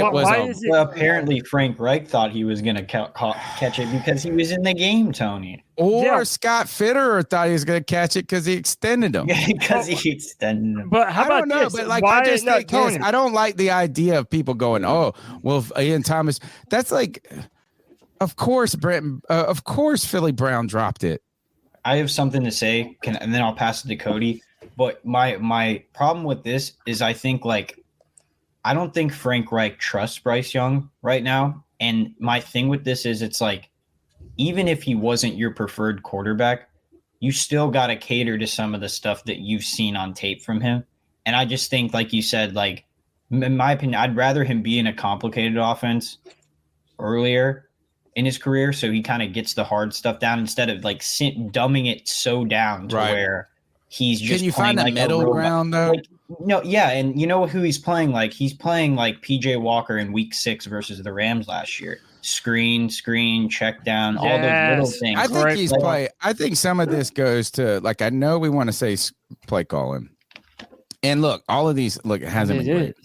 apparently Frank Reich thought he was going to catch it because he was in the game, Tony. Or Scott Fitterer thought he was going to catch it because he extended him. Because he extended him. But how about I don't know, this? but like, Why, I just think Tony, I don't like the idea of people going, oh, well, Ian Thomas. That's like, of course, Philly Brown dropped it. I have something to say, and then I'll pass it to Cody. But my problem with this is I don't think Frank Reich trusts Bryce Young right now. And my thing with this is it's like, even if he wasn't your preferred quarterback, you still got to cater to some of the stuff that you've seen on tape from him. And I just think, like you said, like, in my opinion, I'd rather him be in a complicated offense earlier in his career, so he kind of gets the hard stuff down instead of like dumbing it so down to where he's just. Can you find the middle ground though? Like, no, yeah, and you know who he's playing like? He's playing like PJ Walker in Week 6 versus the Rams last year. Screen, check down, all those little things. I think he's play. I think some of this goes to, like, I know we want to say play calling, and look, all of these it hasn't been great.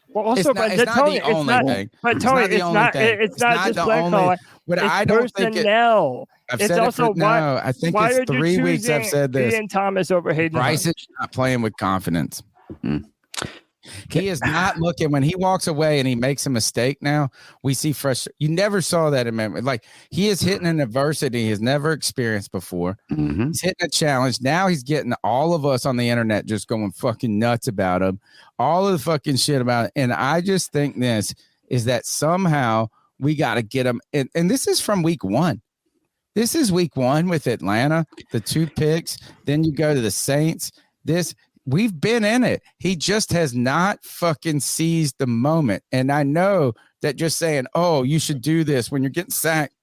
Well, also, it's not the only thing. But Tony, it's not just play calling. But it's I don't personnel. I've it's said also it no, I think it's 3 weeks I've said this. Ian Thomas over Hayden Bryce is not playing with confidence. He is not looking when he walks away and he makes a mistake. Now we see fresh. You never saw that in memory. Like, he is hitting an adversity he has never experienced before. He's hitting a challenge. Now he's getting all of us on the internet just going fucking nuts about him. All of the fucking shit about it. And I just think this is that somehow we got to get him. And this is from week 1. This is week 1 with Atlanta, the 2 picks. Then you go to the Saints. we've been in it. He just has not fucking seized the moment. And I know that just saying, oh, you should do this when you're getting sacked,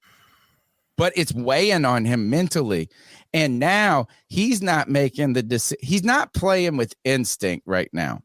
but it's weighing on him mentally. And now he's not making the decision. He's not playing with instinct right now.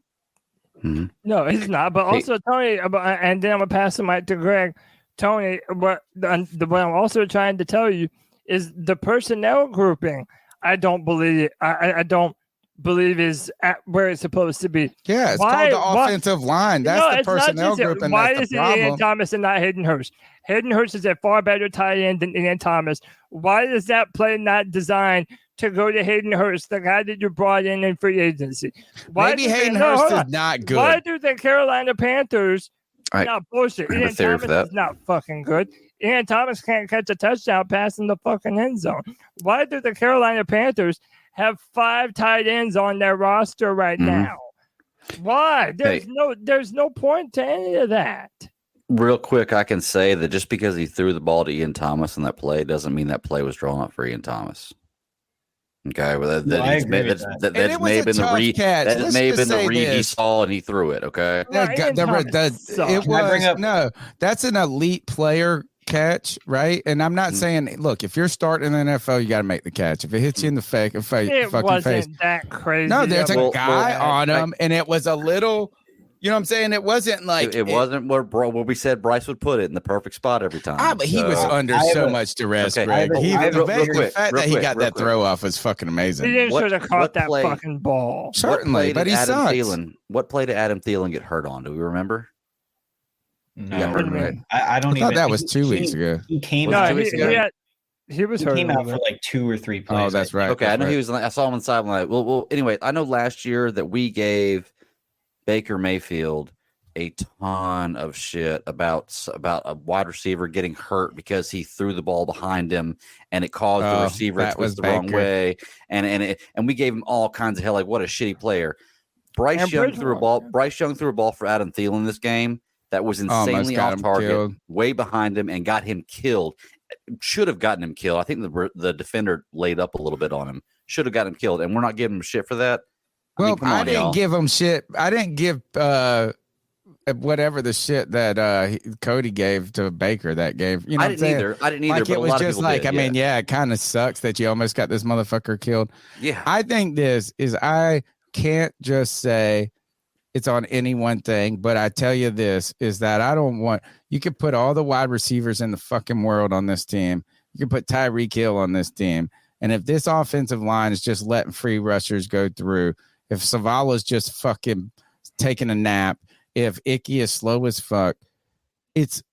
Mm-hmm. No, he's not. But also, Tony, and then I'm going to pass the mic to Greg. Tony, what I'm also trying to tell you is the personnel grouping. I don't believe it. I don't believe is at where it's supposed to be. Yeah, it's called the offensive line. That's the personnel group, and why that's is the it problem. Ian Thomas and not Hayden Hurst? Hayden Hurst is a far better tight end than Ian Thomas. Why is that play not designed to go to Hayden Hurst, the guy that you brought in free agency? Maybe Hayden Hurst is not good. Why do the Carolina Panthers not bullshit? I have a Ian theory Thomas for that. is not fucking good. Ian Thomas can't catch a touchdown pass in the fucking end zone. Why do the Carolina Panthers have 5 tight ends on their roster right now? Why? There's no point to any of that. Real quick, I can say that just because he threw the ball to Ian Thomas in that play doesn't mean that play was drawn up for Ian Thomas. Okay, well, that may have been the read. That may have been the read he saw and he threw it. Okay, that's an elite player catch, right? And I'm not saying, look, if you're starting in the NFL, you got to make the catch. If it hits you in the fucking face, that crazy. No, there's a guy on him, and it was a little. You know what I'm saying? It wasn't like it wasn't where we said Bryce would put it in the perfect spot every time. But he was under so much duress, Greg. The fact that he got that throw off was fucking amazing. He didn't should have caught that fucking ball. Certainly, but he sucks. What play did Adam Thielen get hurt on? Do we remember? No, right? I don't even. That was 2 weeks ago. He came no, out. He was hurt. Came out for like 2 or 3 plays. Oh, that's right. Okay, I know he was. I saw him on the sideline. Well. Anyway, I know last year that we gave Baker Mayfield a ton of shit about a wide receiver getting hurt because he threw the ball behind him and it caused the receiver to twist the wrong way, and we gave him all kinds of hell. Like, what a shitty player. Bryce Young threw a ball for Adam Thielen this game that was insanely off target, way behind him, and got him killed. Should have gotten him killed. I think the defender laid up a little bit on him. Should have gotten him killed, and we're not giving him shit for that. Well, I didn't give him shit. I didn't give whatever the shit that Cody gave to Baker that game. You know, I didn't either. Like, it was just like, I mean, it kind of sucks that you almost got this motherfucker killed. Yeah. I think I can't just say it's on any one thing, but I tell you this is that I don't want, you could put all the wide receivers in the fucking world on this team. You can put Tyreek Hill on this team. And if this offensive line is just letting free rushers go through, if Savala's just fucking taking a nap, if Icky is slow as fuck, it's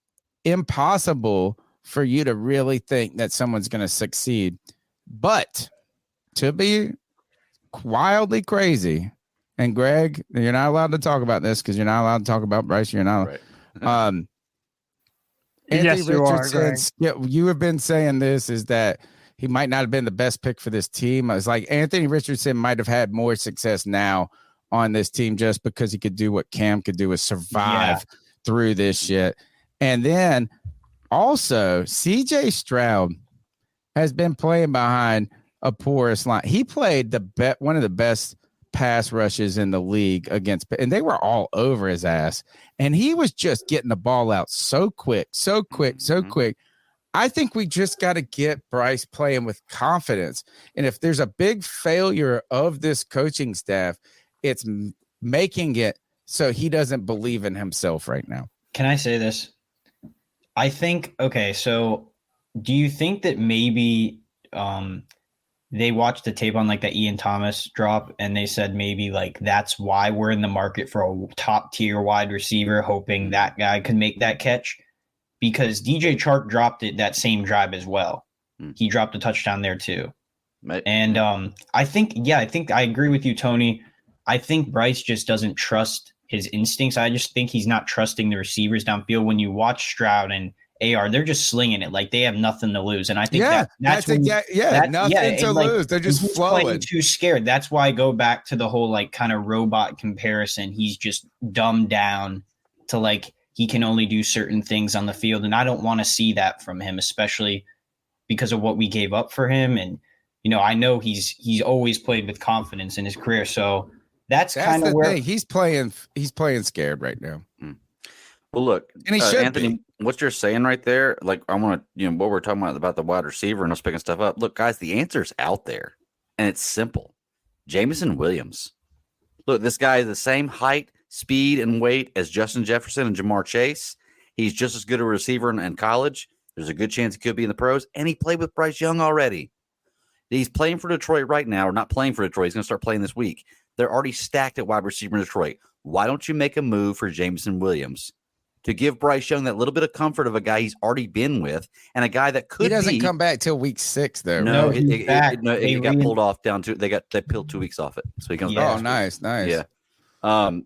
impossible for you to really think that someone's going to succeed. But to be wildly crazy, and Greg, you're not allowed to talk about this because you're not allowed to talk about Bryce. You're not. Right. Yes, you are, Greg. You have been saying this is that he might not have been the best pick for this team. It's like Anthony Richardson might have had more success now on this team just because he could do what Cam could do, is survive through this shit. And then also CJ Stroud has been playing behind a porous line. He played one of the best pass rushes in the league against, and they were all over his ass. And he was just getting the ball out so quick. I think we just got to get Bryce playing with confidence. And if there's a big failure of this coaching staff, it's making it so he doesn't believe in himself right now. Can I say this? I think, okay, so do you think that maybe they watched the tape on like the Ian Thomas drop and they said maybe like that's why we're in the market for a top tier wide receiver, hoping that guy could make that catch? Because DJ Chark dropped it that same drive as well. He dropped a touchdown there too. And I think I agree with you, Tony. I think Bryce just doesn't trust his instincts. I just think he's not trusting the receivers downfield. When you watch Stroud and AR, they're just slinging it like they have nothing to lose. And I think that's nothing to lose. They're just flowing. Too scared. That's why I go back to the whole like kind of robot comparison. He's just dumbed down to like he can only do certain things on the field. And I don't want to see that from him, especially because of what we gave up for him. And, you know, I know he's always played with confidence in his career. So That's kind the of where thing. He's playing scared right now. Well, look, and he should Anthony, be. what you're saying right there, like I want to, what we're talking about the wide receiver and us picking stuff up. Look, guys, the answer's out there, and it's simple. Jameson Williams. Look, this guy is the same height, speed, and weight as Justin Jefferson and Jamar Chase. He's just as good a receiver in college. There's a good chance he could be in the pros, and he played with Bryce Young already. He's playing for Detroit right now, or not playing for Detroit. He's going to start playing this week. They're already stacked at wide receiver in Detroit. Why don't you make a move for Jameson Williams to give Bryce Young that little bit of comfort of a guy he's already been with and a guy that could He doesn't come back till week 6, though. No, right? it got pulled off down to they peeled 2 weeks off it. So he comes back. Oh, nice. Yeah. But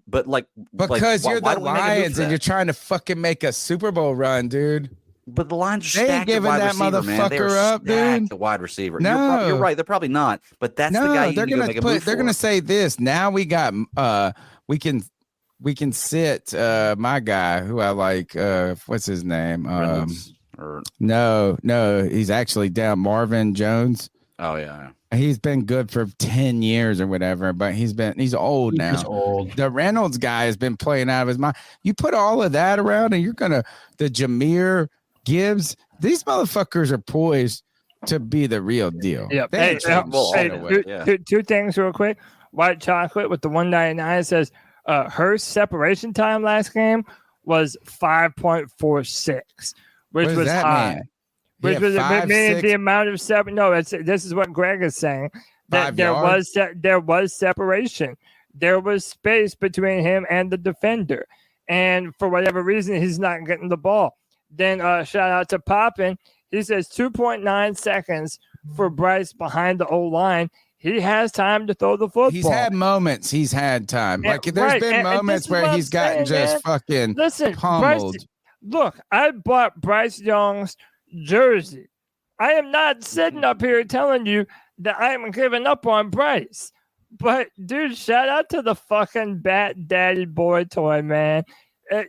because you're why the do we make a move Lions for and that? you're trying to fucking make a Super Bowl run, dude. But the Lions are They ain't stacked at giving wide that receiver, man. They are motherfucker up, stacked dude. at wide receiver. No. You're right. They're probably not. But that's the guy you they're need to go make a move They're for. gonna say this. Now we got we can sit my guy who I like. What's his name? No, he's actually down. Marvin Jones. Oh yeah. He's been good for 10 years or whatever, but he's old now. He's old. The Reynolds guy has been playing out of his mind. You put all of that around, and you're gonna the Jameer Gibbs. These motherfuckers are poised to be the real deal. Yep. They ain't Two things real quick. White chocolate with the 199 says her separation time last game was 5.46, which was high. Mean? Which was meaning the amount of this is what Greg is saying. That there was separation. There was space between him and the defender. And for whatever reason, he's not getting the ball. Then shout out to Poppin. He says 2.9 seconds for Bryce behind the O-line. He has time to throw the football. He's had moments. He's had time. Like there's been moments where he's gotten fucking pummeled. Bryce, look, I bought Bryce Young's jersey. I am not sitting up here telling you that I am giving up on Bryce. But, dude, shout out to the fucking Bat Daddy boy toy, man.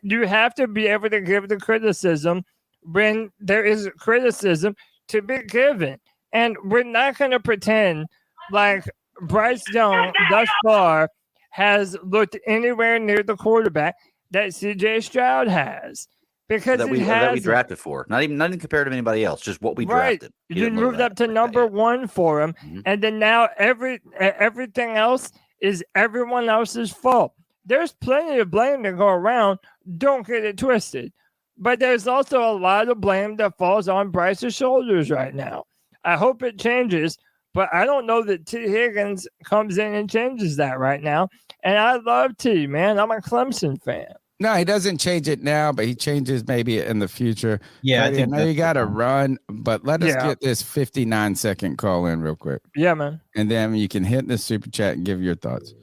You have to be able to give the criticism when there is criticism to be given. And we're not going to pretend like Bryce Young thus far has looked anywhere near the quarterback that CJ Stroud has. Because that we drafted for. Not even compared to anybody else, just what we drafted. You moved up to number 1 for him. Mm-hmm. And then now everything else is everyone else's fault. There's plenty of blame to go around. Don't get it twisted. But there's also a lot of blame that falls on Bryce's shoulders right now. I hope it changes, but I don't know that T. Higgins comes in and changes that right now. And I love T, man. I'm a Clemson fan. No, he doesn't change it now, but he changes maybe in the future. Yeah, I know you got to run, but let us get this 59-second call in real quick. Yeah, man. And then you can hit the super chat and give your thoughts.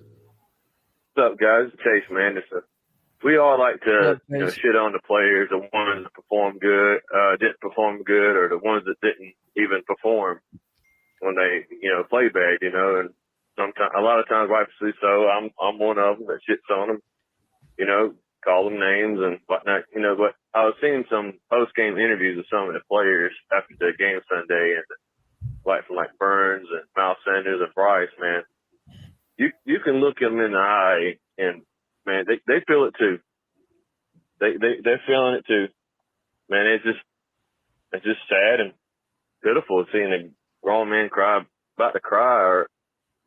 What's up, guys? Chase, man. We all like to shit on the players, the ones that perform good, didn't perform good, or the ones that didn't even perform when they, play bad, and sometimes, a lot of times, rightfully so, I'm one of them that shits on them, call them names and whatnot, but I was seeing some post-game interviews of some of the players after the game Sunday, and from Burns and Miles Sanders and Bryce, man, you can look them in the eye and, man, they feel it too. They're feeling it too. Man, it's just sad and pitiful seeing a grown man about to cry or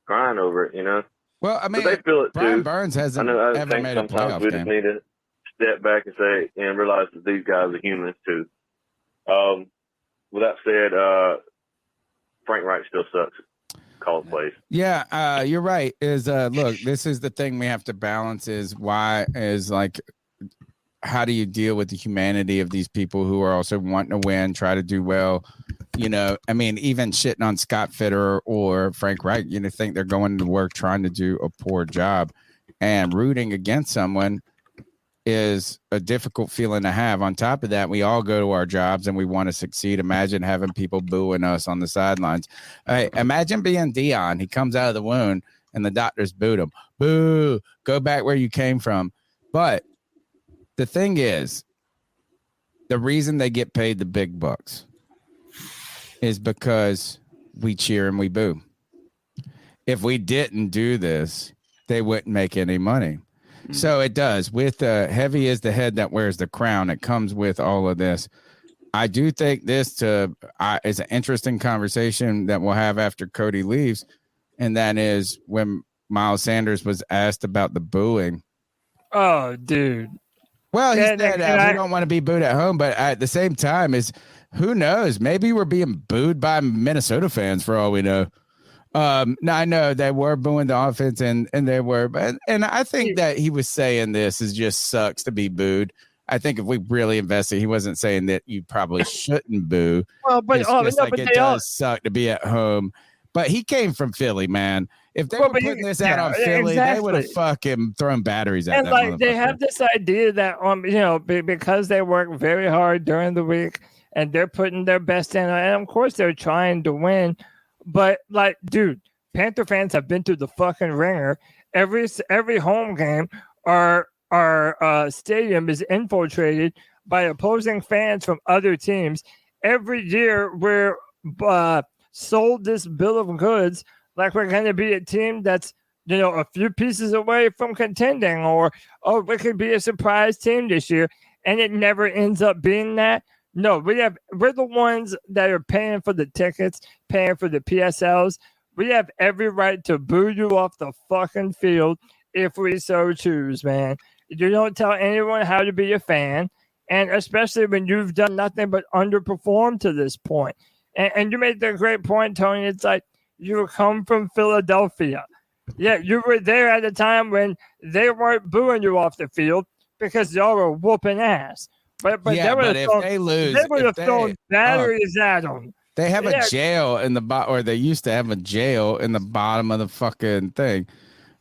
crying over it, Well, I mean, but they feel it Brian too. Burns hasn't I ever think made a sometimes playoff we just game. need to step back and say and realize that these guys are humans too. With that said, Frank Reich still sucks. Call plays. Yeah, you're right. Look, this is the thing we have to balance how do you deal with the humanity of these people who are also wanting to win, try to do well? I mean, even shitting on Scott Fitterer or Frank Reich, think they're going to work trying to do a poor job, and rooting against someone is a difficult feeling to have. On top of that, we all go to our jobs and we want to succeed. Imagine having people booing us on the sidelines. Hey, imagine being Dion. He comes out of the wound and the doctors booed him. Boo, go back where you came from. But the thing is, the reason they get paid the big bucks is because we cheer and we boo. If we didn't do this, they wouldn't make any money. So it does. With heavy is the head that wears the crown. It comes with all of this. I do think this is an interesting conversation that we'll have after Cody leaves, and that is when Miles Sanders was asked about the booing. Oh, dude. Well, he said we don't want to be booed at home, but at the same time, who knows? Maybe we're being booed by Minnesota fans for all we know. Now I know they were booing the offense, and they were, and I think that he was saying this is just sucks to be booed. I think if we really invested, he wasn't saying that you probably shouldn't boo. Well, but it does suck to be at home. But he came from Philly, man. If they were putting this out on Philly, they would have fucking thrown batteries at and that like they have this idea that because they work very hard during the week and they're putting their best in, and of course they're trying to win. But like, dude, Panther fans have been through the fucking ringer. Every home game, our stadium is infiltrated by opposing fans from other teams. Every year we're sold this bill of goods like we're going to be a team that's a few pieces away from contending, or we could be a surprise team this year, and it never ends up being that. No, we're the ones that are paying for the tickets, paying for the PSLs. We have every right to boo you off the fucking field if we so choose, man. You don't tell anyone how to be a fan, and especially when you've done nothing but underperform to this point. And you made the great point, Tony. It's like you come from Philadelphia. Yeah, you were there at a time when they weren't booing you off the field because y'all were whooping ass. But if they lose, they would have thrown batteries at them. They have a jail in the bottom, or they used to have a jail in the bottom of the fucking thing.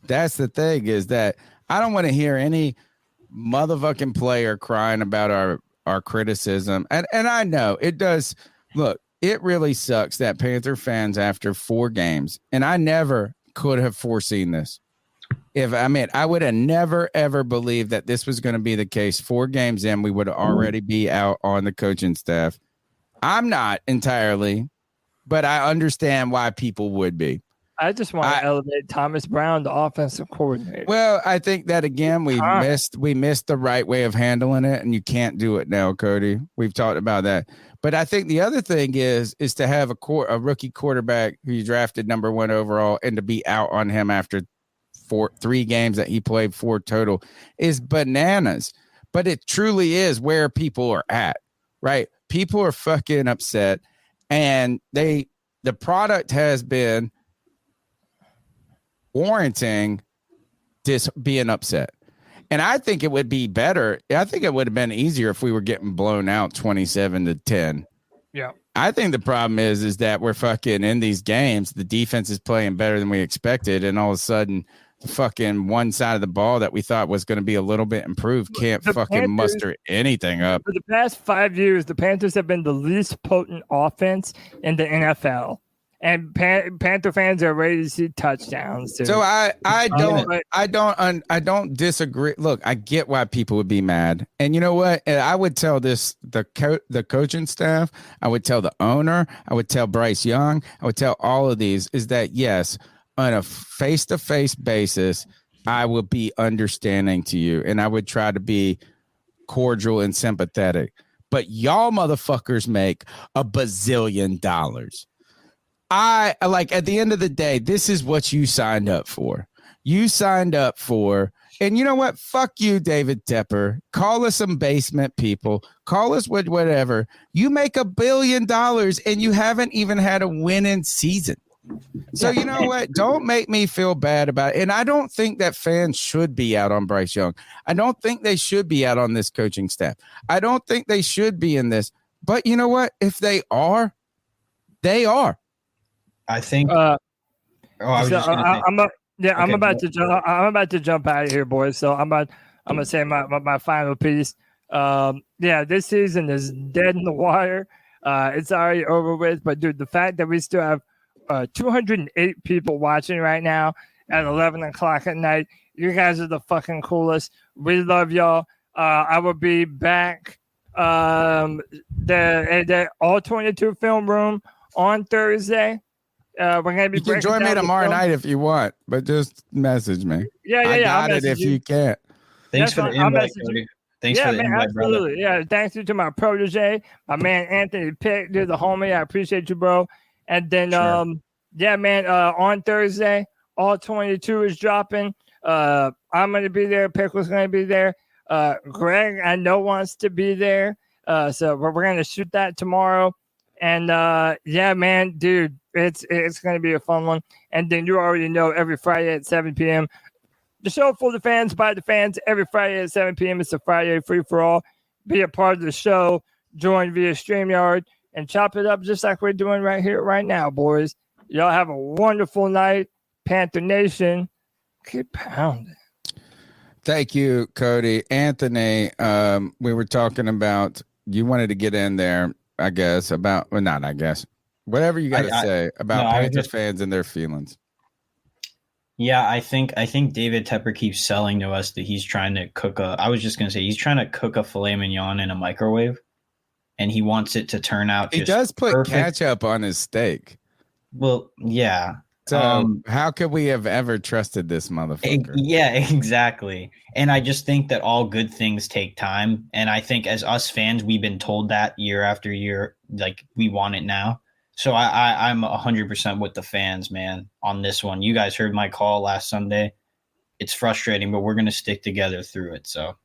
That's the thing, is that I don't want to hear any motherfucking player crying about our criticism. And I know it does. Look, it really sucks that Panther fans, after 4 games, and I never could have foreseen this. I would have never, ever believed that this was going to be the case. 4 games in, we would already be out on the coaching staff. I'm not entirely, but I understand why people would be. I just want to elevate Thomas Brown, the offensive coordinator. Well, I think that, again, we missed the right way of handling it, and you can't do it now, Cody. We've talked about that. But I think the other thing is to have a rookie quarterback who you drafted number 1 overall and to be out on him after 3 games that he played 4 total is bananas. But it truly is where people are at, right? People are fucking upset, and the product has been warranting this being upset. And I think it would be better. I think it would have been easier if we were getting blown out 27-10. Yeah. I think the problem is that we're fucking in these games. The defense is playing better than we expected. And all of a sudden, the fucking one side of the ball that we thought was going to be a little bit improved can't muster anything up. For the past 5 years, the Panthers have been the least potent offense in the NFL. And Panther fans are ready to see touchdowns. Dude. So I don't disagree. Look, I get why people would be mad, and you know what? I would tell the coaching staff. I would tell the owner. I would tell Bryce Young. I would tell all of these is that yes, on a face-to-face basis, I will be understanding to you, and I would try to be cordial and sympathetic. But y'all motherfuckers make $1 bazillion. At the end of the day, this is what you signed up for. You signed up for, and you know what? Fuck you, David Tepper. Call us some basement people. Call us whatever. You make $1 billion and you haven't even had a winning season. So you know what? Don't make me feel bad about it. And I don't think that fans should be out on Bryce Young. I don't think they should be out on this coaching staff. I don't think they should be in this. But you know what? If they are, they are. I think. I'm about to jump out of here, boys. So I'm gonna say my final piece. This season is dead in the wire. It's already over with. But dude, the fact that we still have 208 people watching right now at 11 o'clock at night. You guys are the fucking coolest. We love y'all. I will be back the all 22 film room on Thursday. We're gonna be. You can join me tomorrow night if you want, but just message me. Yeah, I got I'll it if you can't. Thanks for the invite, Cody. Thanks for the invite, absolutely. brother. Yeah, thanks you to my protege, my man Anthony Pick, dude, the homie. I appreciate you, bro. And then, yeah, man. On Thursday, all 22 is dropping. I'm gonna be there. Pick was gonna be there. Greg, I know wants to be there. So we're gonna shoot that tomorrow. And yeah, man, dude, it's gonna be a fun one. And then you already know every Friday at 7 p.m. The show for the fans, by the fans, every Friday at 7 p.m. It's a Friday free for all. Be a part of the show. Join via StreamYard and chop it up just like we're doing right here, right now, boys. Y'all have a wonderful night. Panther Nation, keep pounding. Thank you, Cody. Anthony, we were talking about, you wanted to get in there, I guess, about, well, not I guess, whatever you got to say about Panther fans and their feelings. Yeah, I think David Tepper keeps selling to us that he's trying to cook he's trying to cook a filet mignon in a microwave, and he wants it to turn out. He does put ketchup on his steak. Well, yeah. So how could we have ever trusted this motherfucker? Yeah, exactly. And I just think that all good things take time. And I think as us fans, we've been told that year after year, like we want it now. So I'm 100% with the fans, man, on this one. You guys heard my call last Sunday. It's frustrating, but we're going to stick together through it. So,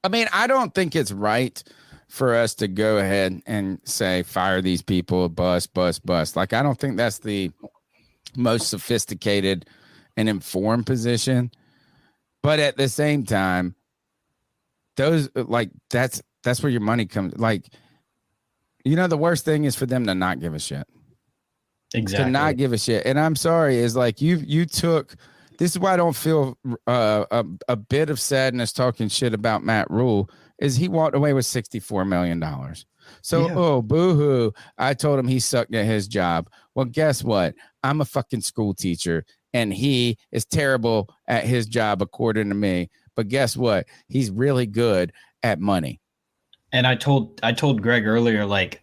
I mean, I don't think it's right for us to go ahead and say, fire these people, bust. Like, I don't think that's the most sophisticated and informed position. But at the same time, those, like, that's where your money comes. Like, you know, the worst thing is for them to not give a shit. Exactly. To not give a shit. And I'm sorry, is like you took, this is why I don't feel a bit of sadness talking shit about Matt Rule, is he walked away with $64 million. So, oh, boo-hoo, I told him he sucked at his job. Well, guess what? I'm a fucking school teacher, and he is terrible at his job, according to me. But guess what? He's really good at money. And I told Greg earlier, like,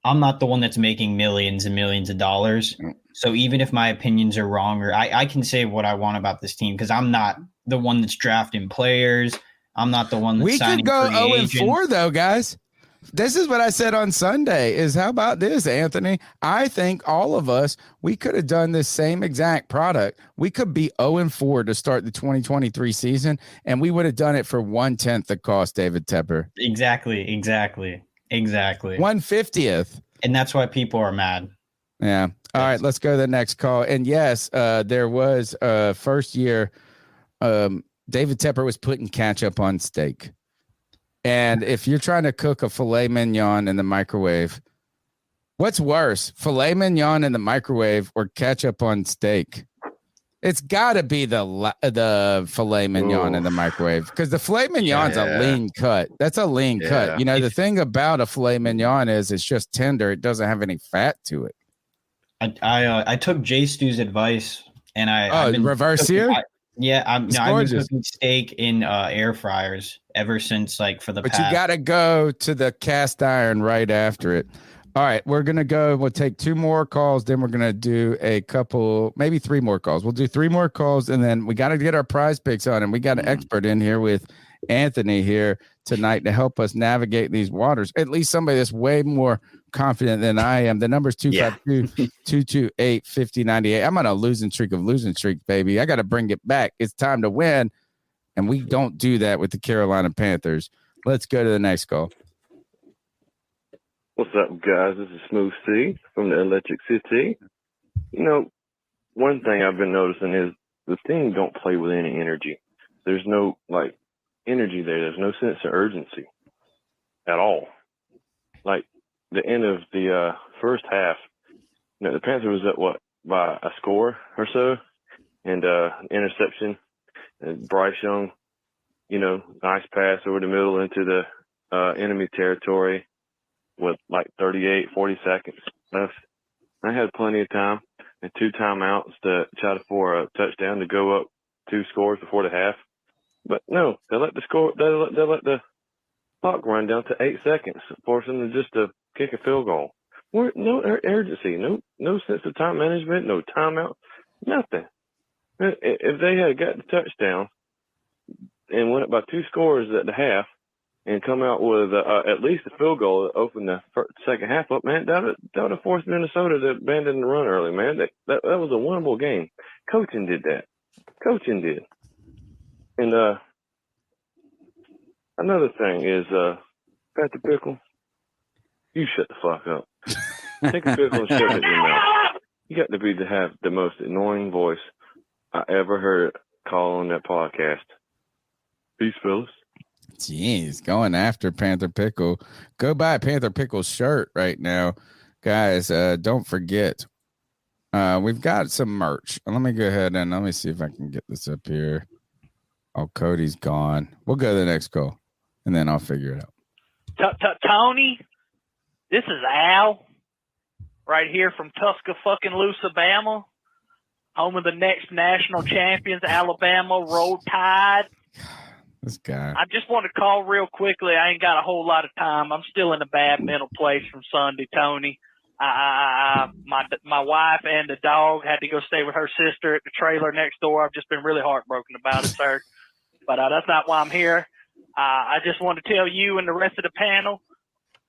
I'm not the one that's making millions and millions of dollars. So even if my opinions are wrong, or I can say what I want about this team, because I'm not the one that's drafting players. I'm not the one that's we signing could go free agents. 0-4 though, guys. This is what I said on Sunday, is how about this, Anthony? I think all of us, we could have done this same exact product. We could be 0-4 to start the 2023 season, and we would have done it for 1/10 the cost, David Tepper. Exactly. 1/50th. And that's why people are mad. Yeah. All right, let's go to the next call. And yes, there was first year, David Tepper was putting ketchup on steak. And if you're trying to cook a filet mignon in the microwave, what's worse, filet mignon in the microwave or ketchup on steak? It's got to be the filet mignon in the microwave, because the filet mignon's a lean cut. That's a lean cut. You know, the thing about a filet mignon is it's just tender. It doesn't have any fat to it. I took Jay Stu's advice, and I've been reverse here. I've been cooking steak in air fryers ever since, like, for the But past. you got to go to the cast iron right after it. All right, we're going to go. We'll take 2 more calls. Then we're going to do a couple, maybe 3 more calls. We'll do 3 more calls, and then we got to get our prize picks on. And we got an expert in here with Anthony here tonight to help us navigate these waters. At least somebody that's way more confident than I am. The number's 252-228-5098. I'm on a losing streak, baby. I got to bring it back. It's time to win, and we don't do that with the Carolina Panthers. Let's go to the next call. What's up, guys? This is Smooth C from the Electric City. You know, one thing I've been noticing is the team don't play with any energy. There's no, like, energy there. There's no sense of urgency at all. Like, the end of the first half, you know, the Panthers was up, by a score or so, and interception, and Bryce Young, you know, nice pass over the middle into the enemy territory with like 40 seconds left. I had plenty of time and 2 timeouts to try for a touchdown to go up 2 scores before the half. But no, they let the clock run down to 8 seconds, forcing them just to kick a field goal. No urgency, no sense of time management, no timeout, nothing. If they had got the touchdown and went by 2 scores at the half and come out with at least a field goal to open the second half up, man, that would have forced Minnesota to abandon the run early, man. That was a winnable game. Coaching did that. Coaching did. And another thing is, Panther Pickle, you shut the fuck up. Take a pickle and shove it in your mouth. You got to have the most annoying voice I ever heard call on that podcast. Peace, fellas. Jeez, going after Panther Pickle. Go buy Panther Pickle's shirt right now. Guys, don't forget. We've got some merch. Let me go ahead and let me see if I can get this up here. Oh, Cody's gone. We'll go to the next call, and then I'll figure it out. Tony, this is Al, right here from Tuscaloosa, Alabama, home of the next national champions, Alabama. Roll Tide. This guy. I just want to call real quickly. I ain't got a whole lot of time. I'm still in a bad mental place from Sunday, Tony. My wife and the dog had to go stay with her sister at the trailer next door. I've just been really heartbroken about it, sir. But that's not why I'm here. I just want to tell you and the rest of the panel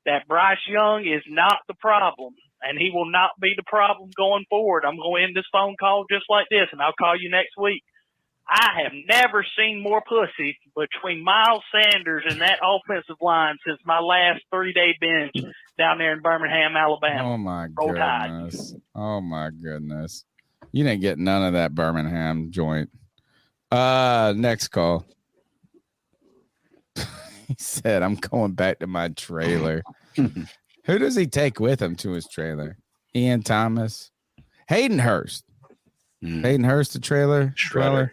that Bryce Young is not the problem, and he will not be the problem going forward. I'm going to end this phone call just like this, and I'll call you next week. I have never seen more pussy between Miles Sanders and that offensive line since my last 3-day binge down there in Birmingham, Alabama. Oh, my Roll goodness. Tide. Oh, my goodness. You didn't get none of that Birmingham joint. Next call. He said, I'm going back to my trailer. Who does he take with him to his trailer? Ian Thomas? Hayden Hurst. Hayden Hurst, the trailer? Shredder.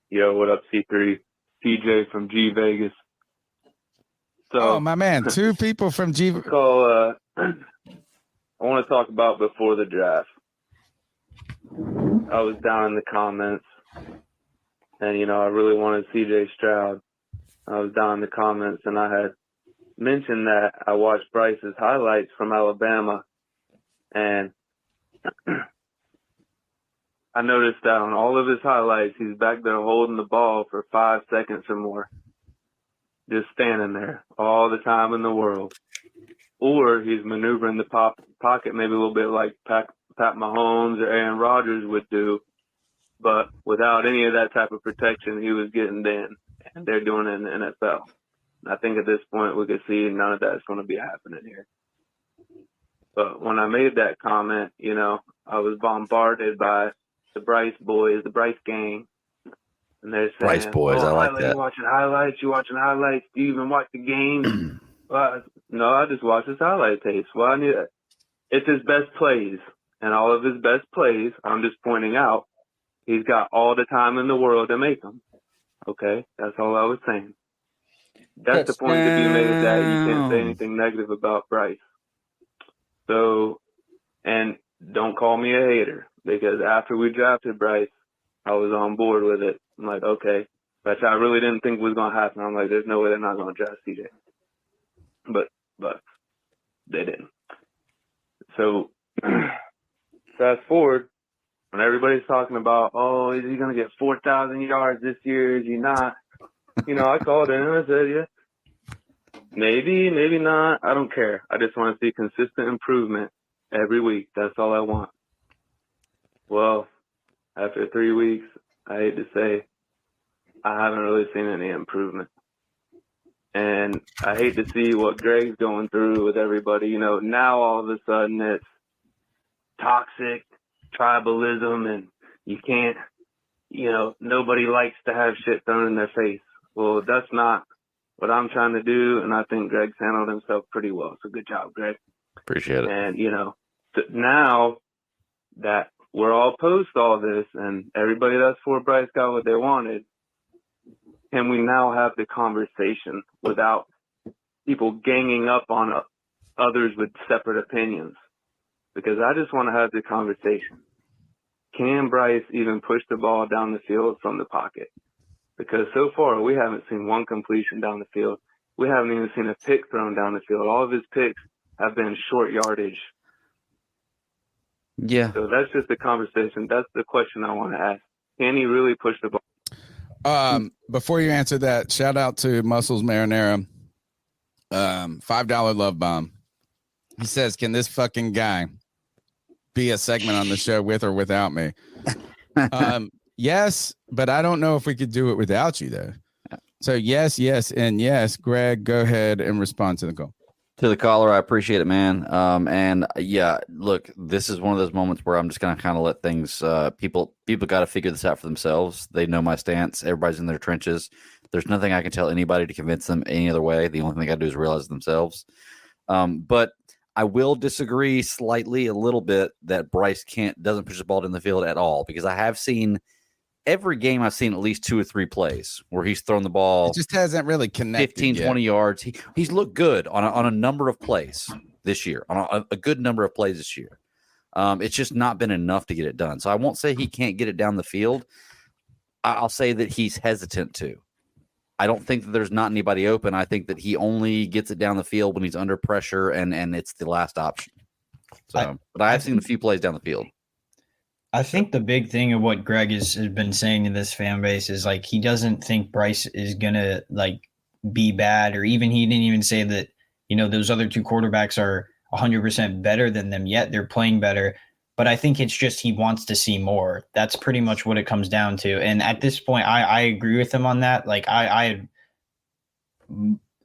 Yo, what up, C3? TJ from G Vegas. So, my man, 2 people from G. I want to talk about before the draft. I was down in the comments, and I really wanted CJ Stroud. I was down in the comments, and I had mentioned that I watched Bryce's highlights from Alabama, and I noticed that on all of his highlights, he's back there holding the ball for 5 seconds or more, just standing there all the time in the world. Or he's maneuvering the pocket maybe a little bit like Pat Mahomes or Aaron Rodgers would do, but without any of that type of protection, he was getting in, and they're doing it in the NFL. And I think at this point we could see none of that's going to be happening here. But when I made that comment, I was bombarded by the Bryce boys, the Bryce gang, and they're saying, Bryce boys, I like that. You watching highlights? Do you even watch the game? Well, no, I just watch his highlight tapes. Well, it's his best plays, and all of his best plays, I'm just pointing out, he's got all the time in the world to make them. Okay, that's all I was saying. That's the point to be made, that you can't say anything negative about Bryce. So, and don't call me a hater, because after we drafted Bryce, I was on board with it. I'm like, okay, but I really didn't think it was going to happen. I'm like, there's no way they're not going to draft CJ. But they didn't. So, fast forward, when everybody's talking about, oh, is he going to get 4,000 yards this year? Is he not? I called in and I said, yeah, maybe not. I don't care. I just want to see consistent improvement every week. That's all I want. Well, after 3 weeks, I hate to say, I haven't really seen any improvement. And I hate to see what Greg's going through with everybody. Now all of a sudden it's toxic tribalism, and you can't, nobody likes to have shit thrown in their face. Well, that's not what I'm trying to do, and I think Greg's handled himself pretty well. So good job, Greg. Appreciate it. And, now that we're all post all this and everybody that's for Bryce got what they wanted, can we now have the conversation without people ganging up on others with separate opinions? Because I just want to have the conversation. Can Bryce even push the ball down the field from the pocket? Because so far we haven't seen one completion down the field. we haven't even seen a pick thrown down the field. All of his picks have been short yardage. Yeah. So that's just the conversation. That's the question I want to ask. Can he really push the ball? Before you answer that, shout out to Muscles Marinara. $5 love bomb. He says, can this fucking guy be a segment on the show with or without me? Yes, but I don't know if we could do it without you, though. So yes, and yes. Greg, go ahead and respond to the call. To the caller, I appreciate it, man. And yeah, look, this is one of those moments where I'm just gonna kind of let things. People got to figure this out for themselves. They know my stance. Everybody's in their trenches. There's nothing I can tell anybody to convince them any other way. The only thing they got to do is realize it themselves. But I will disagree slightly, a little bit, that Bryce doesn't push the ball in the field at all, because I have seen. Every game I've seen at least 2 or 3 plays where he's thrown the ball. It just hasn't really connected 15, yet. 20 yards. He's looked good on a number of plays this year, on a good number of plays this year. It's just not been enough to get it done. So I won't say he can't get it down the field. I'll say that he's hesitant to. I don't think that there's not anybody open. I think that he only gets it down the field when he's under pressure and it's the last option. So, but I have seen a few plays down the field. I think the big thing of what Greg has been saying to this fan base is like he doesn't think Bryce is gonna like be bad, or even he didn't even say that, you know, those other 2 quarterbacks are 100% better than them yet. They're playing better, but I think it's just he wants to see more. That's pretty much what it comes down to. And at this point, I agree with him on that. Like I had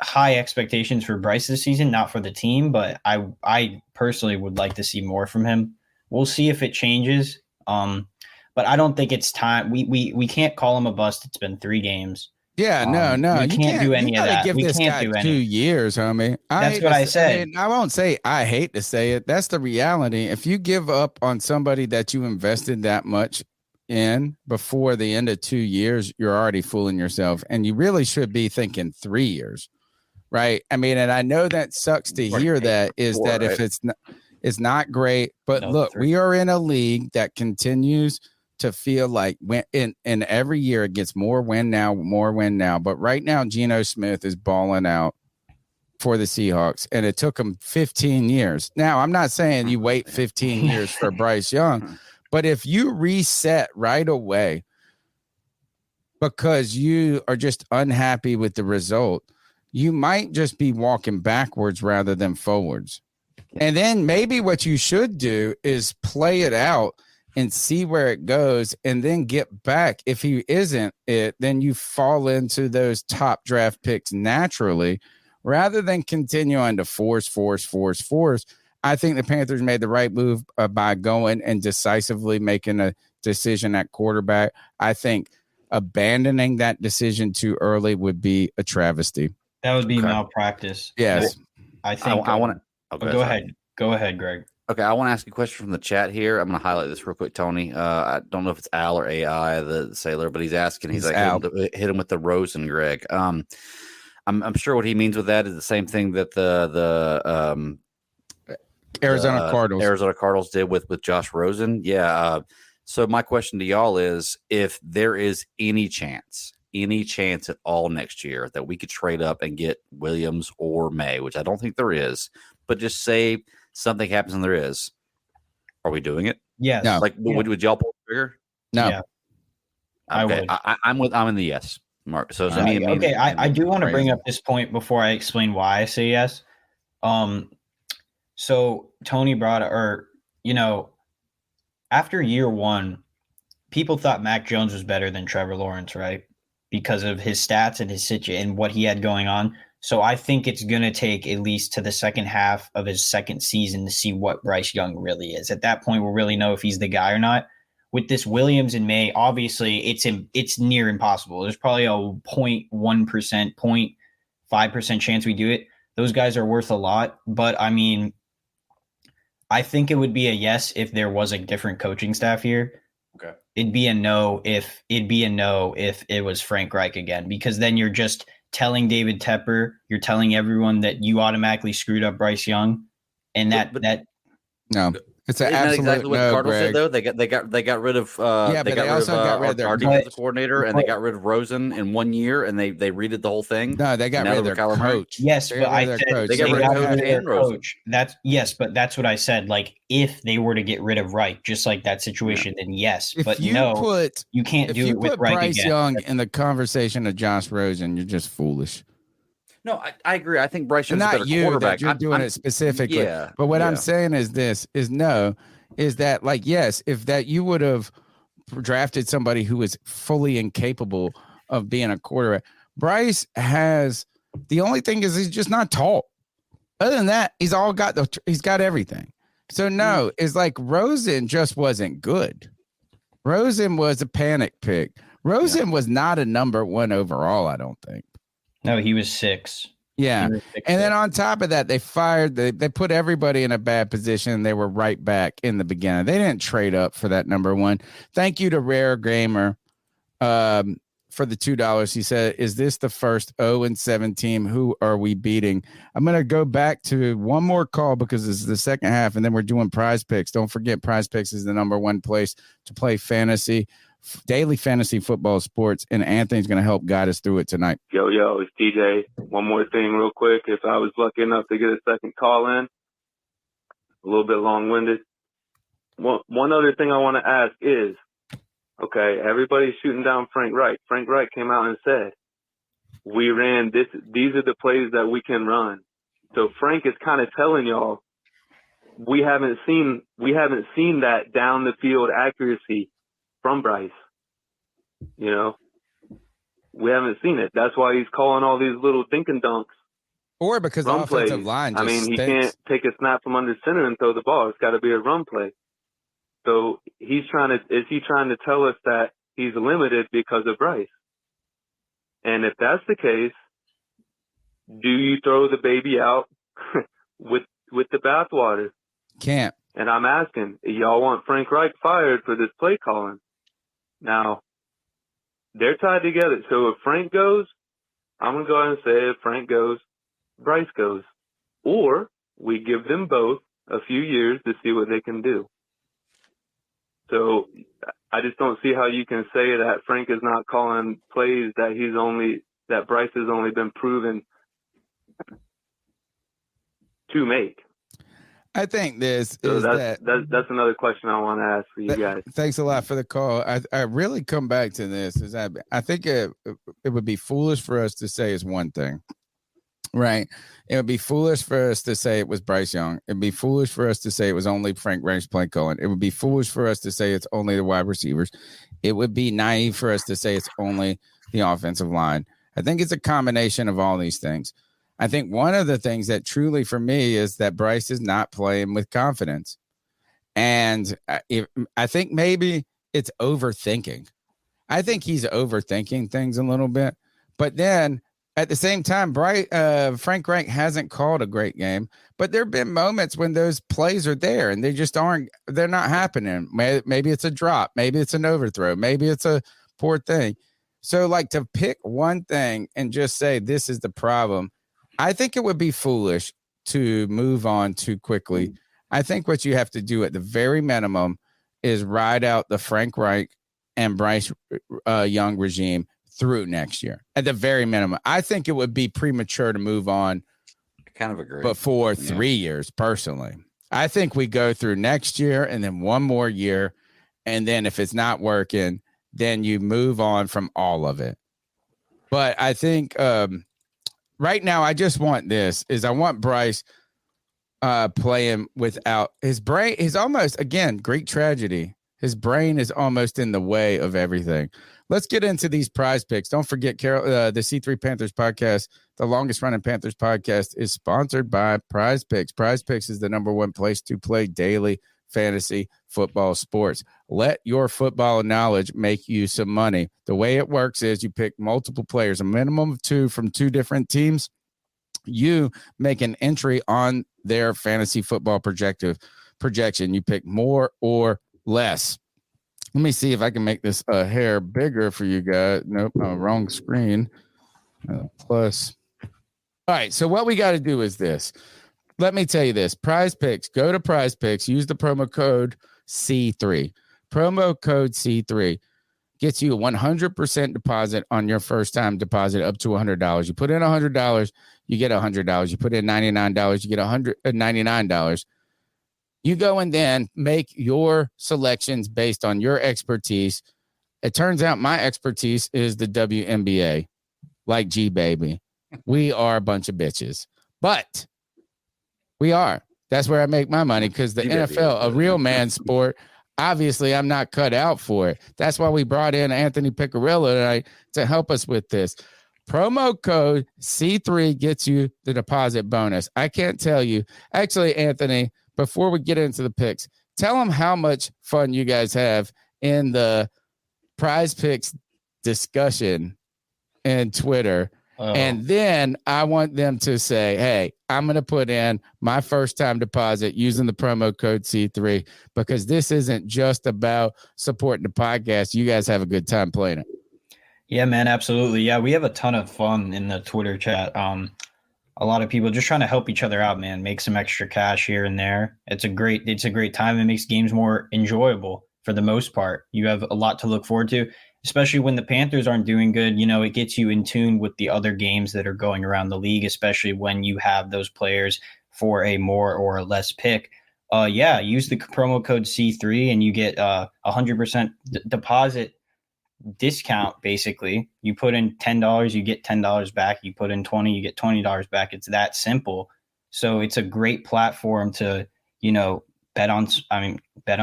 high expectations for Bryce this season, not for the team, but I personally would like to see more from him. We'll see if it changes. But I don't think it's time. We can't call him a bust. It's been 3 games. Yeah, no. We can't do any of that. Give We this can't guy do 2 any. years, homie. That's what I said. I won't say I hate to say it. That's the reality. If you give up on somebody that you invested that much in before the end of 2 years, you're already fooling yourself. And you really should be thinking 3 years, right? I mean, and I know that sucks to hear that is that if it's not great, but look, we are in a league that continues to feel like in every year it gets more win now. But right now, Geno Smith is balling out for the Seahawks, and it took him 15 years. Now, I'm not saying you wait 15 years for Bryce Young, but if you reset right away because you are just unhappy with the result, you might just be walking backwards rather than forwards. And then maybe what you should do is play it out and see where it goes, and then get back. If he isn't it, then you fall into those top draft picks naturally rather than continuing to force. I think the Panthers made the right move by going and decisively making a decision at quarterback. I think abandoning that decision too early would be a travesty. That would be malpractice. Yes. I think I want to go ahead. Go ahead, Greg. Okay, I want to ask you a question from the chat here. I'm going to highlight this real quick, Tony. I don't know if it's Al or AI, the sailor, but he's asking. He's like, hit him with the Rosen, Greg. I'm sure what he means with that is the same thing that the Arizona Cardinals did with Josh Rosen. Yeah. So my question to y'all is, if there is any chance at all next year that we could trade up and get Williams or May, which I don't think there is, but just say something happens and there is, are we doing it? Yes. No. Like, would y'all pull the trigger? No. Yeah. Okay. I'm in the yes, Mark. So I do want to bring up this point before I explain why I say yes. So Tony brought, after year 1, people thought Mac Jones was better than Trevor Lawrence, right? Because of his stats and his situation and what he had going on. So I think it's going to take at least to the second half of his second season to see what Bryce Young really is. At that point, we'll really know if he's the guy or not. With this Williams and May, obviously it's near impossible. There's probably a 0.1%, 0.5% chance we do it. Those guys are worth a lot. But I mean, I think it would be a yes if there was a different coaching staff here. Okay. It'd be a no if it was Frank Reich again, because then you're just telling David Tepper, you're telling everyone that you automatically screwed up Bryce Young, and that no. It's an Isn't that absolute exactly what the no, Cardinals Greg. did though? They got rid of but they also got rid of their our defensive coordinator, and they got rid of Rosen in 1 year, and they redid the whole thing. No, they got rid of their coach. Yes, They but got rid I of said their coach. They got rid of coach and Rosen. That's yes, but that's what I said. Like if they were to get rid of Reich, just like that situation, then yes. If but you no, put you can't if do you it with put Reich Bryce again. Young in the conversation of Josh Rosen, you're just foolish. No, I agree. I think Bryce Young's Not a better you, quarterback. that you're doing it specifically. Yeah, but what I'm yeah. saying is this: is that like yes, if that you would have drafted somebody who is fully incapable of being a quarterback. Bryce has the only thing is he's just not tall. Other than that, he's got everything. So no, it's like Rosen just wasn't good. Rosen was a panic pick. Rosen was not a number 1 overall, I don't think. No, he was 6. Yeah. And then on top of that, they put everybody in a bad position. They were right back in the beginning. They didn't trade up for that number 1. Thank you to Rare Gamer for the $2. He said, is this the first 0-7 team? Who are we beating? I'm going to go back to one more call because this is the second half, and then we're doing Prize Picks. Don't forget Prize Picks is the number 1 place to play daily fantasy football sports, and Anthony's going to help guide us through it tonight. Yo, it's DJ. One more thing real quick. If I was lucky enough to get a second call in, a little bit long-winded. One other thing I want to ask is, okay, everybody's shooting down Frank Reich. Frank Reich came out and said, we ran this. These are the plays that we can run. So Frank is kind of telling y'all, we haven't seen that down the field accuracy from Bryce. You know, we haven't seen it. That's why he's calling all these little dink and dunks. Or because the offensive line just he stinks. can't take a snap from under center and throw the ball. It's got to be a run play. So is he trying to tell us that he's limited because of Bryce? And if that's the case, do you throw the baby out with the bathwater? Can't. And I'm asking, y'all want Frank Reich fired for this play calling? Now, they're tied together. So if Frank goes, I'm going to go ahead and say if Frank goes, Bryce goes. Or we give them both a few years to see what they can do. So I just don't see how you can say that Frank is not calling plays that Bryce has only been proven to make. I think that's another question I want to ask for you guys. Thanks a lot for the call. I really come back to this is I think it would be foolish for us to say it's one thing, right? It would be foolish for us to say it was Bryce Young. It'd be foolish for us to say it was only Frank Reich's play calling. It would be foolish for us to say it's only the wide receivers. It would be naive for us to say it's only the offensive line. I think it's a combination of all these things. I think one of the things that truly for me is that Bryce is not playing with confidence. And I think maybe it's overthinking. I think he's overthinking things a little bit. But then at the same time, Frank Reich hasn't called a great game. But there have been moments when those plays are there and they just they're not happening. Maybe it's a drop. Maybe it's an overthrow. Maybe it's a poor thing. So like to pick one thing and just say this is the problem, I think it would be foolish to move on too quickly. I think what you have to do at the very minimum is ride out the Frank Reich and Bryce Young regime through next year. At the very minimum, I think it would be premature to move on. I kind of agree. Before 3 years, personally. I think we go through next year and then one more year. And then if it's not working, then you move on from all of it. But I think right now, I just want I want Bryce playing without his brain. He's almost, again, Greek tragedy. His brain is almost in the way of everything. Let's get into these prize picks. Don't forget, Carol, the C3 Panthers podcast, the longest running Panthers podcast, is sponsored by Prize Picks. Prize Picks is the number 1 place to play daily fantasy football sports. Let your football knowledge make you some money. The way it works is you pick multiple players, a minimum of 2 from 2 different teams. You make an entry on their fantasy football projection. You pick more or less. Let me see if I can make this a hair bigger for you guys. Nope, wrong screen. Plus. All right, so what we got to do is this. let me tell you this. Prize Picks, go to Prize Picks, use the promo code C3. Promo code C3 gets you a 100% deposit on your first time deposit up to $100. You put in $100, you get $100. You put in $99, you get $199. You go and then make your selections based on your expertise. It turns out my expertise is the WNBA, like G Baby. We are a bunch of bitches, but we are. That's where I make my money because the NFL, a real man's sport, obviously I'm not cut out for it. That's why we brought in Anthony Piccirillo tonight to help us with this. Promo code C3 gets you the deposit bonus. I can't tell you. Actually, Anthony, before we get into the picks, tell them how much fun you guys have in the Prize Picks discussion and Twitter. And then I want them to say, hey, I'm going to put in my first time deposit using the promo code C3 because this isn't just about supporting the podcast. You guys have a good time playing it. Yeah, man, absolutely. Yeah, we have a ton of fun in the Twitter chat. A lot of people just trying to help each other out, man, make some extra cash here and there. It's a great time. It makes games more enjoyable for the most part. You have a lot to look forward to, especially when the Panthers aren't doing good. You know, it gets you in tune with the other games that are going around the league, especially when you have those players for a more or less pick. Use the promo code C3 and you get 100% deposit discount. Basically, you put in $10, you get $10 back. You put in $20, you get $20 back. It's that simple. So it's a great platform to, bet on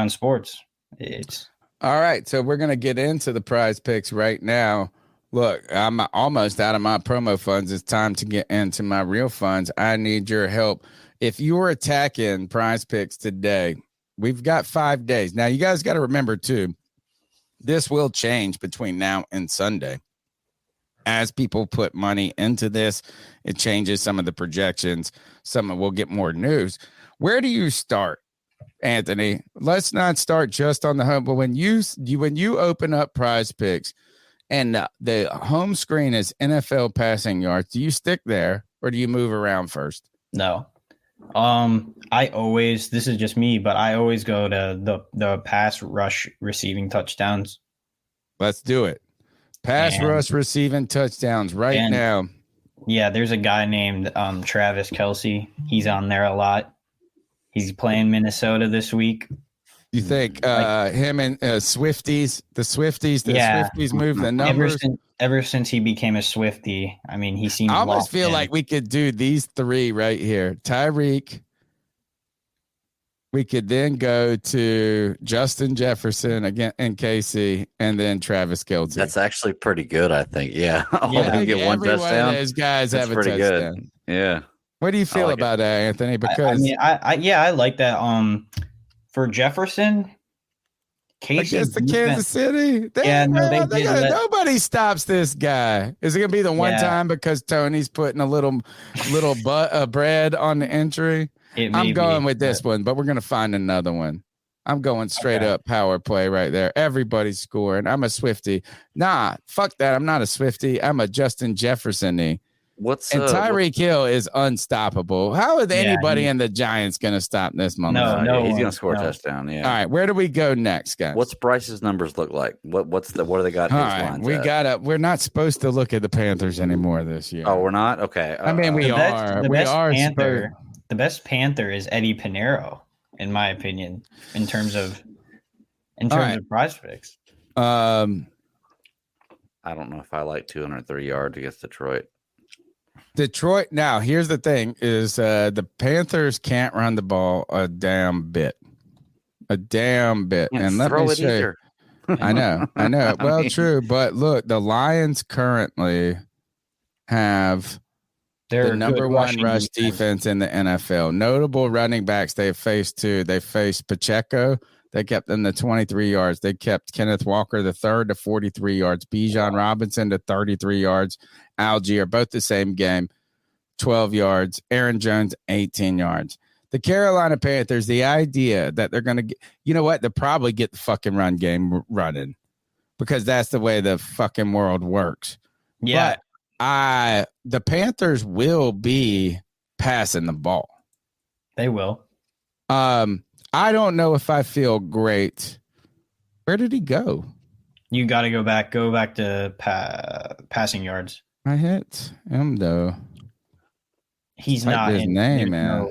sports. It's all right. So we're going to get into the Prize Picks right now. Look, I'm almost out of my promo funds. It's time to get into my real funds. I need your help. If you're attacking Prize Picks today, we've got 5 days. Now, you guys got to remember, too, this will change between now and Sunday. As people put money into this, it changes some of the projections. We'll get more news. Where do you start, Anthony? Let's not start just on the home, but when you open up Prize Picks and the home screen is NFL passing yards, do you stick there or do you move around first? No. This is just me, but I always go to the pass rush receiving touchdowns. Let's do it. Pass rush receiving touchdowns now. Yeah, there's a guy named Travis Kelce. He's on there a lot. He's playing Minnesota this week. You think him and Swifties, the Swifties move the numbers? Ever since he became a Swiftie, I mean, he seems. I almost feel like we could do these three right here. Tyreek. We could then go to Justin Jefferson again in KC, and then Travis Kelce. That's actually pretty good, I think. Yeah, get one touchdown. One of those guys have a touchdown. Good. Yeah. What do you feel about that, Anthony? Because I like that. For Jefferson, against the Kansas City, nobody stops this guy. Is it going to be the one time because Tony's putting a little bread on the entry? I'm going with this one, but we're going to find another one. I'm going straight up power play right there. Everybody's scoring. I'm a Swiftie. Nah, fuck that. I'm not a Swiftie. I'm a Justin Jefferson-y. Tyreek Hill is unstoppable. How is anybody in the Giants going to stop this moment? No, he's going to score a touchdown. Yeah. All right, where do we go next, guys? What's Bryce's numbers look like? What do they got? All right, we're not supposed to look at the Panthers anymore this year. Oh, we're not. Okay. I mean, we are. The best Panther is Eddie Pinheiro, in my opinion, in terms of Prize Picks. I don't know if I like 203 yards against Detroit. Now, here's the thing: is the Panthers can't run the ball a damn bit, and let me show you. I know. Well, true, but look, the Lions currently have the number one rush defense in the NFL. Notable running backs they've faced too. They faced Pacheco. They kept them to 23 yards. They kept Kenneth Walker the third to 43 yards. Bijan Robinson to 33 yards. Algier, both the same game, 12 yards. Aaron Jones, 18 yards. The Carolina Panthers, the idea that they're going to get, you know what? They'll probably get the fucking run game running because that's the way the fucking world works. Yeah. But the Panthers will be passing the ball. They will. I don't know if I feel great. Where did he go? You got to go back to passing yards. I hit him though. He's Type not his in. name, man.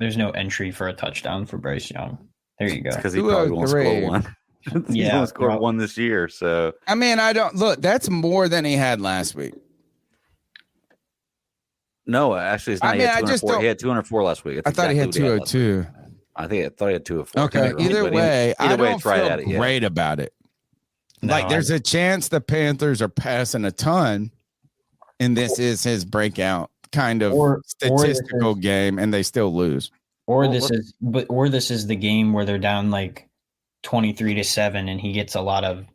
There's no entry for a touchdown for Bryce Young. There you go. Because he probably won't score one. He's only scored one this year. So I mean, I don't look. That's more than he had last week. no, actually, it's not. I mean, I just don't. He had 204 last week. I thought he had 202. I thought he had 204. Okay. Either way, I don't it's right feel at it. great about it. No, like, there's a chance the Panthers are passing a ton, and this is his breakout kind of statistical game, and they still lose. Or this is the game where they're down like 23-7, and he gets a lot of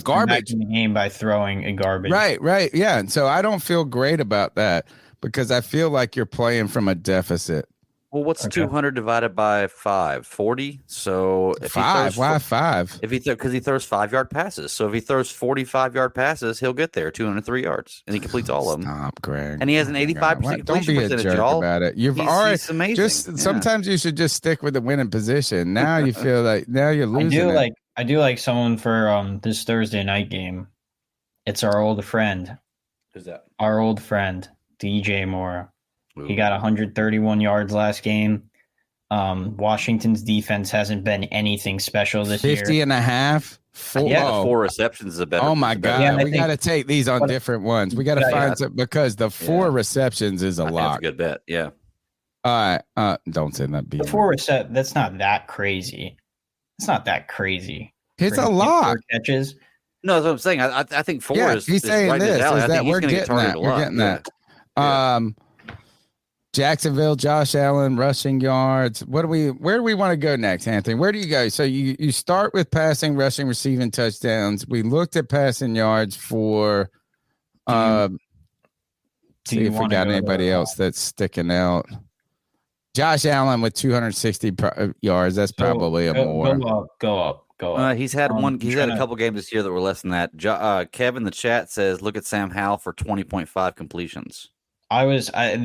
garbage in the game by throwing a garbage. Right, yeah. And so I don't feel great about that because I feel like you're playing from a deficit. Well, what's 200 divided by 5? 40. So if why 5? If because he throws 5-yard passes. So if he throws 45-yard passes, he'll get there 203 yards, and he completes all of them. Stop, Greg. And he has an 85% Don't be a jerk about it. You've already he's amazing. Just sometimes you should just stick with the winning position. Now you feel like you're losing. I do like someone for this Thursday night game. It's our old friend. Who's that? Our old friend DJ Moore. Ooh. He got 131 yards last game. Washington's defense hasn't been anything special this 50 year. and a half. 4 receptions is a better. Oh my God. Yeah, we got to take these on different ones. We got to find some because the 4 receptions is a lot. That's a good bet. Yeah. All right. Don't say that. The 4 that's not that crazy. It's not that crazy. It's a lot. Catches. No, that's what I'm saying. I think 4 is. He's saying right this. Is that we're getting that. We're getting that. Jacksonville, Josh Allen, rushing yards. Where do we want to go next, Anthony? Where do you go? So you start with passing, rushing, receiving touchdowns. We looked at passing yards for see if we got anybody else that's sticking out. Josh Allen with 260 yards. That's probably more. Go up. He's had He's had a couple games this year that were less than that. Kevin in the chat says, "Look at Sam Howell for 20.5 completions." That's a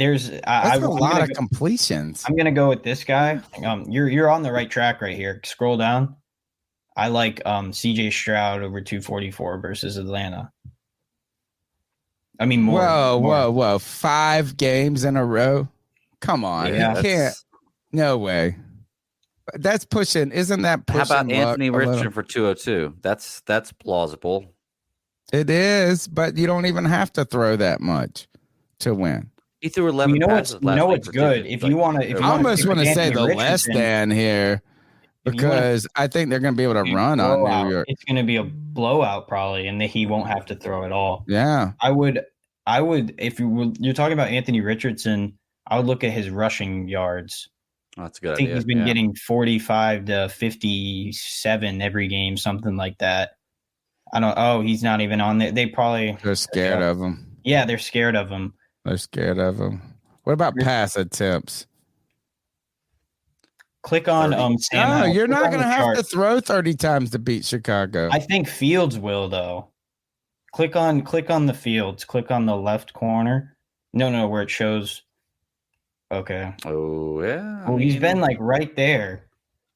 lot of completions. I'm gonna go with this guy. You're on the right track right here. Scroll down. I like CJ Stroud over 244 versus Atlanta. I mean, more. Whoa! 5 games in a row. Come on, you can't. No way. That's pushing. Isn't that pushing? How about Anthony Richardson for 202? That's plausible. It is, but you don't even have to throw that much to win. He threw 11 passes last week. It's good. If you want to, I almost want to say the less than here because I think they're going to be able to run on New York. It's going to be a blowout probably, and he won't have to throw at all. Yeah, I would. If you're talking about Anthony Richardson, I would look at his rushing yards. Oh, that's a good I think idea. he's been getting 45 to 57 every game, something like that. I don't. Oh, he's not even on there. They're scared of him. Yeah, they're scared of him. They're scared of him. What about pass attempts? Click on Sam. No, you're not going to have to throw 30 times to beat Chicago. I think Fields will though. Click on the Fields. Click on the left corner. No, where it shows. Okay. Oh yeah. Well, he's been like right there,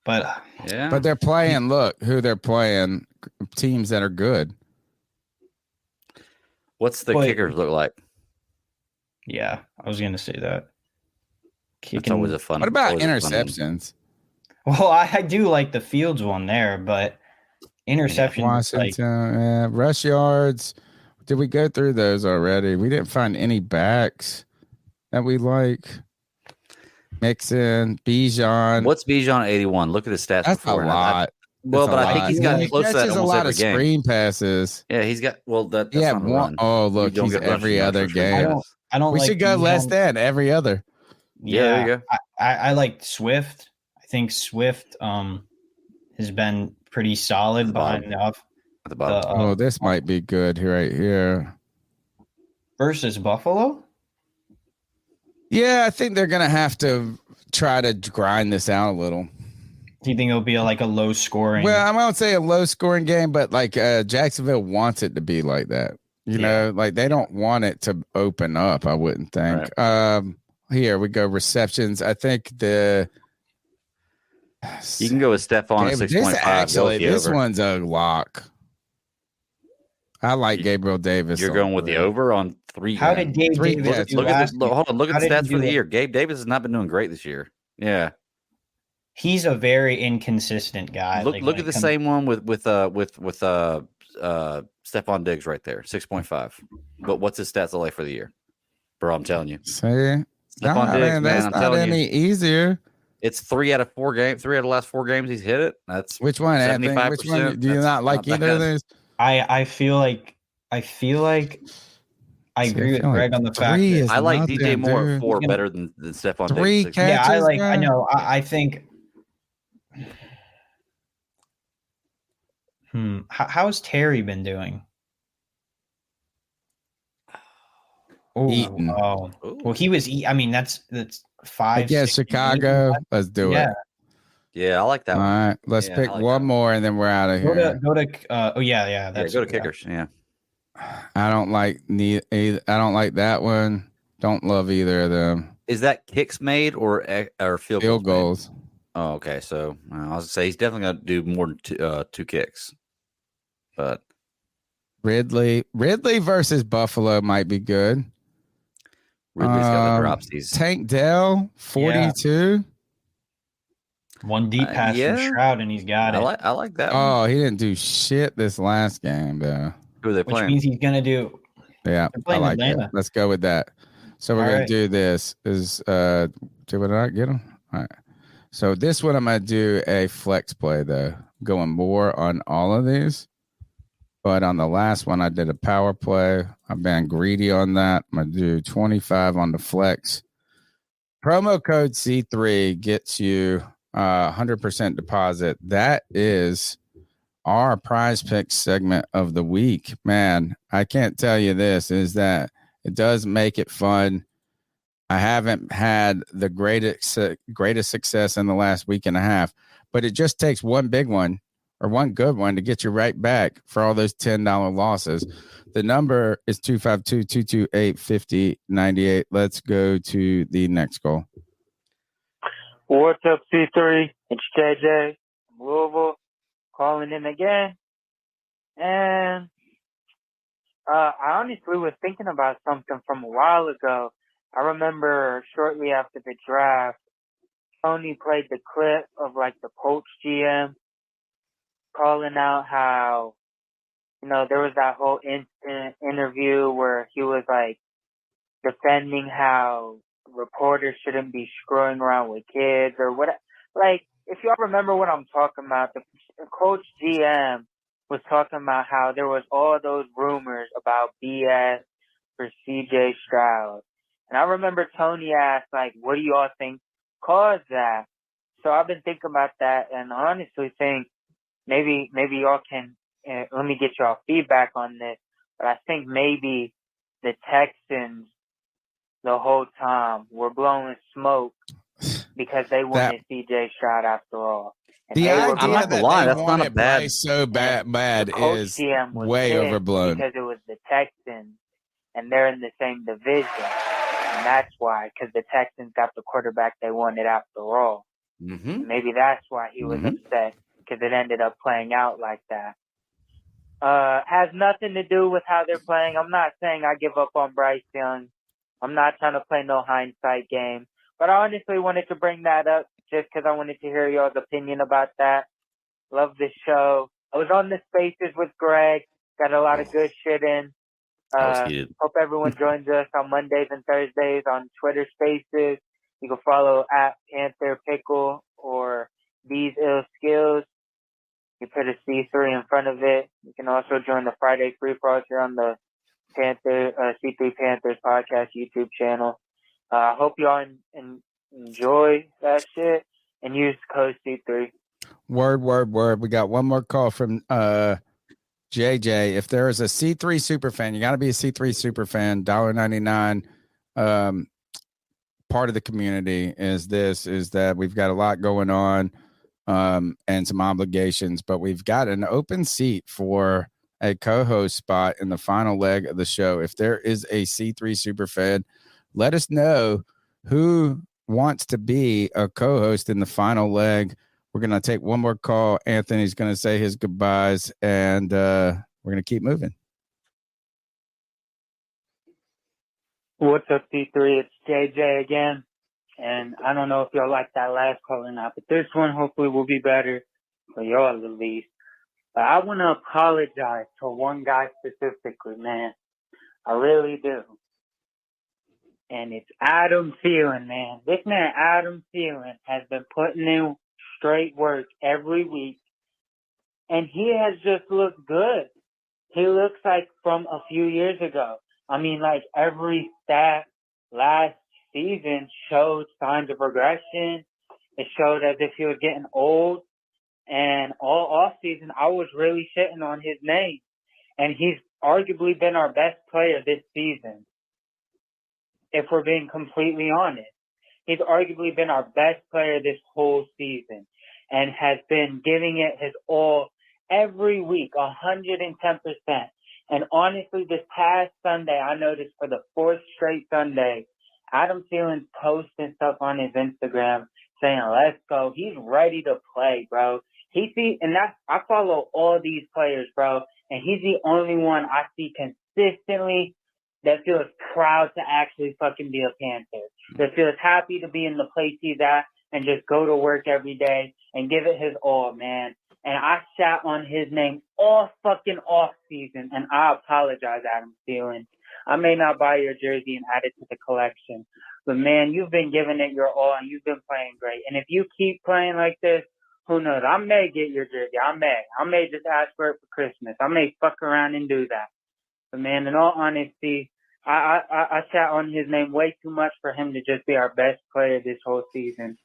but yeah. But they're playing. Look who they're playing. Teams that are good. What's the kickers look like? Yeah, I was gonna say that. It's always a fun. What about interceptions? Well, I do like the Fields one there, but interceptions. Washington, rush yards. Did we go through those already? We didn't find any backs that we like. Mixon, Bijan. What's Bijan 81? Look at the stats. That's before. a lot. I think he's gotten close to that almost a lot every of game. screen passes. Yeah, he's got. Well, that's not a run. Oh, look, he's every other game. I don't. We like should go less than every other. Yeah, there you go. I like Swift. I think Swift has been pretty solid behind at the bottom. This might be good right here. Versus Buffalo? Yeah, I think they're gonna have to try to grind this out a little. Do you think it'll be like a low scoring? Well, I won't say a low scoring game, but like Jacksonville wants it to be like that. You know, like they don't want it to open up. I wouldn't think. Right. here we go. Receptions. I think you can go with Stephon at 6.5. Actually, this one's a lock. I like Gabriel Davis. You're going with the over on 3. How did Gabe Davis do look at last the, hold on, look at the stats for the it? year. Gabe Davis has not been doing great this year. Yeah. He's a very inconsistent guy. Look at the same one with Stephon Diggs right there, 6.5. But what's his stats like for the year? Bro, I'm telling you. See? Stephon Diggs, man, I'm telling you. Easier. It's 3 out of 4 games. 3 out of the last 4 games he's hit it. That's which one? 75%. Which one do you not like either of those? I feel like I agree with Greg on the fact that I like DJ Moore at 4 better than Stephon Diggs. 3 catches. Yeah, I know. I think. How's Terry been doing? Oh, well, he was. I mean, that's 5. Yeah, Chicago. Let's do it. Yeah, I like that one. All right, let's pick one more, and then we're out of here. Go to. Go to kickers. Yeah. I don't like I don't like that one. Don't love either of them. Is that kicks made or field goals? Oh, okay. So I was gonna say he's definitely gonna do more than 2 kicks. But Ridley versus Buffalo might be good. Ridley's got the dropsies. Tank Dell 42. One deep pass from Stroud, and he's got it. I like that one. Oh, he didn't do shit this last game, though. Who are they playing? Which means he's gonna do. Yeah, I like that. Let's go with that. So we're gonna do this. Did I not get him? All right. So this one I'm gonna do a flex play though, going more on all of these. But on the last one, I did a power play. I've been greedy on that. I'm gonna do 25 on the flex. Promo code C3 gets you 100% deposit. That is our prize pick segment of the week. Man, I can't tell you this, is that it does make it fun. I haven't had the greatest success in the last week and a half, but it just takes one big one or one good one to get you right back for all those $10 losses. The number is 252-228-5098. Let's go to the next call. What's up, C3? It's JJ from Louisville calling in again. And I honestly was thinking about something from a while ago. I remember shortly after the draft, Tony played the clip of like the Colts GM calling out how, there was that whole interview where he was like defending how reporters shouldn't be screwing around with kids or what. Like, if y'all remember what I'm talking about, the Coach GM was talking about how there was all those rumors about BS for CJ Stroud. And I remember Tony asked, like, what do y'all think caused that? So I've been thinking about that and honestly think maybe y'all can, let me get y'all feedback on this, but I think maybe the Texans the whole time were blowing smoke because they wanted CJ Stroud after all. And the idea I'm not gonna lie, that's not a bad. Bryce so bad is way overblown because it was the Texans and they're in the same division, and that's why, because the Texans got the quarterback they wanted after all. Mm-hmm. Maybe that's why he was upset, because it ended up playing out like that. Has nothing to do with how they're playing. I'm not saying I give up on Bryce Young. I'm not trying to play no hindsight game. But I honestly wanted to bring that up just because I wanted to hear y'all's opinion about that. Love the show. I was on the Spaces with Greg. Got a lot of good shit in. Hope everyone joins us on Mondays and Thursdays on Twitter Spaces. You can follow at Panther Pickle or These Ill Skills. You put a C3 in front of it. You can also join the Friday Free for All here on the C3 Panthers podcast YouTube channel. I hope y'all enjoy that shit and use code C3. Word. We got one more call from JJ. If there is a C3 super fan, you got to be a C3 super fan. $1.99. Part of the community is that we've got a lot going on and some obligations, but we've got an open seat for a co-host spot in the final leg of the show. If there is a C3 super fan, let us know who wants to be a co-host in the final leg. We're going to take one more call. Anthony's going to say his goodbyes, and we're going to keep moving. What's up, C3? It's JJ again. And I don't know if y'all like that last call or not, but this one hopefully will be better for y'all at least. But I want to apologize to one guy specifically, man. I really do. And it's Adam Thielen, man. This man, Adam Thielen, has been putting in straight work every week. And he has just looked good. He looks like from a few years ago. I mean, like every stat last season showed signs of regression. It showed as if he was getting old. And all off season, I was really shitting on his name. And he's arguably been our best player this season, if we're being completely honest. He's arguably been our best player this whole season and has been giving it his all every week, 110%. And honestly, this past Sunday, I noticed for the fourth straight Sunday, Adam Thielen's posting stuff on his Instagram saying, let's go. He's ready to play, bro. I follow all these players, bro, and he's the only one I see consistently that feels proud to actually fucking be a Panther, that feels happy to be in the place he's at and just go to work every day and give it his all, man. And I sat on his name all fucking off season, and I apologize, Adam Thielen. I may not buy your jersey and add it to the collection, but man, you've been giving it your all and you've been playing great. And if you keep playing like this, who knows? I may get your jersey. I may just ask for it for Christmas. I may fuck around and do that. But man, in all honesty, I sat on his name way too much for him to just be our best player this whole season.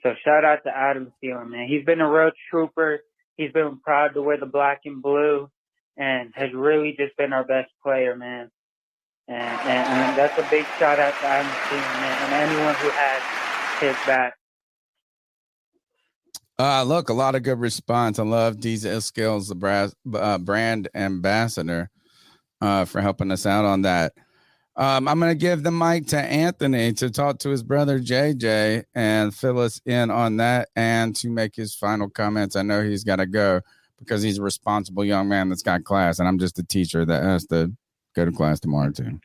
So shout out to Adam Thielen, man. He's been a real trooper. He's been proud to wear the black and blue and has really just been our best player, man. And that's a big shout out to Adam Thielen, man, and anyone who has his back. Look, a lot of good response. I love Diesel Skills, the brand ambassador, for helping us out on that. I'm going to give the mic to Anthony to talk to his brother JJ and fill us in on that and to make his final comments. I know he's got to go because he's a responsible young man that's got class, and I'm just a teacher that has to go to class tomorrow too.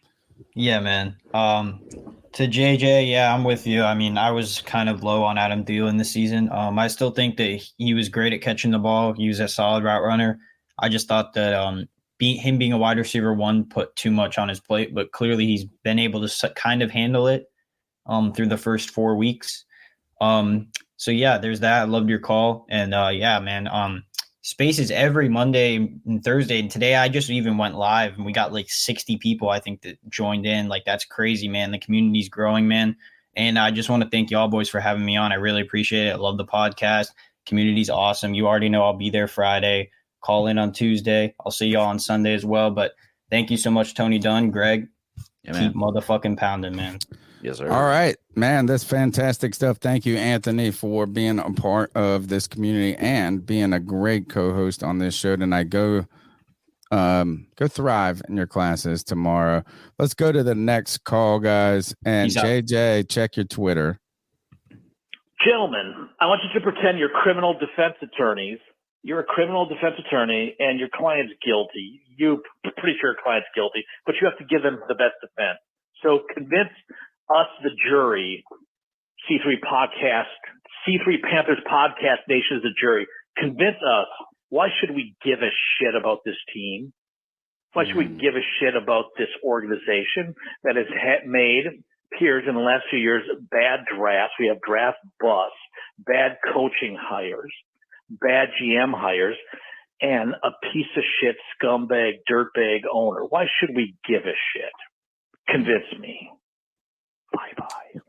Yeah, man. To JJ, yeah, I'm with you. I mean, I was kind of low on Adam Thielen this season. I still think that he was great at catching the ball. He was a solid route runner. I just thought that him being a wide receiver one put too much on his plate, but clearly he's been able to kind of handle it through the first 4 weeks. So yeah, there's that. I loved your call. And yeah, man, Spaces every Monday and Thursday. And today I just even went live and we got like 60 people, I think, that joined in. Like, that's crazy, man. The community's growing, man. And I just want to thank y'all boys for having me on. I really appreciate it. I love the podcast. Community's awesome. You already know I'll be there Friday. Call in on Tuesday. I'll see y'all on Sunday as well. But thank you so much, Tony Dunn, Greg. Yeah, keep motherfucking pounding, man. Yes, sir. All right, man. That's fantastic stuff. Thank you, Anthony, for being a part of this community and being a great co-host on this show tonight. Go thrive in your classes tomorrow. Let's go to the next call, guys. And JJ, check your Twitter. Gentlemen, I want you to pretend you're criminal defense attorneys. You're a criminal defense attorney and your client's guilty. You're pretty sure your client's guilty, but you have to give them the best defense. So convince us, the jury, C3 Panthers Podcast Nation is the jury. Convince us, why should we give a shit about this team? Why should we give a shit about this organization that has made peers in the last few years bad drafts? We have draft busts, bad coaching hires, bad GM hires, and a piece of shit scumbag dirtbag owner. Why should we give a shit? Convince me. Bye-bye.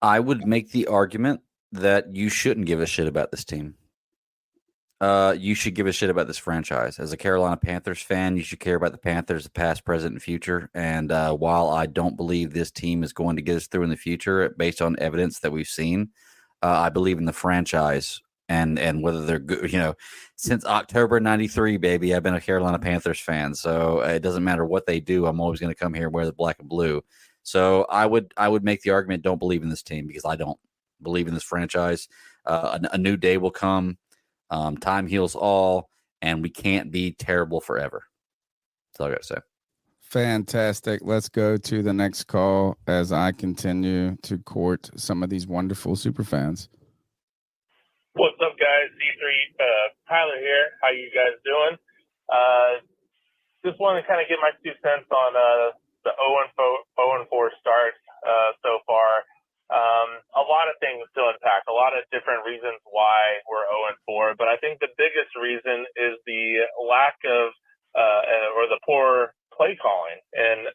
I would make the argument that you shouldn't give a shit about this team. You should give a shit about this franchise. As a Carolina Panthers fan, you should care about the Panthers, the past, present, and future. And while I don't believe this team is going to get us through in the future based on evidence that we've seen, I believe in the franchise and whether they're good. You know, since October '93, baby, I've been a Carolina Panthers fan. So it doesn't matter what they do. I'm always going to come here and wear the black and blue. So I would make the argument, don't believe in this team, because I don't believe in this franchise. A new day will come. Time heals all, and we can't be terrible forever. That's all I got to say. Fantastic. Let's go to the next call as I continue to court some of these wonderful super fans. What's up, guys? D3 Tyler here. How you guys doing? Just want to kind of get my 2 cents on the 0-4 start so far. A lot of things to unpack, a lot of different reasons why we're 0-4, but I think the biggest reason is the lack of or the poor play calling. And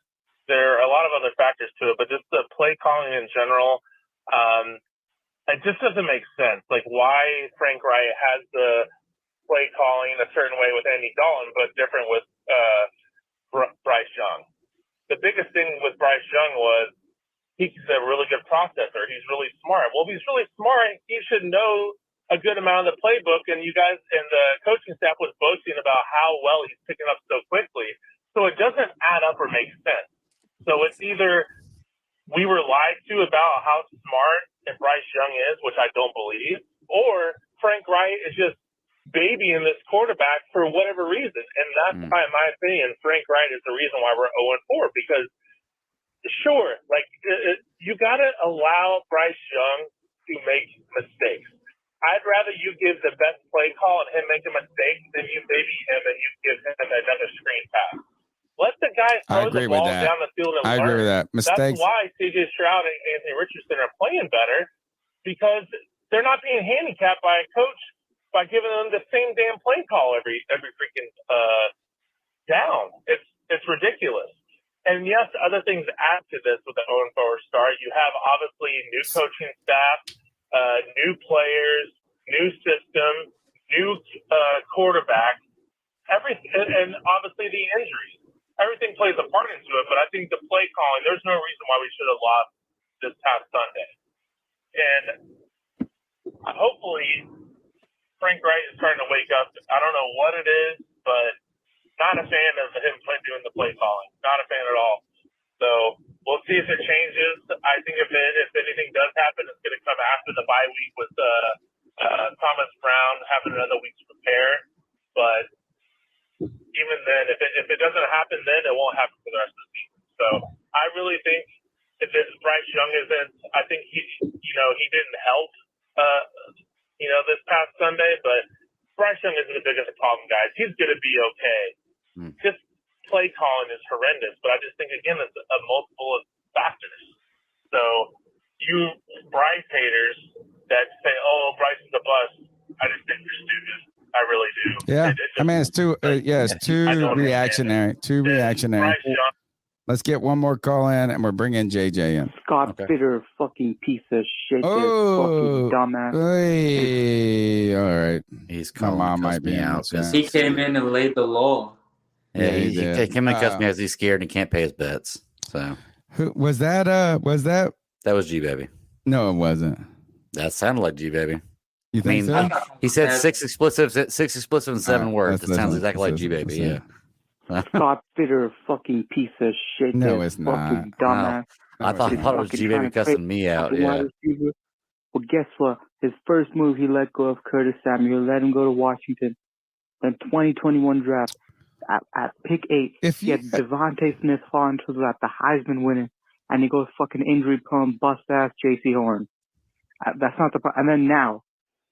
there are a lot of other factors to it, but just the play calling in general, it just doesn't make sense. Like, why Frank Reich has the play calling a certain way with Andy Dalton, but different with Bryce Young. The biggest thing with Bryce Young was he's a really good processor. He's really smart. Well, if he's really smart, he should know a good amount of the playbook, and you guys and the coaching staff was boasting about how well he's picking up so quickly. So it doesn't add up or make sense. So it's either we were lied to about how smart Bryce Young is, which I don't believe, or Frank Reich is just babying this quarterback for whatever reason. And that's why, in my opinion, Frank Reich is the reason why we're 0-4, because sure, like you got to allow Bryce Young to make mistakes. I'd rather you give the best play call and him make a mistake than you baby him and you give him another screen pass. Let the guy throw the ball down the field and learn. I agree with that. Mistakes. That's why C.J. Stroud and Anthony Richardson are playing better, because they're not being handicapped by a coach by giving them the same damn play call every freaking down. It's ridiculous. And yes, other things add to this with the 0-4 start. You have obviously new coaching staff, new players, new system, new quarterback, everything, and obviously the injuries. Everything plays a part into it, but I think the play calling, there's no reason why we should have lost this past Sunday. And hopefully Frank Reich is starting to wake up. I don't know what it is, but not a fan of him doing the play calling. Not a fan at all. So we'll see if it changes. I think if anything does happen, it's going to come after the bye week with Thomas Brown having another week to prepare. But even then, if it doesn't happen, then it won't happen for the rest of the season. So I really think if Bryce Young isn't, I think he didn't help, this past Sunday. But Bryce Young isn't the biggest problem, guys. He's going to be okay. Just play calling is horrendous, but I just think again it's a multiple of factors. So you Bryce haters that say, "Oh, Bryce is a bust," I just think you're stupid. I really do. Yeah, I mean it's too. It's too reactionary. Too reactionary. Let's get one more call in, and we're bringing JJ in. Scott Fitter, fucking piece of shit. Fucking dumbass. Hey, all right. He's my mom might be out. He came in and laid the law. Yeah, he came in and cussed me because he's scared and he can't pay his bets. So who was that? Was that? That was G Baby. No, it wasn't. That sounded like G Baby. You think so? He said 6 explosives and 7 words. It sounds exactly like G Baby. Yeah. Scott Fitter, fucking piece of shit. No, it's not. Fucking dumbass. I thought it was G Baby cussing me out. Yeah. Well, guess what? His first move, he let go of Curtis Samuel. Let him go to Washington. Then 2021 draft at pick 8, he had Devontae Smith fall into the draft, the Heisman winner, and he goes fucking injury prone, bust ass J.C. Horn. That's not the problem. And then now,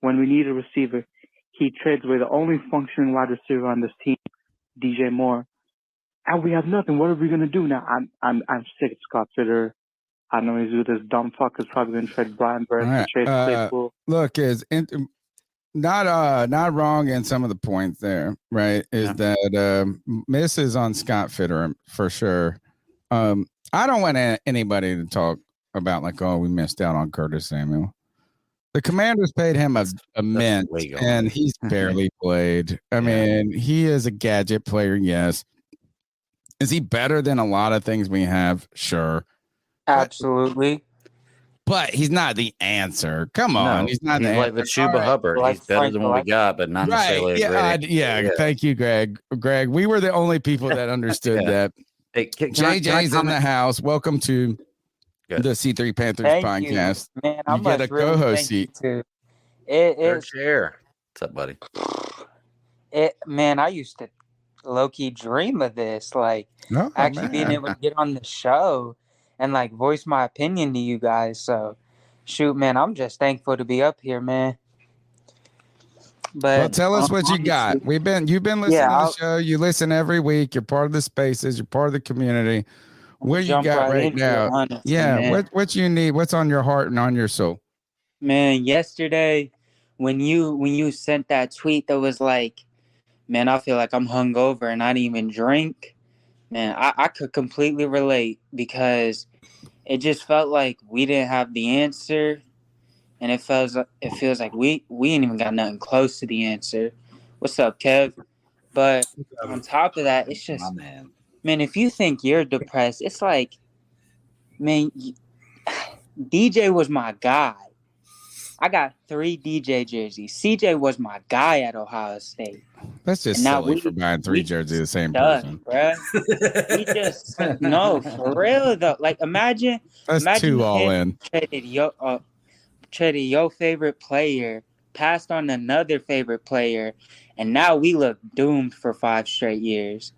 when we need a receiver, he trades away the only functioning wide receiver on this team, DJ Moore, and we have nothing. What are we gonna do now? I'm sick of Scott Fitter. I know he's with this dumb fucker's probably gonna trade Brian Burns and trade Claypool. Look, is not wrong in some of the points there, right? Is that misses on Scott Fitter for sure. I don't want anybody to talk about like, oh, we missed out on Curtis Samuel. The Commanders paid him a mint, and he's barely played. I mean, he is a gadget player, yes. Is he better than a lot of things we have? Sure. Absolutely. But he's not the answer. Come on. No, he's not he's the like the Chuba Hubbard. He's better than what we got, but not necessarily right. Yeah, thank you, Greg. Greg, we were the only people that understood that. Hey, JJ's in the house. Welcome to the C3 Panthers Thank podcast. you, man. I You get a must really co-host thank you seat. too. Third It's chair. What's up, buddy? man. I used to low key dream of this, like Oh, actually being man. able to get on the show and like voice my opinion to you guys. So, shoot, man, I'm just thankful to be up here, man. But Well, tell us what you honestly, got. You've been listening to the show. You listen every week. You're part of the spaces. You're part of the community. What you jump got right right into now? it, honestly, Yeah, man. what you need? What's on your heart and on your soul? Man, yesterday when you sent that tweet that was like, man, I feel like I'm hungover and I didn't even drink. Man, I could completely relate because it just felt like we didn't have the answer, and it feels like we ain't even got nothing close to the answer. What's up, Kev? But on top of that, it's just, man, if you think you're depressed, it's like, man, DJ was my guy. I got 3 DJ jerseys. CJ was my guy at Ohio State. That's just silly for buying 3 jerseys of the same person. Bruh. We just no, for real though. Like imagine 2 all in. Traded your favorite player, passed on another favorite player, and now we look doomed for 5 straight years.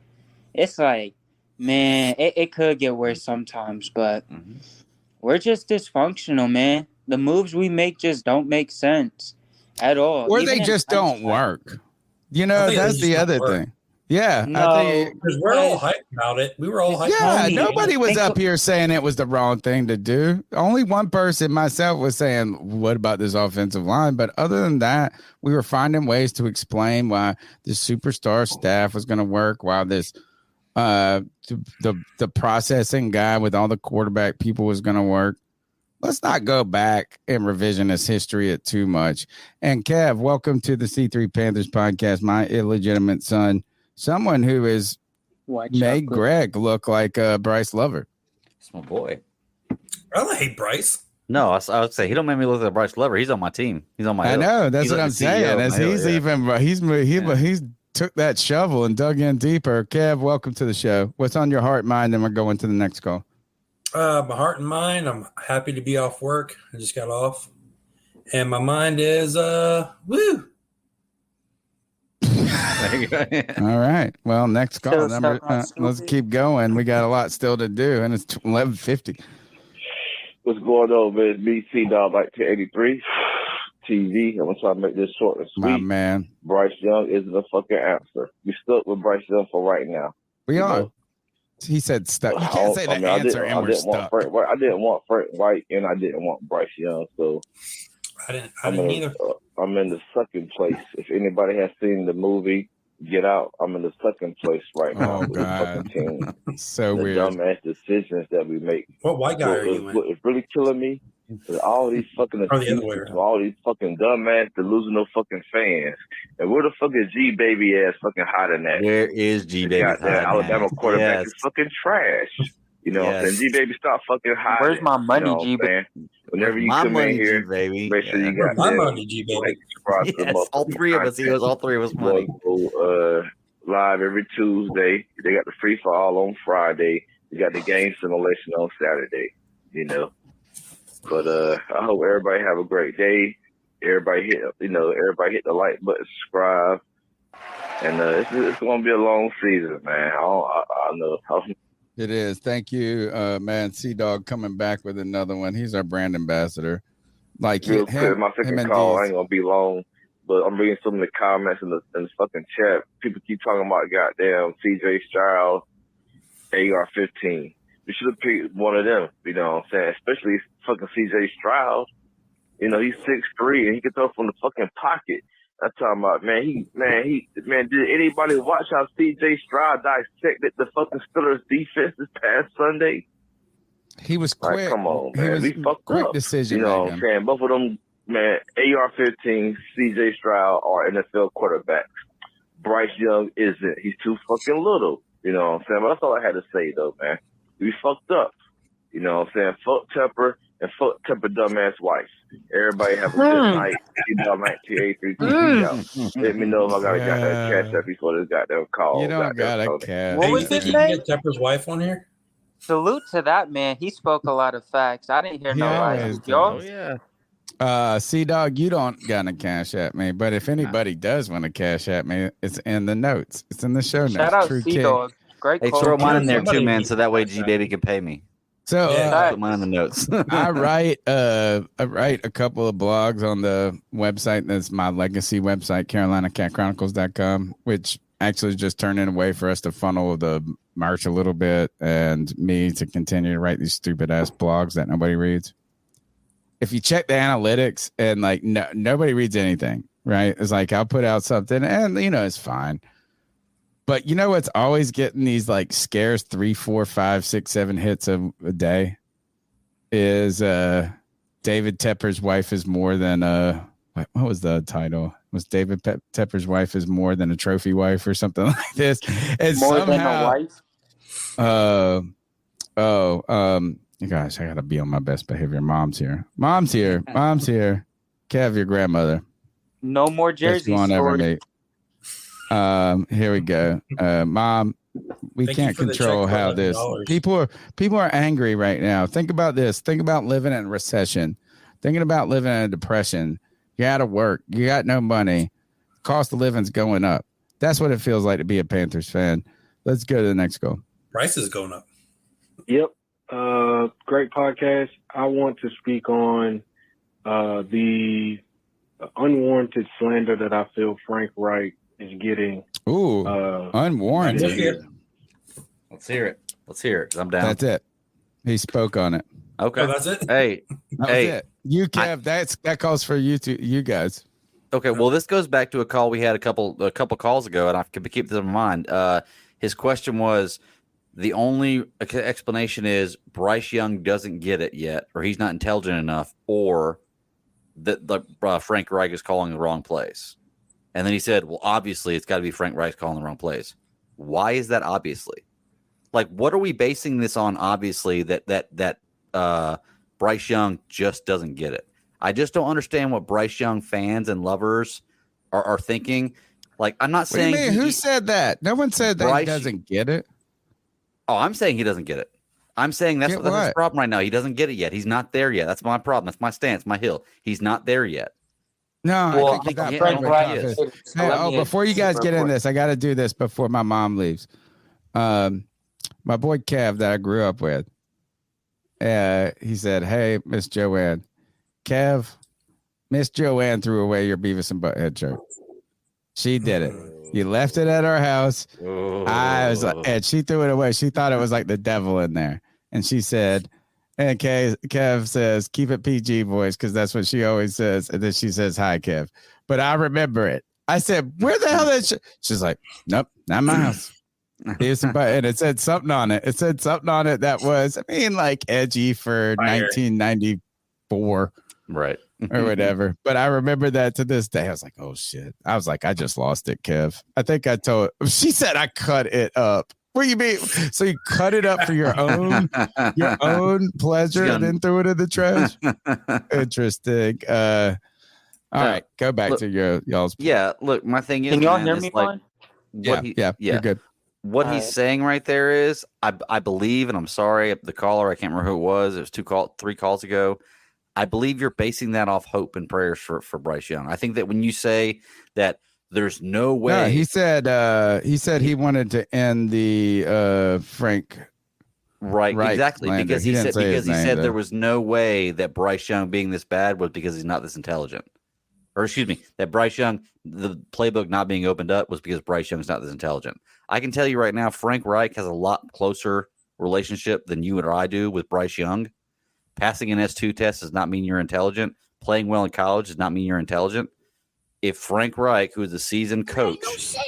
It's like, man, it could get worse sometimes, but we're just dysfunctional, man. The moves we make just don't make sense at all. Or Even they in just don't work. You know, think they that's just the don't other work. thing. Yeah, No, I think Because we're all hyped about it. We were all hyped yeah, about it. nobody was up here saying it was the wrong thing to do. Only one person, myself, was saying, what about this offensive line? But other than that, we were finding ways to explain why this superstar staff was going to work, while this the processing guy with all the quarterback people was going to work. Let's not go back and revisionist history it too much. And Kev, welcome to the C3 Panthers podcast. My illegitimate son, someone who is made Greg look like Bryce Lover. It's my boy. I don't hate Bryce. No, I would say he don't make me look like Bryce Lover. He's on my team. He's on my. I know. That's what I'm saying. As he's took that shovel and dug in deeper. Kev, welcome to the show. What's on your heart, mind? And we're going to the next call. My heart and mind, I'm happy to be off work. I just got off. And my mind is, woo. All right. Well, next call. Let's keep going. We got a lot still to do, and it's 11:50. What's going on, man? Me, C-Dog, 1983. TV. I'm going to try to make this short and sweet. My man. Bryce Young isn't a fucking answer. We stuck with Bryce Young for right now. We are. Know? He said stuck. You can't say the answer and we're stuck. I didn't want Frank Reich, and I didn't want Bryce Young. So I didn't either. I'm in the second place. If anybody has seen the movie Get Out, I'm in the second place right now. Oh, God. Team. So the weird. Dumbass decisions that we make. What white guy are you in? What is really killing me is all these fucking excuses, all these fucking dumbass delusional fucking fans. And where the fuck is G baby ass fucking hiding at? Where is G baby? That Alabama quarterback is fucking trash. You know what I'm saying? G baby, stop fucking hiding. Where's my money, you know G baby? Whenever you come in here, baby. make sure you got my money, G baby. Yes, all three of us. He owes all 3 of us money. Go, live every Tuesday. They got the free for all on Friday. You got the game simulation on Saturday. You know. But I hope everybody have a great day. Everybody hit the like button, subscribe, and it's gonna be a long season, man. I know. It is. Thank you, man. C-Dog coming back with another one. He's our brand ambassador. Like real quick, my second call ain't gonna be long, but I'm reading some of the comments in the fucking chat. People keep talking about goddamn CJ Stroud, AR-15. We should have picked one of them, you know what I'm saying? Especially fucking CJ Stroud. You know, he's 6'3" and he can throw from the fucking pocket. I'm talking about, did anybody watch how CJ Stroud dissected the fucking Steelers defense this past Sunday? He was quick. Like, come on, man. We fucked quick up. decision. You know what I'm saying? Both of them, man, AR-15, CJ Stroud are NFL quarterbacks. Bryce Young isn't. He's too fucking little. You know what I'm saying? But that's all I had to say, though, man. We fucked up. You know what I'm saying? Fuck Tepper and fuck Tepper dumbass wife. Everybody have a good night. Let me know if I gotta catch up before this goddamn call. You don't gotta catch. What was it? You get Tepper's wife on here? Salute to that man. He spoke a lot of facts. I didn't hear He no always lies. Y'all? does. C-Dog, you don't gonna cash at me, but if anybody does want to cash at me, it's in the notes. It's in the show notes. Shout out True C-Dog. Great Hey, call. throw mine in there too, man, so that way G Baby can pay me. So put mine in the notes. I write a couple of blogs on the website that's my legacy website, CarolinaCatChronicles.com, which actually is just turning a way for us to funnel the merch a little bit and me to continue to write these stupid ass blogs that nobody reads. If you check the analytics and like nobody reads anything, right? It's like I'll put out something and it's fine. But you know what's always getting these like scarce 3, 4, 5, 6, 7 hits a day is David Tepper's wife is more than what was the title? Was David Tepper's wife is more than a trophy wife or something like this? And More than a wife? You guys, I gotta be on my best behavior. Mom's here. Kev, your grandmother. No more Jersey story. Here we go. Mom, we can't control how this people are angry right now. Think about this. Think about living in a recession. Thinking about living in a depression. You're out of work. You got no money. Cost of living's going up. That's what it feels like to be a Panthers fan. Let's go to the next goal. Price is going up. Yep. Great podcast. I want to speak on the unwarranted slander that I feel Frank Reich is getting. Ooh, unwarranted. Let's hear it. Let's hear it. I'm down. That's it. He spoke on it. Okay. Oh, that's it. Hey, That was it. You, Kev, that calls for you guys. Okay, well, this goes back to a call we had a couple calls ago, and I can keep this in mind. His question was, the only explanation is Bryce Young doesn't get it yet, or he's not intelligent enough, or that Frank Reich is calling the wrong plays. And then he said, well, obviously, it's got to be Frank Reich calling the wrong plays. Why is that obviously? Like, what are we basing this on, obviously, that Bryce Young just doesn't get it? I just don't understand what Bryce Young fans and lovers are thinking. Like, I'm not saying... What do you mean? Who said that? No one said that Bryce, he doesn't get it. Oh, I'm saying he doesn't get it. I'm saying that's his problem right now. He doesn't get it yet. He's not there yet. That's my problem. That's my stance, my hill. He's not there yet. No, well, I think before you guys get in this, I got to do this before my mom leaves. My boy Kev that I grew up with, he said, "Hey, Miss Joanne, Kev, Miss Joanne threw away your Beavis and Butthead shirt. She did it. You left it at our house. I was like, and she threw it away. She thought it was like the devil in there, and she said." And Kev says, keep it PG, boys, because that's what she always says. And then she says, hi, Kev. But I remember it. I said, where the hell is she? She's like, nope, not my house. And it said something on it. It said something on it that was, like edgy for 1994. Right. Or whatever. But I remember that to this day. I was like, oh, shit. I was like, I just lost it, Kev. I think I told, she said I cut it up. What do you mean? So you cut it up for your own pleasure and then threw it in the trash? Interesting. All right, go back to y'all's. Yeah, look, my thing is, can y'all hear me fine? Yeah, you're good. What he's saying right there is, I believe, and I'm sorry, the caller, I can't remember who it was. It was 3 calls ago. I believe you're basing that off hope and prayers for Bryce Young. I think that when you say that there's no way. No, he said he wanted to end the Frank. Right, exactly. Slander. Because he said there was no way that Bryce Young being this bad was because he's not this intelligent. Or excuse me, that Bryce Young, the playbook not being opened up was because Bryce Young's not this intelligent. I can tell you right now, Frank Reich has a lot closer relationship than you or I do with Bryce Young. Passing an S2 test does not mean you're intelligent. Playing well in college does not mean you're intelligent. If Frank Reich, who is a seasoned coach,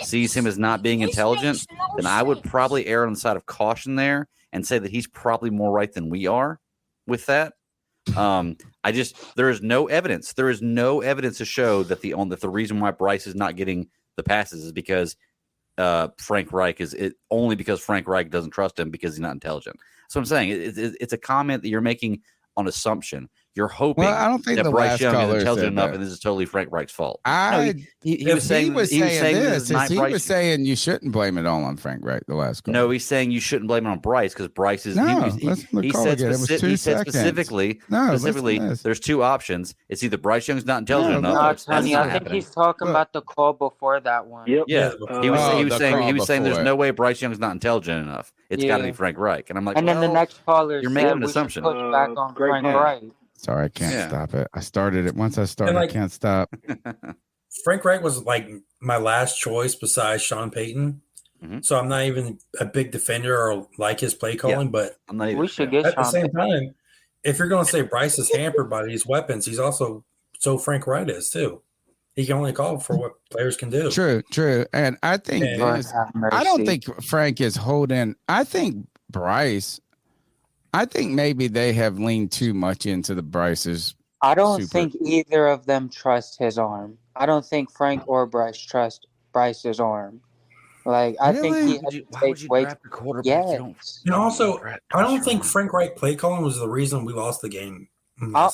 sees him as not being intelligent, then I would probably err on the side of caution there and say that he's probably more right than we are with that. There is no evidence. There is no evidence to show that the reason why Bryce is not getting the passes is because Frank Reich only because Frank Reich doesn't trust him because he's not intelligent. So I'm saying it's a comment that you're making on assumption. You're hoping Well, I don't think that the Bryce last Young caller isn't intelligent said enough, that. and this is totally Frank Reich's fault. He was saying this this is not he Bryce. was saying you shouldn't blame it all on Frank Reich. The last caller. No, he's saying you shouldn't blame it on Bryce because Bryce is. No, he he said again. It was 2 he said seconds. specifically. No, specifically, listen to this. there's two options. It's either Bryce Young's not intelligent enough. No, That's Tony, not I think happening. he's talking about the call before that one. Yeah, he was the saying there's call no way Bryce Young's not intelligent enough. It's got to be Yeah. Frank Reich, and I'm like, And then the well, next caller you're said making an we should assumption. push back on great Frank point. Wright. Sorry, I can't Yeah. stop it. I started it. Once I started, I can't stop. Frank Reich was like my last choice besides Sean Payton. So I'm not even a big defender or like his play calling, but I'm not We should get at the Sean same time, if you're going to say Bryce is hampered by these weapons, he's also so Frank Reich is too. He can only call for what players can do. True. And I think this, I don't think Frank is holding. I think Bryce. I think maybe they have leaned too much into the Bryce's. I don't think either of them trust his arm. I don't think Frank or Bryce trust Bryce's arm. Like, I think he has to take weight. Yes. And also, I don't think Frank Reich play calling was the reason we lost the game. I'm a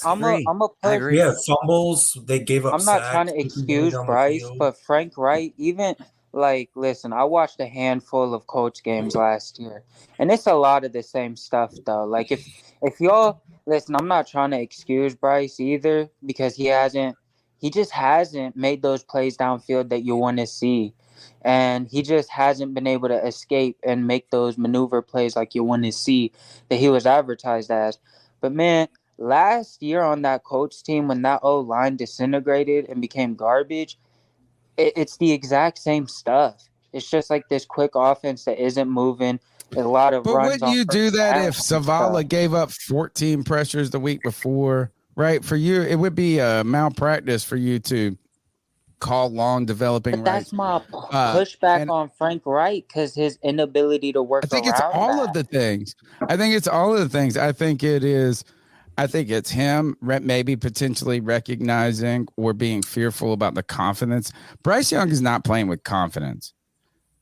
person. We had fumbles. They gave up. I'm not sacks, trying to kicking excuse down the Bryce, field. but Frank Wright, even like, listen, I watched a handful of Colts games last year, and it's a lot of the same stuff though. Like, if y'all listen, I'm not trying to excuse Bryce either because he just hasn't made those plays downfield that you want to see, and he just hasn't been able to escape and make those maneuver plays like you want to see that he was advertised as. But man, last year on that Colts team, when that O-line disintegrated and became garbage, it's the exact same stuff. It's just like this quick offense that isn't moving. A lot of But runs. wouldn't you do that if stuff. Zavala gave up 14 pressures the week before? Right? For you, it would be a malpractice for you to call long developing. But that's my pushback on Frank Reich because his inability to work. I think it's all of the things. I think it's all of the things. I think it is. I think it's him maybe potentially recognizing or being fearful about the confidence. Bryce Young is not playing with confidence.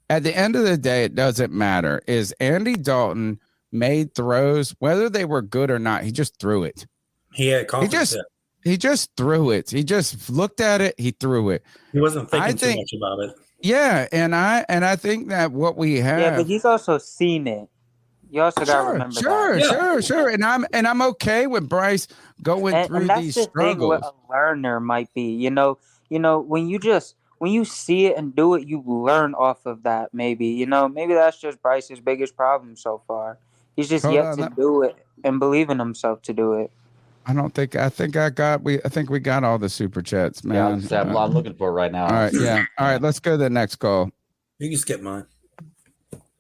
At the end of the day, it doesn't matter. Is Andy Dalton made throws, whether they were good or not, he just threw it. He had confidence. He just threw it. He just looked at it. He threw it. He wasn't thinking too much about it. Yeah, and I think that what we have. Yeah, but he's also seen it. You also got to remember that. Sure. And I'm okay with Bryce going through that's these the struggles. thing what a learner might be. You know, when you see it and do it, you learn off of that. Maybe maybe that's just Bryce's biggest problem so far. He's just yet to do it and believe in himself to do it. I think we got all the super chats, man. Yeah, I'm looking for it right now. All right, yeah. All right, let's go to the next call. You can skip mine.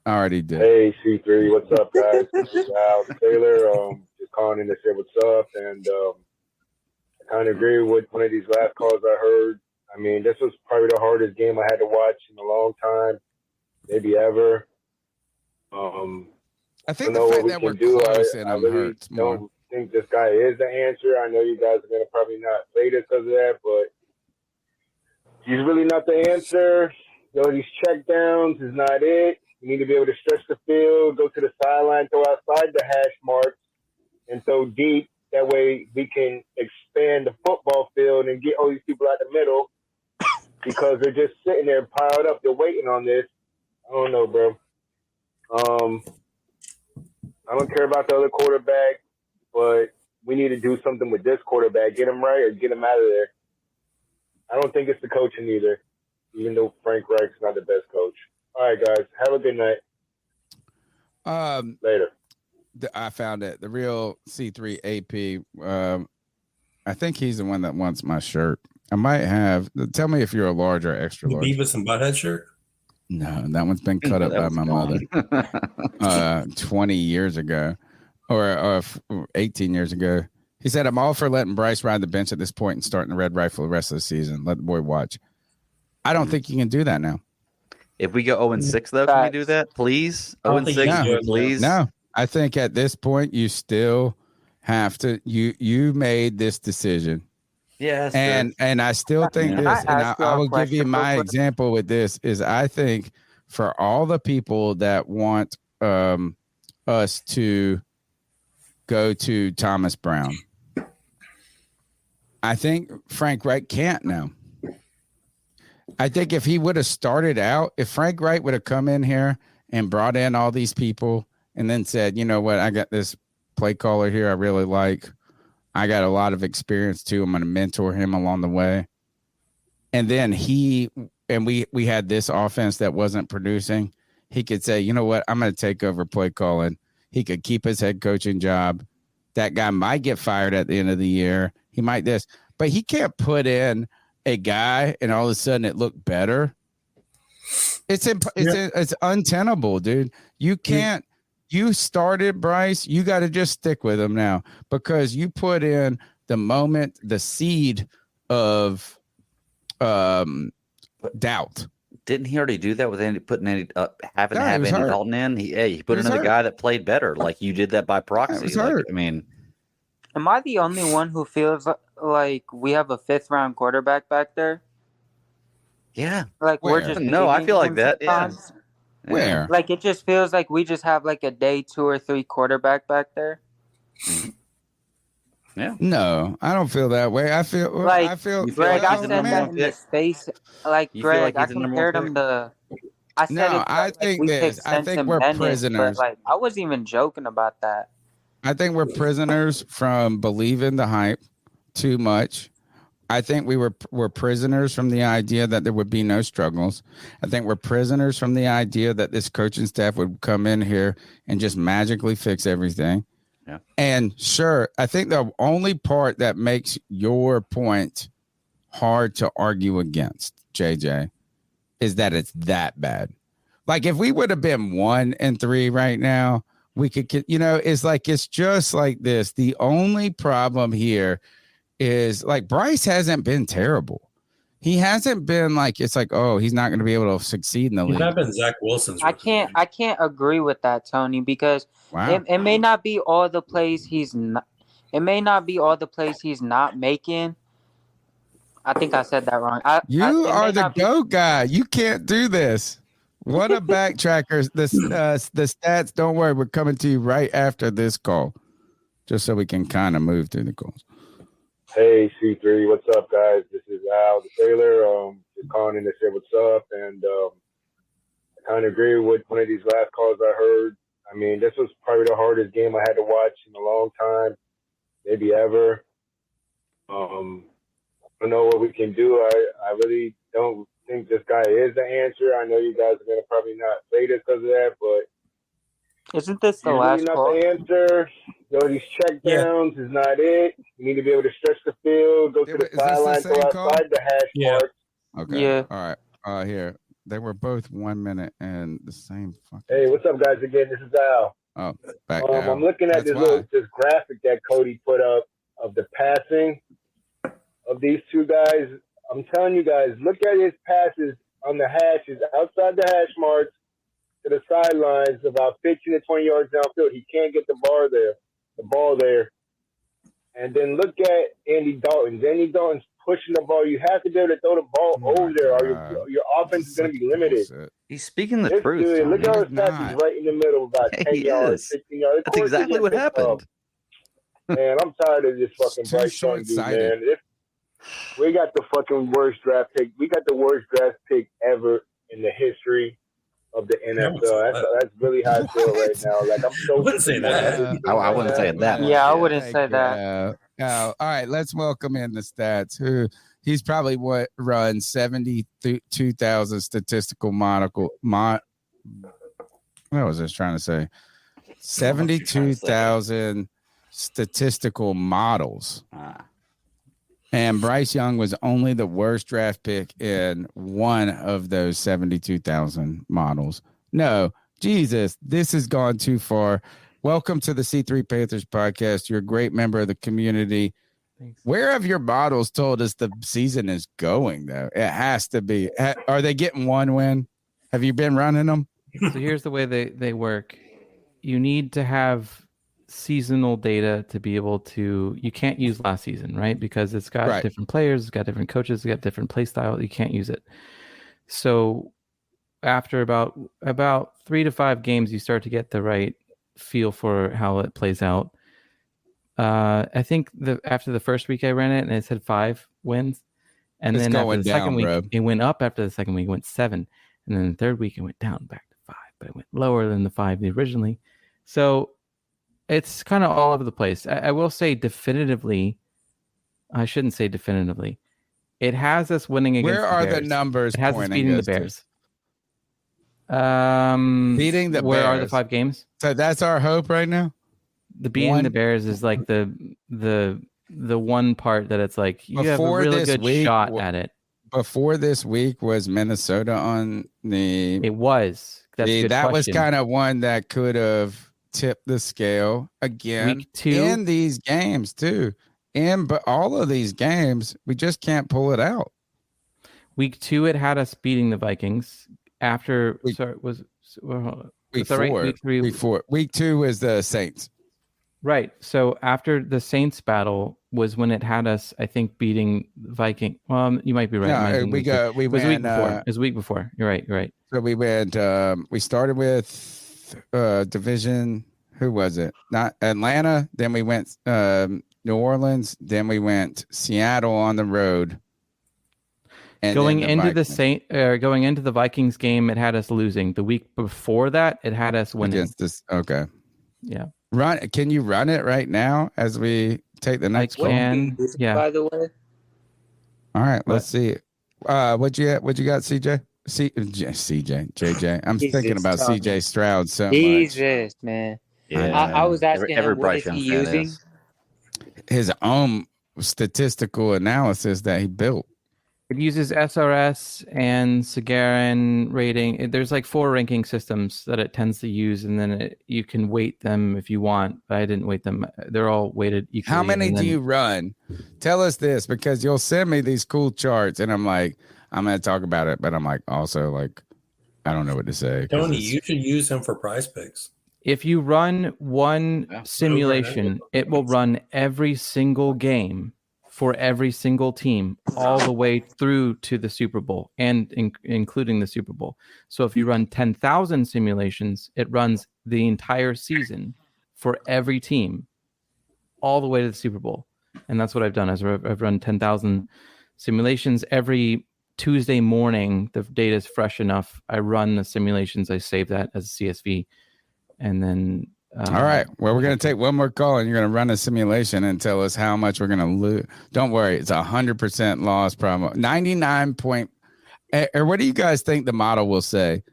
I already did. Hey, C3, what's up, guys? This is Al Taylor. Just calling in to say what's up, and I kind of agree with one of these last calls I heard. I mean, this was probably the hardest game I had to watch in a long time, maybe ever. I think the fact that we're close and I really hurts more. don't think this guy is the answer. I know you guys are gonna probably not say this because of that, but he's really not the answer. These check downs is not it. You need to be able to stretch the field, go to the sideline, throw outside the hash marks, and throw deep. That way we can expand the football field and get all these people out the middle because they're just sitting there piled up. They're waiting on this. I don't know, bro. I don't care about the other quarterback, but we need to do something with this quarterback. Get him right or get him out of there. I don't think it's the coaching either, even though Frank Reich's not the best coach. All right, guys. Have a good night. Later. I found it. The real C3 AP. I think he's the one that wants my shirt. I might have. Tell me if you're a large or extra large. Beavis and Butthead shirt? No, that one's been cut up by my mother 20 years ago or 18 years ago. He said, I'm all for letting Bryce ride the bench at this point and starting the red rifle the rest of the season. Let the boy watch. I don't think you can do that now. If we go 0-6, though, can we do that, please? 0-6, please. No, I think at this point you still have to. You made this decision. Yes, and I still think this, and I will give you my example with this. Is I think for all the people that want us to go to Thomas Brown, I think Frank Reich can't now. I think if he would have started out, if Frank Reich would have come in here and brought in all these people and then said, you know what, I got this play caller here I really like. I got a lot of experience too. I'm going to mentor him along the way. And then we had this offense that wasn't producing. He could say, you know what, I'm going to take over play calling. He could keep his head coaching job. That guy might get fired at the end of the year. He might this, but he can't put in a guy and all of a sudden it looked better. It's untenable, dude. You can't. You started, Bryce. You got to just stick with him now because you put in the seed of doubt. Didn't he already do that with having Andy Dalton in? He put in the guy that played better. Like you did that by proxy. Like, I mean, am I the only one who feels like we have a 5th-round quarterback back there? Yeah. Like we're just I feel like that. Yeah. Where? Like it just feels like we just have like a day 2 or 3 quarterback back there. Yeah. No, I don't feel that way. I feel Greg, I said that in his face. Like Greg, I compared him to. I said I think this. I think we're prisoners. But like I wasn't even joking about that. I think we're prisoners from believing the hype too much. I think we're prisoners from the idea that there would be no struggles. I think we're prisoners from the idea that this coaching staff would come in here and just magically fix everything. Yeah. And sure, I think the only part that makes your point hard to argue against, JJ, is that it's that bad. Like if we would have been 1-3 right now, we could, it's just like this. The only problem here is like Bryce hasn't been terrible. He hasn't been like it's like, oh, he's not going to be able to succeed in the league. He's not been Zach Wilson's. I can't agree with that, Tony, because it may not be all the plays he's not. It may not be all the plays he's not making. I think I said that wrong. You are the GOAT guy. You can't do this. What a backtracker. The stats, don't worry, we're coming to you right after this call, just so we can kind of move through the calls. Hey, C3, what's up, guys? This is Al, the sailor. Just calling in to say what's up. And I kind of agree with one of these last calls I heard. I mean, this was probably the hardest game I had to watch in a long time, maybe ever. I don't know what we can do. I really don't think this guy is the answer. I know you guys are going to probably not say this because of that, but isn't this the he's last really not call? the answer. These check downs is not it. You need to be able to stretch the field, go to the sideline, go outside the hash marks. Okay. Yeah. All right. Here. They were both 1 minute and the same fucking. Hey, what's up, guys? Again, this is Al. Oh, back I'm looking at this graphic that Cody put up of the passing of these two guys. I'm telling you guys, look at his passes on the hashes, outside the hash marks to the sidelines, about 15 to 20 yards downfield. He can't get the ball there. And then look at Andy Dalton. Andy Dalton's pushing the ball. You have to be able to throw the ball over there, or your offense is going to be limited. He's speaking the truth. Dude, look at his passes right in the middle, about 10 yards, 15 yards. That's exactly what happened. Man, I'm tired of this fucking Bryce Young dude, man. We got the fucking worst draft pick. We got the worst draft pick ever in the history of the NFL. That's really how I feel right now. Like I'm so. I wouldn't say that. I wouldn't say it that much. Yeah, I wouldn't say that. All right, let's welcome in the stats. He's probably run 72,000 statistical what was I trying to say? 72,000 statistical models. And Bryce Young was only the worst draft pick in one of those 72,000 models. No, Jesus, this has gone too far. Welcome to the C3 Panthers podcast. You're a great member of the community. Thanks. Where have your models told us the season is going, though? It has to be. Are they getting one win? Have you been running them? So here's the way they work. You need to have seasonal data to be able to, you can't use last season, right? Because it's got different players, it's got different coaches, it's got different play style. You can't use it. So after about 3 to 5 games, you start to get the right feel for how it plays out. I think after the first week I ran it, and it said 5 wins, and then after the second week, it went up. After the second week, it went 7, and then the third week, it went down back to 5, but it went lower than the 5 originally. So it's kind of all over the place. I will say definitively. I shouldn't say definitively. It has us winning against. Where are the Bears. the numbers? It has us beating the Bears. Beating the where Bears. are the 5 games? So that's our hope right now. The beating the Bears is like the one part that it's like you have a really good shot at it. Before this week was Minnesota on the. It was. That's a good that question. was kind of one that could have tipped the scale again. Week 2 in these games too. But all of these games, we just can't pull it out. Week 2, it had us beating the Vikings. After week 4. Right? Week 3, week 4. Week 2 is the Saints. Right. So after the Saints battle was when it had us, I think, beating Viking. Well, you might be right. No, it was a week before. It was a week before. You're right. You're right. So we went. We started with division. Who was it? Not Atlanta. Then we went New Orleans. Then we went Seattle on the road. And going into the Vikings game, it had us losing. The week before that, it had us winning. Against this, okay. Yeah. Can you run it right now as we take the next call? Yeah. By the way. All right, let's see. What you got, CJ? JJ. I'm thinking about CJ Stroud so much. Jesus, man. Yeah. I was asking him, what is he using? His own statistical analysis that he built. It uses SRS and Sagarin rating. There's like 4 ranking systems that it tends to use, and then you can weight them if you want. But I didn't weight them. They're all weighted equally. How many do you run? Tell us this, because you'll send me these cool charts, and I'm like, I'm going to talk about it, but I'm like, also like, I don't know what to say. Tony, you should use him for prize picks. If you run one simulation, it will run every single game for every single team all the way through to the Super Bowl and including the Super Bowl. So if you run 10,000 simulations, it runs the entire season for every team all the way to the Super Bowl. And that's what I've done. I've run 10,000 simulations every Tuesday morning. The data is fresh enough. I run the simulations. I save that as a CSV. And then all right. Well, we're going to take one more call, and you're going to run a simulation and tell us how much we're going to lose. Don't worry. It's 100% loss problem. 99 point. Or what do you guys think the model will say?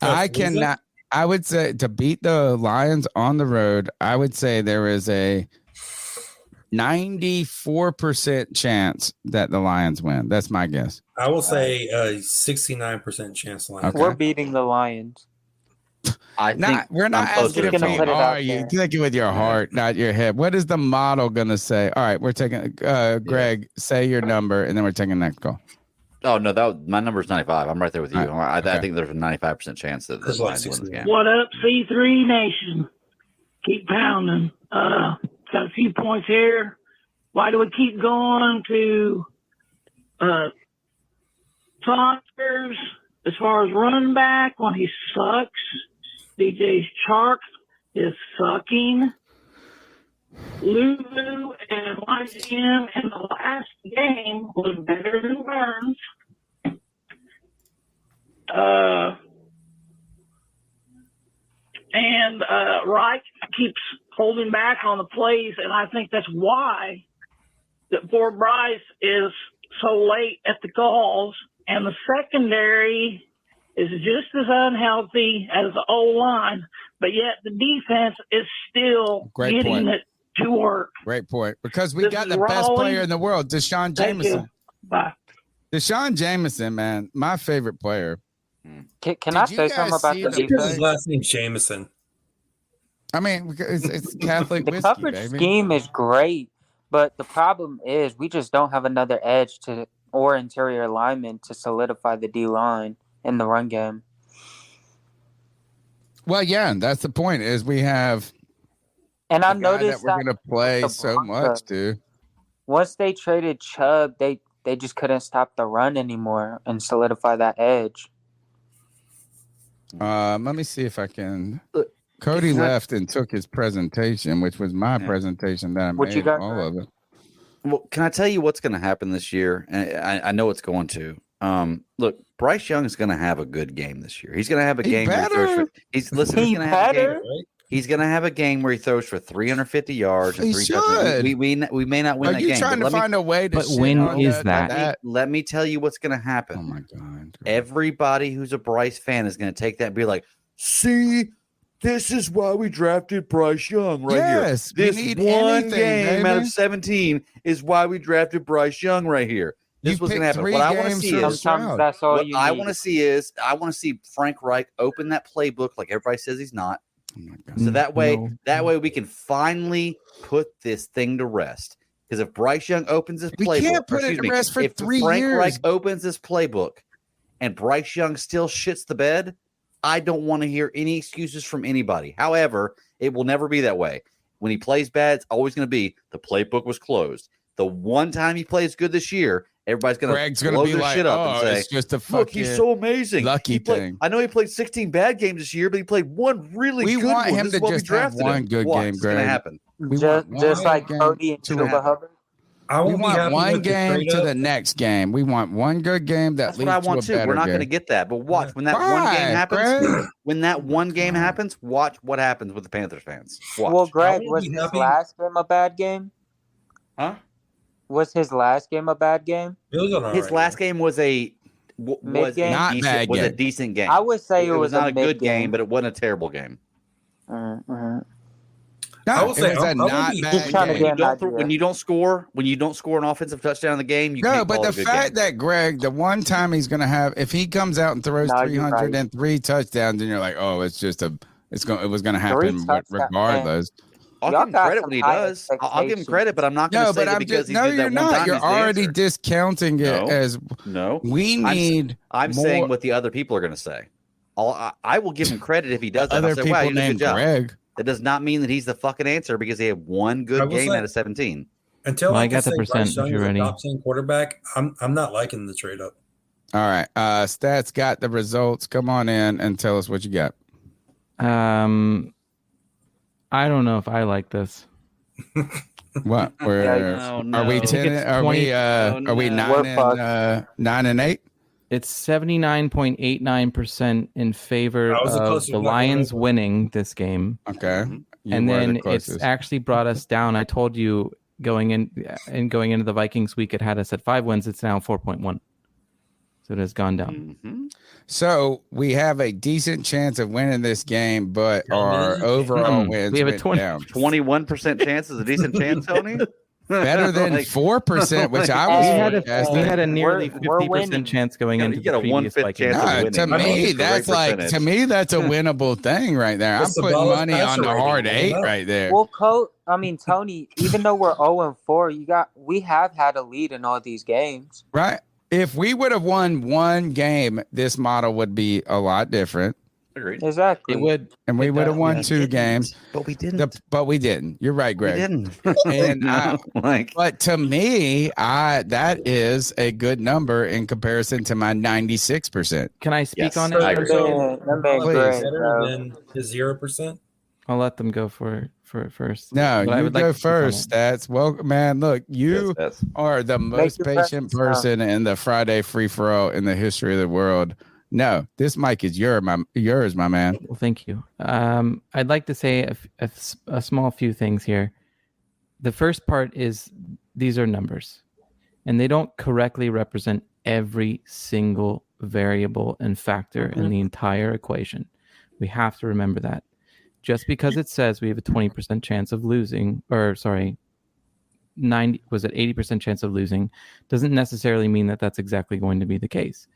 I cannot. I would say to beat the Lions on the road, I would say there is a 94% chance that the Lions win. That's my guess. I will say a 69% chance Lions. Okay. We're beating the Lions. We're not asking if you are. You think it with your heart, not your head. What is the model going to say? All right, we're taking Greg, say your number, and then we're taking the next call. Oh, no, my number is 95. I'm right there with you. Right. I think there's a 95% chance that the Lions win this game. What up, C3 Nation? Keep pounding. Got a few points here. Why do we keep going to Panthers as far as running back when he sucks? DJ Chark is sucking. Lulu and YGM in the last game was better than Burns. And Reich keeps holding back on the plays, and I think that's why that poor Bryce is so late at the calls, and the secondary is just as unhealthy as the O-line, but yet the defense is still getting it to work. Great point. Because we got the best player in the world, Deshaun Jameson. Bye. Deshaun Jameson, man, my favorite player. Can I say something about the defense? His last name's Jameson. I mean, it's Catholic the whiskey, coverage baby. scheme is great, but the problem is we just don't have another edge or interior lineman to solidify the D-line in the run game. Well, yeah, that's the point. Is we have, and I noticed that we're going to play so much, dude. Once they traded Chubb, they just couldn't stop the run anymore and solidify that edge. Let me see if I can Cody left and took his presentation, which was my presentation that I made all of it. Well, can I tell you what's going to happen this year? And I know it's going to. Look, Bryce Young is going to have a good game this year. He's going to have a game where he throws for. He's going to have a game. He's going to have a game where he throws for 350 yards and 3 touchdowns. We may not win that game. Are you trying to find a way to? But when is that? Let me tell you what's going to happen. Oh my God! Everybody who's a Bryce fan is going to take that and be like, "See, this is why we drafted Bryce Young right here. Yes, This we need one game out of baby. 17 is why we drafted Bryce Young right here." This was going to happen. What I want to see is that's all what you I need. want to see is I want to see Frank Reich open that playbook like everybody says he's not. So that way we can finally put this thing to rest. Because if Bryce Young opens his playbook, we can't put it to rest for 3 Frank years. Reich opens his playbook and Bryce Young still shits the bed, I don't want to hear any excuses from anybody. However, it will never be that way. When he plays bad, it's always going to be the playbook was closed. The one time he plays good this year, everybody's going to blow be their like, shit up "Oh, and say, it's just a look, he's so amazing. lucky He thing." I know he played 16 bad games this year, but he played one really We good want one. him This to is what we just have drafted one him. good Watch, game, it's going to Greg. happen. We Just want like one Cody game and to Chuba Hubbard. We want one game to the next game. We want one good game that That's leads what I to want a too. better We're not game. going to get that. But watch when that one Why, game happens. Greg? When that one game happens, watch what happens with the Panthers fans. Watch. Well, Greg, was his last game a bad game? Huh? Was his last game a bad game? His last game was a Mid-game? a Not decent, bad was a game. decent game. I would say it was not a a good mid-game. game, but it wasn't a terrible game. I will say, when you don't score an offensive touchdown in the game, you No, can't but call the it a good fact game. that Greg, the one time he's going to have, if he comes out and throws No, you're right. 303 touchdowns, and you're like, oh, it was going to happen touchdowns, regardless. I'll Y'all give him got credit some when he high does. I'll give him credit, but I'm not going No, to say but that I'm because just, he no, did you're that one not. time. You're he's the already answer. discounting it No. as No. we need. I'm more, saying what the other people are going to say. I will give him credit if he does that. Other I'll say, people wow, you did a named good job. Greg. That does not mean that he's the fucking answer because he had one I good will game say- out of 17. Until Well, I I can got the say percent Bryce if Young you're is a ready. top 10 quarterback, I'm not liking the trade up. All right. Stats got the results. Come on in and tell us what you got. I don't know if I like this. What? Are we 10? Are we 9 and 8? It's 79.89% in favor That was the of closest the one I Lions remember. winning this game. Okay. You And were the then it's closest. actually brought us down. I told you going into the Vikings week, it had us at 5 wins. It's now 4.1. So it has gone down. So we have a decent chance of winning this game, but our overall wins We have a went down. 21% chance is a decent chance, Tony. Better than Like- 4%, which I was we had a nearly we're 50% winning. chance going into You got the a previous 1/5 Vikings. chance of No, winning. to I mean, me, it's a that's great like percentage. that's a winnable thing right there. That's I'm the putting ballast money on passer the rating. hard What 8 about? right there. Well, Tony, even though we're 0-4, we have had a lead in all these games. Right? If we would have won one game, this model would be a lot different. Agreed. Exactly. It would. And we It would have does, won yeah. 2 games. But we didn't. But we didn't. You're right, We Greg. didn't. And Like, but to me, that is a good number in comparison to my 96%. Can I speak Yes, on I it? agree. That man Please. great, Better bro. than his 0%. I'll let them go for it first. No, But I you would like go to speak on first. it. That's well, man. Look, you Yes, are the most your patient presence person known. in the Friday free for all in the history of the world. No, this mic is yours, my man. Well, thank you. I'd like to say a small few things here. The first part is these are numbers, and they don't correctly represent every single variable and factor in the entire equation. We have to remember that. Just because it says we have a 20% chance of losing, 80% chance of losing, doesn't necessarily mean that that's exactly going to be the case.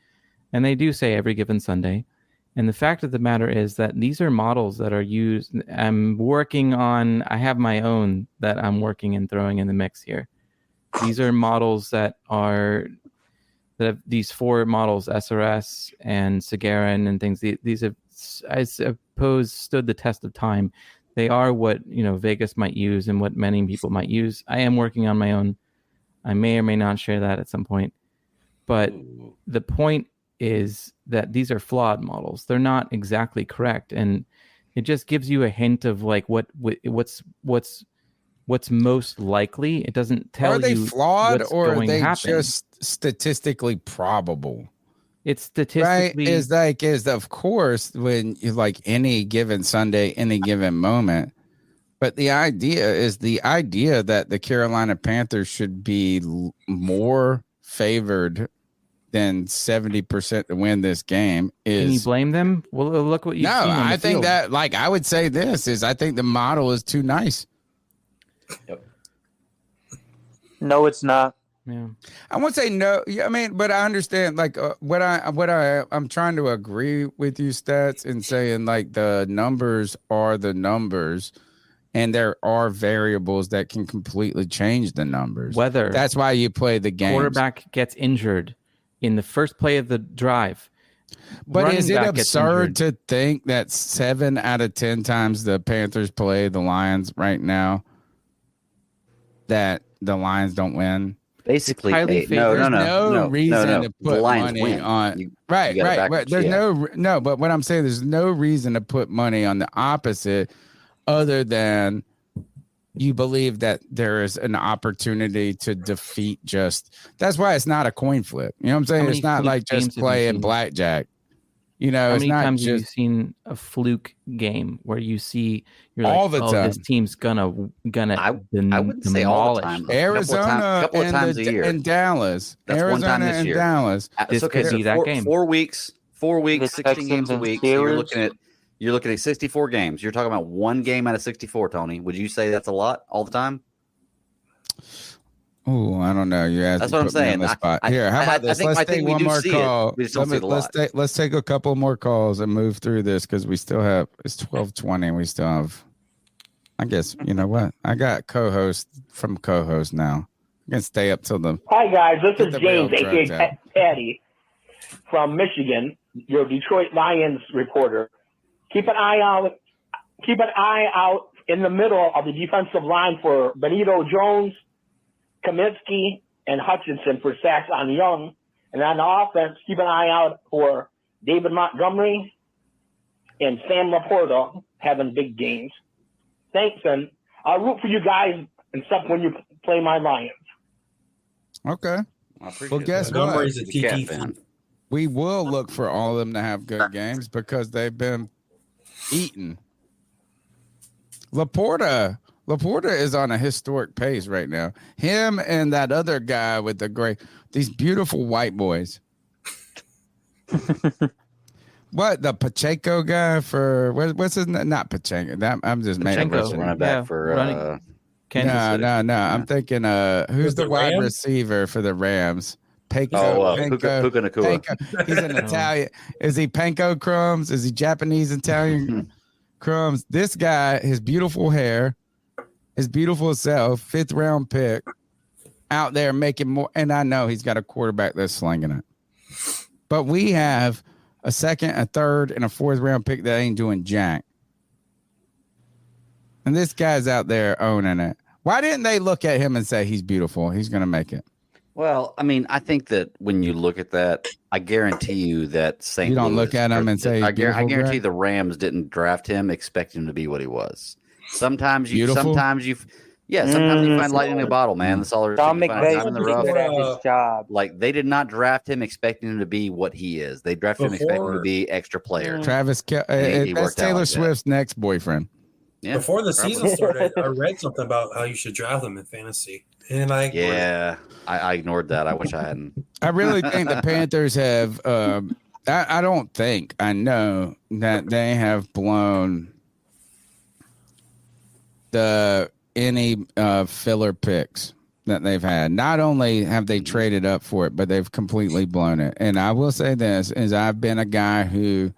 And they do say every given Sunday. And the fact of the matter is that these are models that are used. I have my own that I'm working and throwing in the mix here. These are models that have these 4 models, SRS and Sagarin and things. These have, I suppose, stood the test of time. They are what Vegas might use and what many people might use. I am working on my own. I may or may not share that at some point. But the point is that these are flawed models. They're not exactly correct. And It just gives you a hint of like what's most likely. It doesn't tell you. Are they flawed what's or are going to they happen. just statistically probable? It's statistically right. Is of course when you like any given Sunday, any given moment. But the idea that the Carolina Panthers should be more favored than 70% to win this game is. Can you blame them? Well, look what you've seen on the I think field. that like I would say this is I think the model is too nice. Yep. No, it's not. Yeah. I won't say no. Yeah, I mean, but I understand like I'm trying to agree with you, Stats, in saying like the numbers are the numbers. And there are variables that can completely change the numbers. Whether that's why you play the game. Quarterback gets injured in the first play of the drive. But is it absurd to think that 7 out of 10 times the Panthers play the Lions right now that the Lions don't win? Basically, There's no reason to put money on. Right. There's no. But what I'm saying, there's no reason to put money on the opposite. Other than you believe that there is an opportunity to defeat that's why it's not a coin flip. You know what I'm saying? It's not like just playing blackjack. You know, how it's many not times just have you seen a fluke game where you're all like, the time. This team's gonna I wouldn't say all the time. Arizona couple of times a year. and Dallas. That's Arizona one time this and year. Dallas. This could be that game. 4 weeks, 16 games a week. So you're looking at 64 games. You're talking about one game out of 64, Tony. Would you say that's a lot all the time? Oh, I don't know. You asked. That's what I'm saying. Here, how about this? Let's take one more call. Let's take a couple more calls and move through this because we still have it's 12:20 and we still have. I guess you know what? I got co-host now. I can stay up till the. Hi guys, this is James, aka Patty, from Michigan, your Detroit Lions reporter. Keep an eye out in the middle of the defensive line for Benito Jones, Kaminsky, and Hutchinson for sacks on Young. And on the offense, keep an eye out for David Montgomery and Sam Laporta having big games. Thanks, and I'll root for you guys and stuff when you play my Lions. Okay. Well, guess what? Montgomery's a TT fan. We will look for all of them to have good games because they've been eaten. Laporta is on a historic pace right now. Him and that other guy with these beautiful white boys. What, the Pacheco guy for what's his name? Not Pacheco. I'm just making running back for Kansas City. No. I'm thinking who's the wide receiver for the Rams? Puka Nacua. He's an Italian. Is he Panko Crumbs? Is he Japanese Italian Crumbs? This guy, his beautiful hair, his beautiful self, 5th round pick, out there making more. And I know he's got a quarterback that's slinging it. But we have a 2nd, a 3rd, and a 4th round pick that ain't doing jack. And this guy's out there owning it. Why didn't they look at him and say he's beautiful? He's going to make it. Well, I mean, I think that when you look at that, I guarantee you that St. You don't Louis, look at him and say, I guarantee the Rams didn't draft him expecting him to be what he was. Sometimes you find lightning in a bottle, man. That's all there's to find time in the rough. His job. Like they did not draft him expecting him to be what he is. They drafted him expecting him to be extra player. Travis that's Taylor Swift's next boyfriend. Yeah, before the season started, I read something about how you should draft them in fantasy. And I ignored that. I wish I hadn't. I really think the Panthers have I don't think, I know that they have blown any filler picks that they've had. Not only have they traded up for it, but they've completely blown it. And I will say this, is I've been a guy who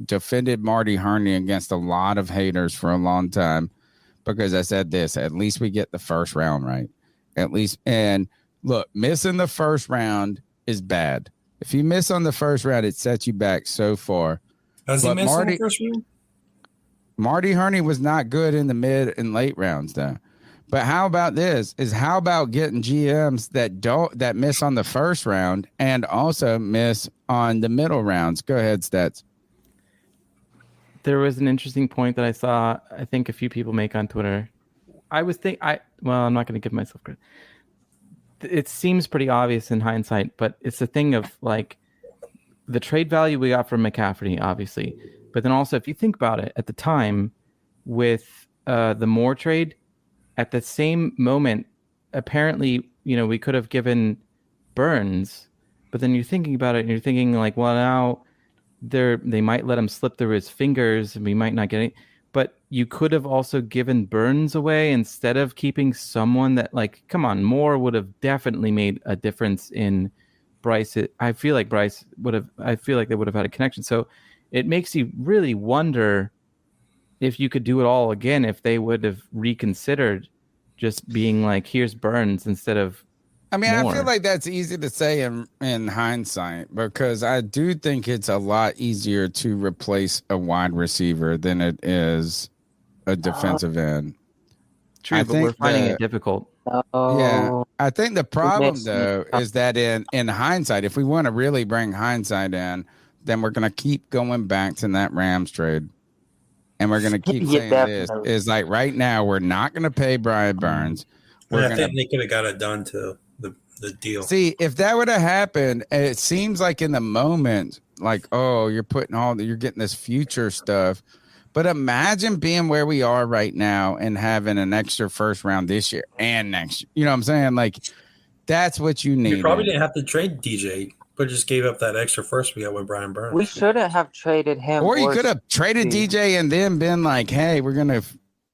defended Marty Herney against a lot of haters for a long time because I said this, at least we get the first round right. At least, and look, missing the first round is bad. If you miss on the first round, it sets you back so far. Has he missed in the first round? Marty Herney was not good in the mid and late rounds, though. But how about this? How about getting GMs that miss on the first round and also miss on the middle rounds? Go ahead, Stats. There was an interesting point that I saw. I think a few people make on Twitter. I'm not going to give myself credit. It seems pretty obvious in hindsight, but it's the thing of like the trade value we got from McCaffrey, obviously, but then also if you think about it, at the time with the Moore trade, at the same moment, apparently, we could have given Burns, but then you're thinking about it and you're thinking like, well, now they might let him slip through his fingers and we might not get it. But you could have also given Burns away instead of keeping someone that, like, come on, Moore would have definitely made a difference in Bryce. I feel like Bryce would have. I feel like they would have had a connection. So it makes you really wonder if you could do it all again, if they would have reconsidered just being like, here's Burns instead of Moore. I feel like that's easy to say in hindsight, because I do think it's a lot easier to replace a wide receiver than it is a defensive end. True, but we're finding it difficult. Yeah, I think the problem though is that in hindsight, if we want to really bring hindsight in, then we're going to keep going back to that Rams trade. And we're going to keep saying this is like right now, we're not going to pay Brian Burns. I think they could have got it done too. The deal. See, if that would have happened, it seems like in the moment, like, oh, you're getting this future stuff. But imagine being where we are right now and having an extra first round this year and next year. You know what I'm saying? Like, that's what you need. You probably didn't have to trade DJ, but just gave up that extra first we got with Brian Burns. We shouldn't have traded him. Or you could have traded DJ and then been like, hey, we're going to.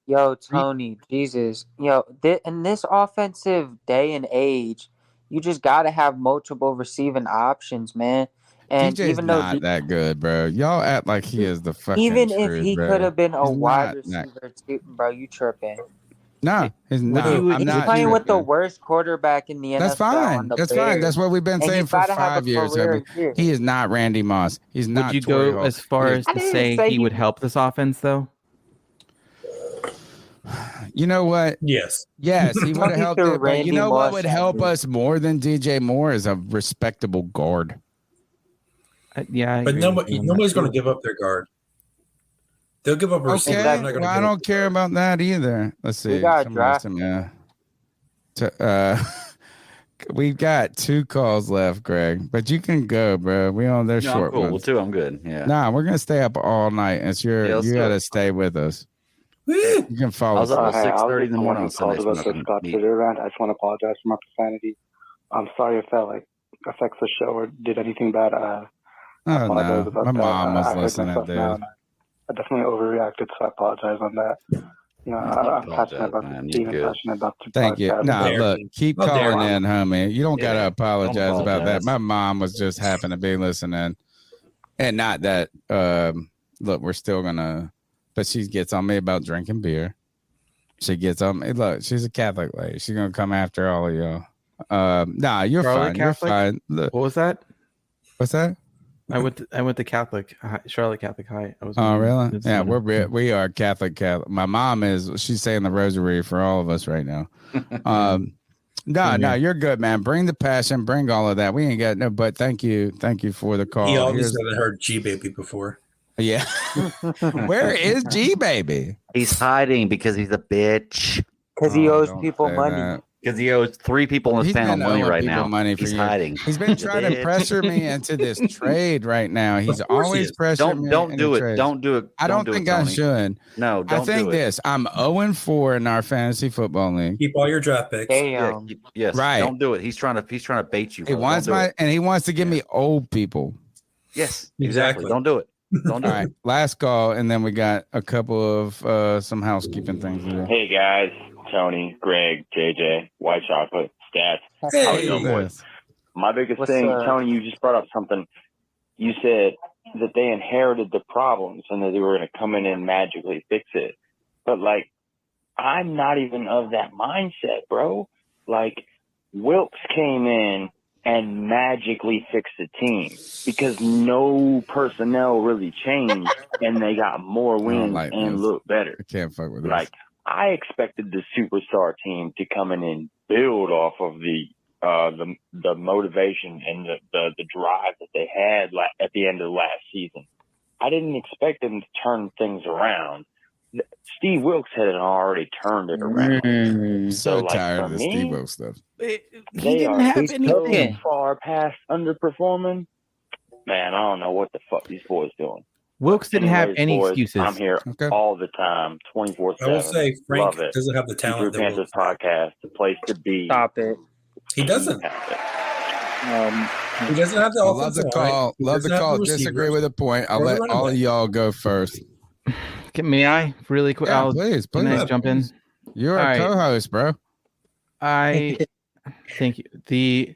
Yo, Tony, Jesus. Yo, in this offensive day and age, you just got to have multiple receiving options, man. And DJ's even though not that good, bro. Y'all act like he is the fucking even truth, if he bro. could have been a He's wide receiver too, bro, you tripping. No, he's not. He's playing with the worst quarterback in the NFL. That's fine. That's fine. That's what we've been saying for 5 years. He is not Randy Moss. He's not. Would you go as far as to say he would help this offense, though? You know what? Yes. Yes, he would have helped it. But you know what would help us more than DJ Moore is a respectable guard. Yeah, but nobody's going to give up their guard. They'll give up a receiver. Okay, well, I don't care about that either. Let's see. We've got 2 calls left, Greg, but you can go, bro. We on their short cool. ones. Well, 2, I'm good. Yeah. Nah, we're gonna stay up all night. It's you got to stay with us. You can follow. I was up at 6:30 in the morning on Sunday. I just want to apologize for my profanity. I'm sorry if that affects the show or did anything bad. Oh no, my mom was listening, dude. I definitely overreacted, so I apologize on that. I'm passionate about the team and passionate about the Thank you. No, look, keep calling in, homie. You don't gotta apologize about that. My mom was just happened to be listening, and not that. Look, we're still gonna, but she gets on me about drinking beer. She gets on me. Look, she's a Catholic lady. She's gonna come after all of y'all. Nah, you're fine. Catholic? You're fine. Look, what was that? What's that? I went to Catholic Charlotte Catholic High. Oh really? Yeah, we are Catholic. My mom she's saying the rosary for all of us right now. No, you're good, man. Bring the passion, bring all of that. We ain't got no, but thank you for the call. He always hasn't heard G Baby before. Yeah. Where is G Baby? He's hiding because he's a bitch. Because he owes people money. Because he owes 3 people in his family money right now. He's hiding. He's been trying to pressure me into this trade right now. He's always pressuring me. Don't do it. Don't do it. I don't think I should. No, don't I think do it. this. I'm 0-4 in our fantasy football league. Keep all your draft picks. Yes. Right. Don't do it. He's trying to bait you. He wants he wants to give me old people. Yes, exactly. Don't do it. Don't do all right. Last call, and then we got a couple of some housekeeping things to do. Hey guys. Tony, Greg, JJ, White Chocolate, Stats. How you doing, boys? My biggest thing, Tony, you just brought up something. You said that they inherited the problems and that they were going to come in and magically fix it. But, I'm not even of that mindset, bro. Wilkes came in and magically fixed the team because no personnel really changed and they got more wins and look better. I can't fuck with this. I expected the superstar team to come in and build off of the motivation and the drive that they had at the end of last season. I didn't expect them to turn things around. Steve Wilkes had already turned it around. So like, tired for of the me, Steve Wilkes stuff. they didn't are have so anything. far past underperforming. Man, I don't know what the fuck these boys doing. Wilkes didn't have Anyways, any boys, excuses. I'm here all the time, 24/7. I will say Frank Love it. doesn't have the talent that Panthers Wilkes podcast, the place to be. Stop it. He doesn't. Um, He doesn't have the I love the offensive call. line. He Love the doesn't have call. receivers Disagree with the point. I'll or the let running all of back. y'all go first. May I really quick? Yeah, please. Can I jump in? You're a co-host, bro. I thank you.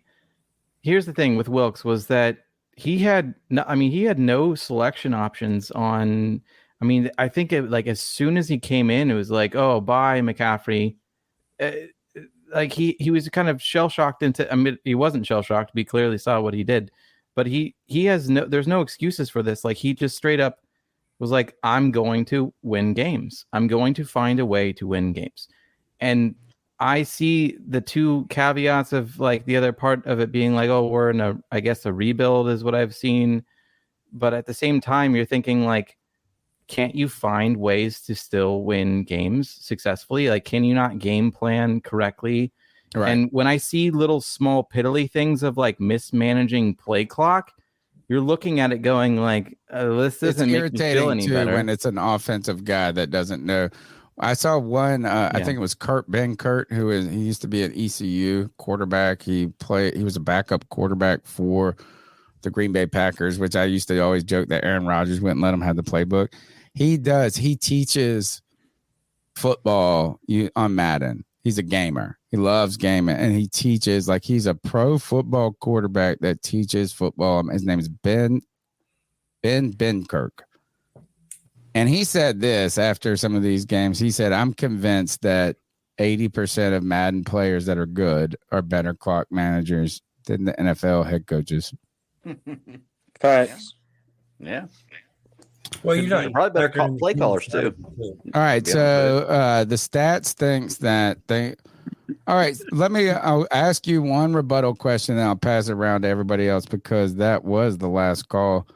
Here's the thing with Wilkes was that he had no selection options on. I mean, I think as soon as he came in, it was like, oh, bye McCaffrey. Like he was kind of shell shocked into. I mean, he wasn't shell shocked. We clearly saw what he did, but there's no excuses for this. Like he just straight up was like, I'm going to win games. I'm going to find a way to win games. And I see the two caveats of like the other part of it being like, oh, we're in a rebuild is what I've seen. But at the same time, you're thinking like, can't you find ways to still win games successfully? Like, can you not game plan correctly? Right. And when I see little small piddly things of like mismanaging play clock, you're looking at it going like, this doesn't make me feel any better. When it's an offensive guy that doesn't know. I saw one, I think it was Ben Kurt, he used to be an ECU quarterback. He was a backup quarterback for the Green Bay Packers, which I used to always joke that Aaron Rodgers wouldn't let him have the playbook. He teaches football on Madden. He's a gamer. He loves gaming, and he teaches, like, he's a pro football quarterback that teaches football. His name is Ben Kirk. And he said this after some of these games. He said, I'm convinced that 80% of Madden players that are good are better clock managers than the NFL head coaches. Facts. Yeah. Well, you're probably better play callers too. All right, so the stats thinks that they. All right, I'll ask you one rebuttal question, and I'll pass it around to everybody else because that was the last call.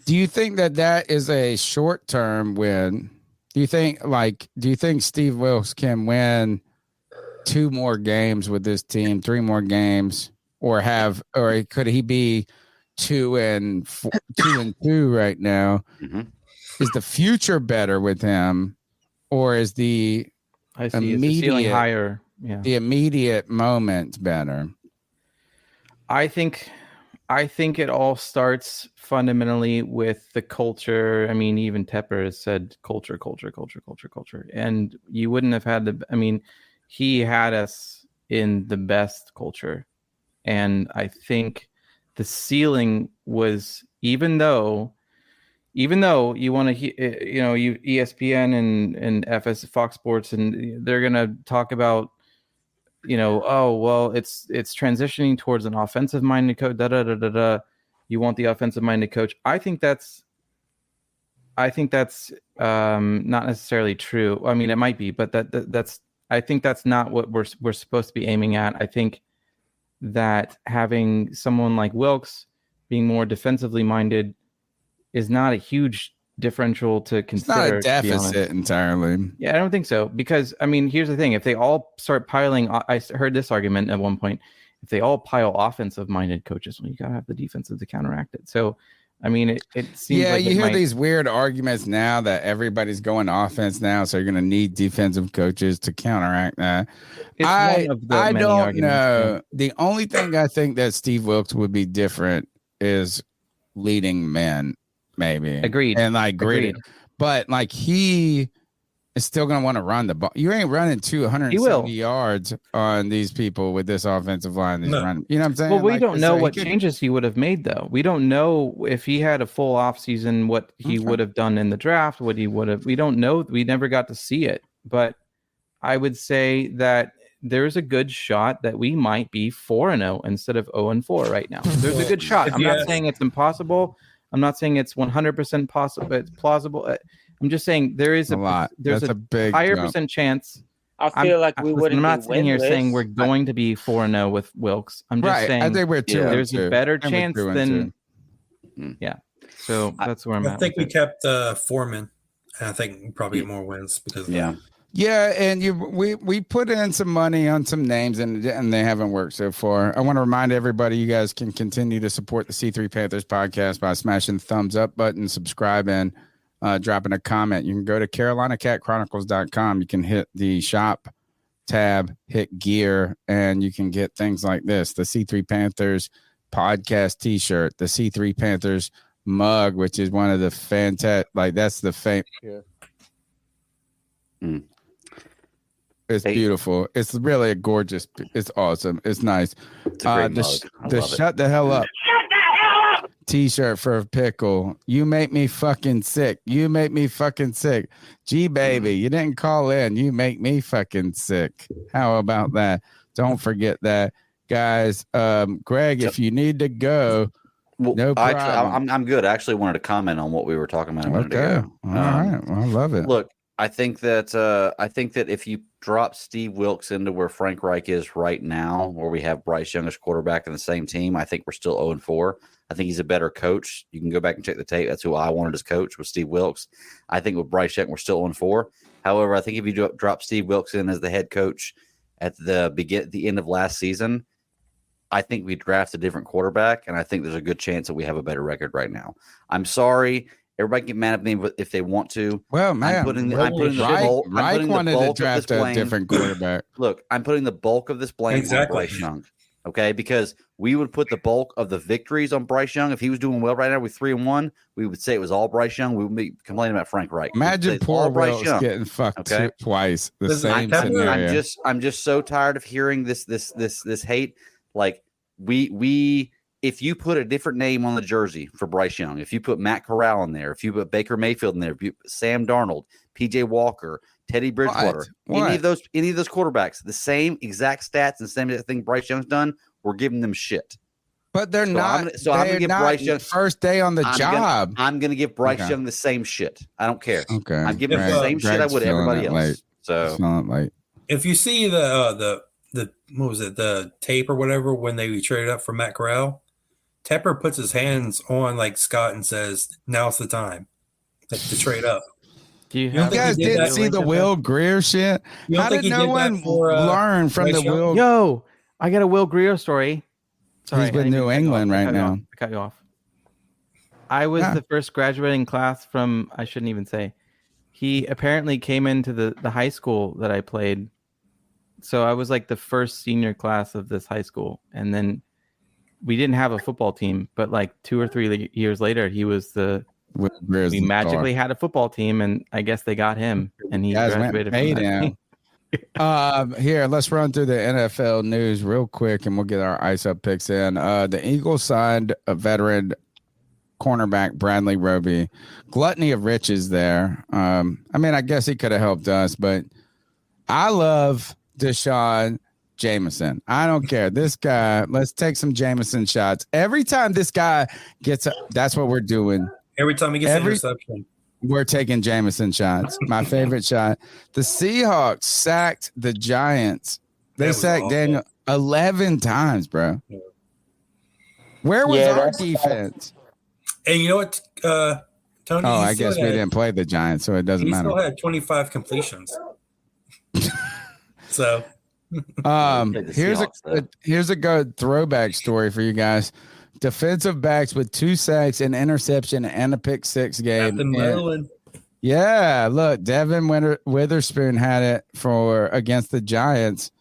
Do you think that is a short-term win? Do you think Steve Wilkes can win 2 more games with this team, 3 more games, or could he be 2-2 right now? Mm-hmm. Is the future better with him, or is the ceiling higher? Yeah, the immediate moment better? I think it all starts fundamentally with the culture. I mean, even Tepper has said culture. And you wouldn't have had he had us in the best culture. And I think the ceiling was, even though you want to, you ESPN and Fox Sports, and they're going to talk about, oh, well, it's transitioning towards an offensive minded coach. You want the offensive minded coach. I think that's not necessarily true. I mean, it might be, but I think that's not what we're supposed to be aiming at. I think that having someone like Wilkes being more defensively minded is not a huge differential to consider. It's not a deficit entirely. Yeah, I don't think so. Because, here's the thing. If they all start piling, I heard this argument at one point, if they all pile offensive-minded coaches, well, you got to have the defensive to counteract it. So, it seems like you hear these weird arguments now that everybody's going offense now, so you're going to need defensive coaches to counteract that. I don't know. Yeah. The only thing I think that Steve Wilkes would be different is leading men, maybe. Agreed. And agreed. But he is still going to want to run the ball. You ain't running 270 yards on these people with this offensive line. Running, you know what I'm saying? Well, we don't know what changes he would have made, though. We don't know if he had a full offseason, what he would have done in the draft, what he would have. We don't know. We never got to see it. But I would say that there's a good shot that we might be 4-0 instead of 0-4 right now. There's a good shot. I'm not saying it's impossible. I'm not saying it's 100% possible. It's plausible. I'm just saying there is there's a big higher percent chance. I feel like we wouldn't. I'm not sitting here saying we're going to be 4-0 with Wilkes. I'm just saying I think we're 2-2. There's a better chance than Yeah. So that's where I'm at. I think we kept Foreman. And I think we'll probably get more wins because of that. Yeah, and we put in some money on some names, and they haven't worked so far. I want to remind everybody you guys can continue to support the C3 Panthers podcast by smashing the thumbs up button, subscribing, dropping a comment. You can go to CarolinaCatChronicles.com. You can hit the shop tab, hit gear, and you can get things like this: the C3 Panthers podcast T-shirt, the C3 Panthers mug, which is one of the fantastic. Like that's the fame. Yeah. It's beautiful. It's really a gorgeous. It's awesome. It's nice. It's a great mug. The shut the hell up. Shut the hell up. T-shirt for a pickle. You make me fucking sick. You make me fucking sick. Gee, baby, you didn't call in. You make me fucking sick. How about that? Don't forget that, guys. Greg, if you need to go, no problem. I'm good. I actually wanted to comment on what we were talking about a minute ago. All right. Well, I love it. Look, I think that if you drop Steve Wilks into where Frank Reich is right now, where we have Bryce Young as quarterback in the same team, I think we're still 0-4. I think he's a better coach. You can go back and check the tape. That's who I wanted as coach, was Steve Wilks. I think with Bryce Young, we're still 0-4. However, I think if you drop Steve Wilks in as the head coach at the end of last season, I think we draft a different quarterback, and I think there's a good chance that we have a better record right now. I'm sorry. Everybody get mad at me if they want to. Well, man, I'm putting the Reich wanted to draft a different quarterback. Look, I'm putting the bulk of this blame on Bryce Young. Okay, because we would put the bulk of the victories on Bryce Young. If he was doing well right now with 3-1, we would say it was all Bryce Young. We would be complaining about Frank Reich. Imagine poor Bryce Young getting fucked twice. The same scenario. I'm just so tired of hearing this hate. Like if you put a different name on the jersey for Bryce Young, if you put Matt Corral in there, if you put Baker Mayfield in there, if you put Sam Darnold, PJ Walker, Teddy Bridgewater, any of those quarterbacks, the same exact stats and the same thing Bryce Young's done, we're giving them shit. But they're not. I'm going to give Bryce Young first day on the job. I'm going to give Bryce Young the same shit. I don't care. Okay, I'm giving him the same shit I would everybody else. So if you see the what was it, the tape or whatever when they traded up for Matt Corral, Tepper puts his hands on like Scott and says, "Now's the time to trade up." You guys didn't see the Will Greer shit? How did no one learn from the Will? Yo, I got a Will Greer story. Sorry, he's with New England right now. I cut you off. I was the first graduating class from, I shouldn't even say. He apparently came into the high school that I played. So I was like the first senior class of this high school. And then we didn't have a football team, but like 2 or 3 years later, he was we magically had a football team, and I guess they got him, and he graduated from that. Here, let's run through the NFL news real quick, and we'll get our ice up picks in. The Eagles signed a veteran cornerback, Bradley Roby. Gluttony of riches there. I mean, I guess he could have helped us, but I love Deshaun Jameson. I don't care. This guy, let's take some Jameson shots. Every time this guy gets up, that's what we're doing. Every time he gets an interception, we're taking Jameson shots. My favorite shot. The Seahawks sacked the Giants. They sacked Daniel 11 times, bro. Yeah. Where was our defense? And you know what, Tony? Oh, I guess we didn't play the Giants, so it doesn't matter. He still had 25 completions. So here's a good throwback story for you guys. Defensive backs with 2 sacks, an interception, and a pick 6 game. Yeah, look, Devin Witherspoon had it against the Giants,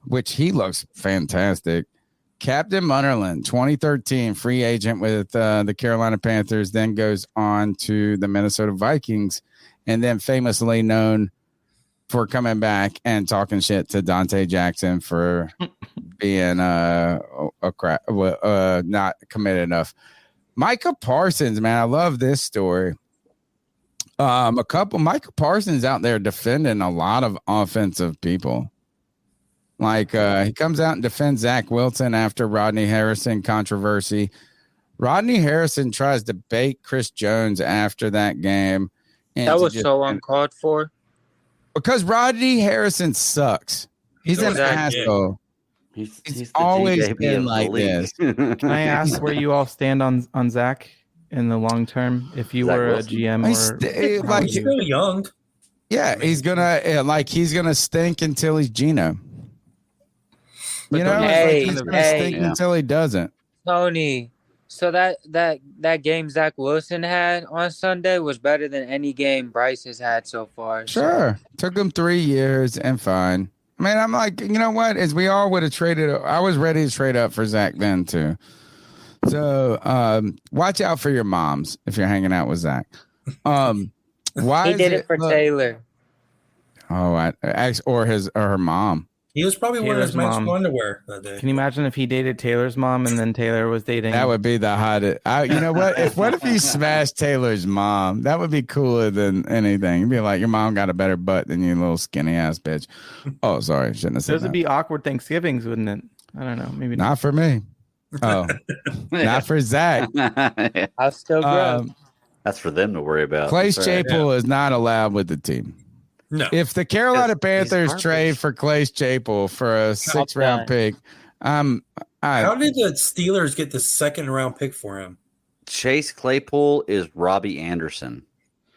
which he looks fantastic. Captain Munnerlyn, 2013 free agent with the Carolina Panthers, then goes on to the Minnesota Vikings, and then famously known for coming back and talking shit to Dante Jackson for being not committed enough. Micah Parsons, man, I love this story. Micah Parsons out there defending a lot of offensive people. Like he comes out and defends Zach Wilson after Rodney Harrison controversy. Rodney Harrison tries to bait Chris Jones after that game. That was so uncalled for. Because Rodney Harrison sucks. He's an asshole. He's always been like this. Can I ask where you all stand on Zach? in the long term if you were a GM or He's still young. Yeah, he's gonna stink until he's Gino. But You know, Hey, he's gonna stink until he doesn't. Tony. So that game Zach Wilson had on Sunday was better than any game Bryce has had so far. Sure, took him 3 years and fine. I mean, I'm like, you know what? As we all would have traded, I was ready to trade up for Zach then too. So watch out for your moms if you're hanging out with Zach. Why he did it for Taylor? Oh, or her mom. He was probably wearing his Taylor's magical mom. underwear that day. Can you imagine if he dated Taylor's mom and then Taylor was dating? That would be the hottest. You know what? What if he smashed Taylor's mom? That would be cooler than anything. You'd be like, your mom got a better butt than you, little skinny ass bitch. Oh, sorry, shouldn't have said Those that. would be awkward Thanksgivings, wouldn't it? I don't know. Maybe Not for me. Oh, not for Zach. I'll still grow. That's for them to worry about. Clace That's right. Chapel is not allowed with the team. No. If the Carolina Panthers trade for Clace Chapel for a 6th-round pick, how did the Steelers get the 2nd-round pick for him? Chase Claypool is Robbie Anderson.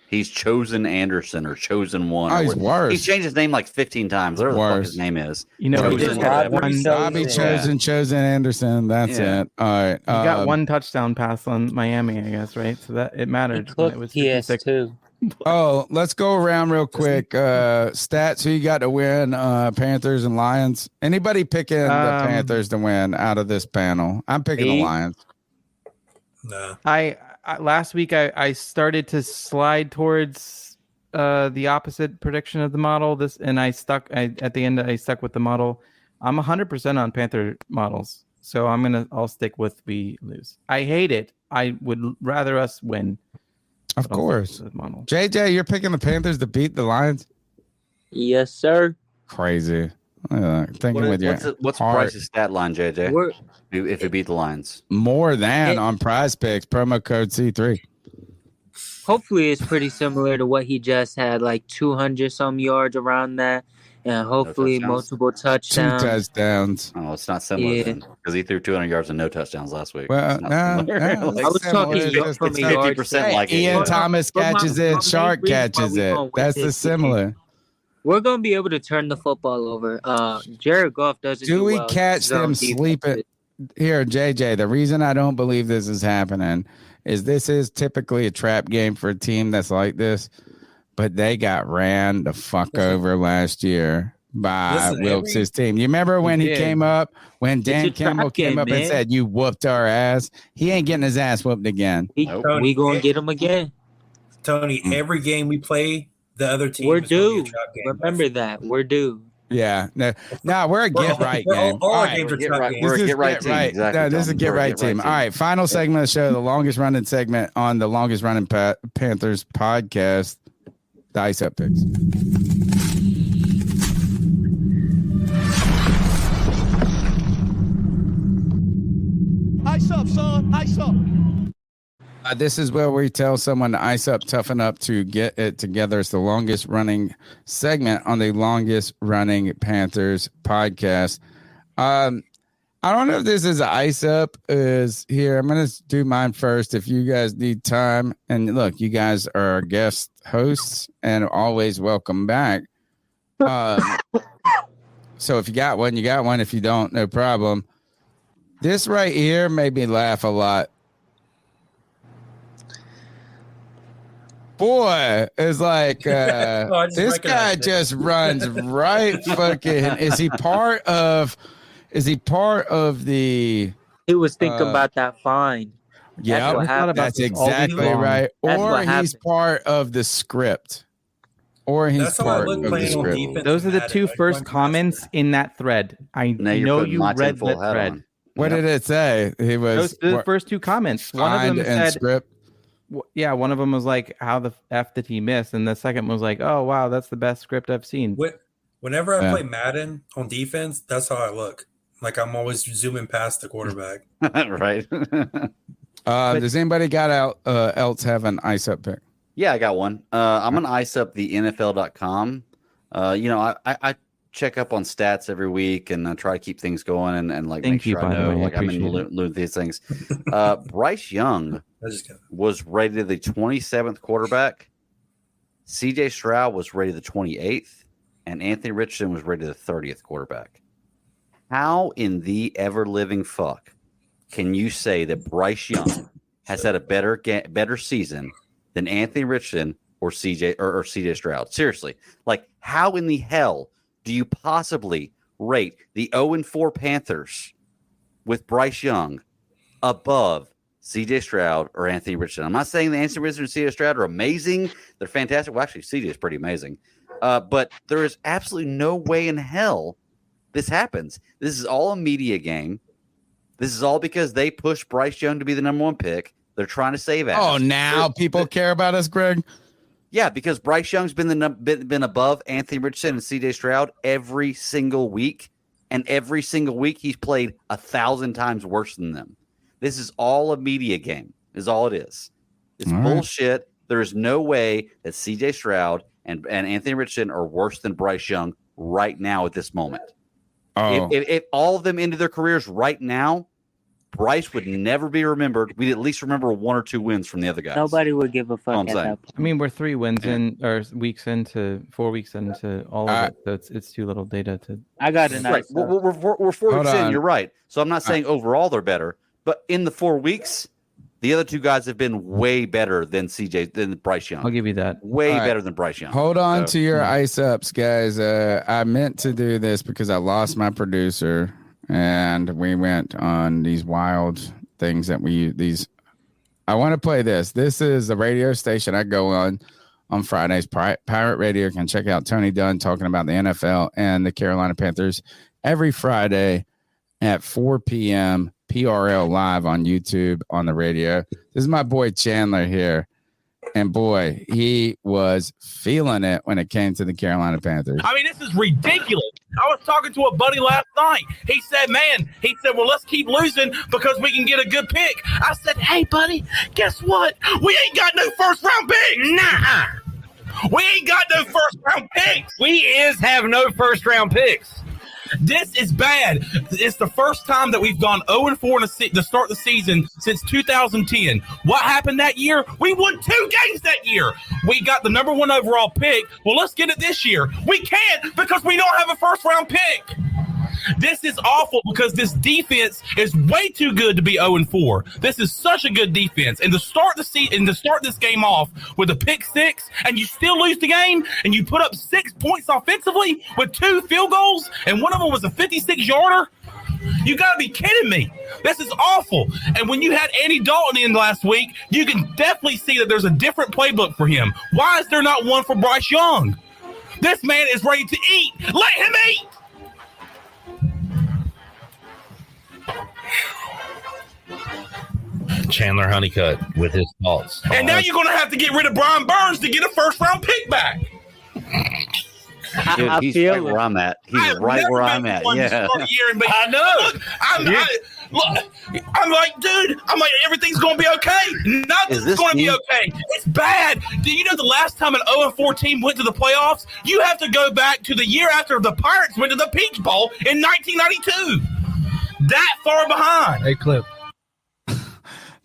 He's chosen Anderson or chosen one. Oh, he's worse. He's changed his name like 15 times. Whatever the fuck his name is. You know, Bobby chosen Anderson. That's it. All right. He got one touchdown pass on Miami, I guess, right? So that it mattered. It was 56. Oh, let's go around real quick. Stats, who you got to win? Panthers and Lions. Anybody picking the Panthers to win out of this panel? I'm picking the Lions. No. I last week I started to slide towards the opposite prediction of the model. At the end I stuck with the model. I'm 100% on Panther models, so I'll stick with we lose. I hate it. I would rather us win. Of course. JJ, you're picking the Panthers to beat the Lions? Yes, sir. Crazy. Thinking with your what's heart. Bryce's stat line, JJ? If he beat the Lions, more than on Prize Picks, promo code C3. Hopefully, it's pretty similar to what he just had, like 200 some yards around that, and hopefully multiple touchdowns. 2 touchdowns. Oh, it's not similar then, because he threw 200 yards and no touchdowns last week. Well, I was talking from a yard 50% like Ian Thomas catches it, Shark catches it. That's the similar. We're gonna be able to turn the football over. Jared Goff doesn't. Do we well. catch them sleeping? Here, JJ, the reason I don't believe this is happening is this is typically a trap game for a team that's like this, but they got ran the fuck over last year by Wilkes' team. You remember when he came up, when Dan Campbell came up and said, you whooped our ass? He ain't getting his ass whooped again. We gonna get him again. Tony, every game we play, the other team we're is gonna be a due. trap game. Remember that. We're due. Yeah, no, we're a get right game. All our games are trap games. We're a get right team. Exactly, no, this is a get right team. All right, final segment of the show, the longest running segment on the longest running Panthers podcast, the Ice Up Picks. Ice up, son. Ice up. This is where we tell someone to ice up, toughen up to get it together. It's the longest running segment on the longest running Panthers podcast. I don't know if this is an ice up is here. I'm going to do mine first. If you guys need time, and look, you guys are our guest hosts and always welcome back. So if you got one, you got one. If you don't, no problem. This right here made me laugh a lot. Boy, it's like this guy just runs right fucking. Is he part of the? He was thinking about that fine. Yeah, that's exactly right. Or he's part of the script. Or he's part of the script. Those are the two first comments in that thread. I know you read that thread. What did it say? He was the first two comments. One of them said script. Yeah, one of them was like, how the F did he miss? And the second was like, oh, wow, that's the best script I've seen. Whenever I play Madden on defense, that's how I look. Like I'm always zooming past the quarterback. Right. Does anybody else have an ice up pick? Yeah, I got one. I'm going to ice up the NFL.com. I check up on stats every week, and I try to keep things going and like Thank make sure you, I by the know way. I like I'm in the appreciate it. loop of these things. Bryce Young was rated the 27th quarterback. CJ Stroud was rated the 28th, and Anthony Richardson was rated the 30th quarterback. How in the ever living fuck can you say that Bryce Young has had a better season than Anthony Richardson or CJ Stroud? Seriously, like how in the hell do you possibly rate the 0-4 Panthers with Bryce Young above CJ Stroud or Anthony Richardson? I'm not saying the Anthony Richardson and CJ Stroud are amazing. They're fantastic. Well, actually, CJ is pretty amazing. But there is absolutely no way in hell this happens. This is all a media game. This is all because they pushed Bryce Young to be the number 1 pick. They're trying to save ass. Oh, now people care about us, Greg? Yeah, because Bryce Young's been above Anthony Richardson and CJ Stroud every single week. And every single week he's played 1,000 times worse than them. This is all a media game, is all it is. It's all bullshit. Right. There is no way that CJ Stroud and Anthony Richardson are worse than Bryce Young right now at this moment. Oh. If all of them ended their careers right now, Bryce would never be remembered. We'd at least remember 1 or 2 wins from the other guys. Nobody would give a fuck at that point. I mean, we're 3 wins in, or weeks into, 4 weeks into all of it. So it's too little data to. I got it. Right. We're 4 weeks in. You're right. So I'm not saying overall they're better, but in the 4 weeks, the other 2 guys have been way better than Bryce Young. I'll give you that. Way better than Bryce Young. Hold on to your ice ups, guys. I meant to do this because I lost my producer, and we went on these wild things that I want to play this. This is the radio station I go on Fridays. Pirate Radio. You can check out Tony Dunn talking about the NFL and the Carolina Panthers every Friday at 4 p.m. PRL live on YouTube on the radio. This is my boy Chandler here. And boy, he was feeling it when it came to the Carolina Panthers. I mean, this is ridiculous. I was talking to a buddy last night. He said, well, let's keep losing because we can get a good pick. I said, hey, buddy, guess what? We ain't got no first-round picks. Nah. We ain't got no first-round picks. We have no first-round picks. This is bad. It's the first time that we've gone 0-4 to start the season since 2010. What happened that year? We won 2 games that year. We got the number 1 overall pick. Well, let's get it this year. We can't because we don't have a first-round pick. This is awful because this defense is way too good to be 0-4. This is such a good defense. And to start this game off with a pick 6 and you still lose the game and you put up 6 points offensively with 2 field goals and one of them was a 56-yarder, you got to be kidding me. This is awful. And when you had Andy Dalton in last week, you can definitely see that there's a different playbook for him. Why is there not one for Bryce Young? This man is ready to eat. Let him eat. Chandler Honeycutt with his thoughts. And now you're going to have to get rid of Brian Burns to get a first-round pick back. Dude, he's right where I'm at. He's right where I'm at. Yeah. I know. I'm like, dude, everything's going to be okay. Nothing's going to be okay. It's bad. Do you know the last time an 0-4 team went to the playoffs? You have to go back to the year after the Pirates went to the Peach Bowl in 1992. That far behind. Hey, Clip.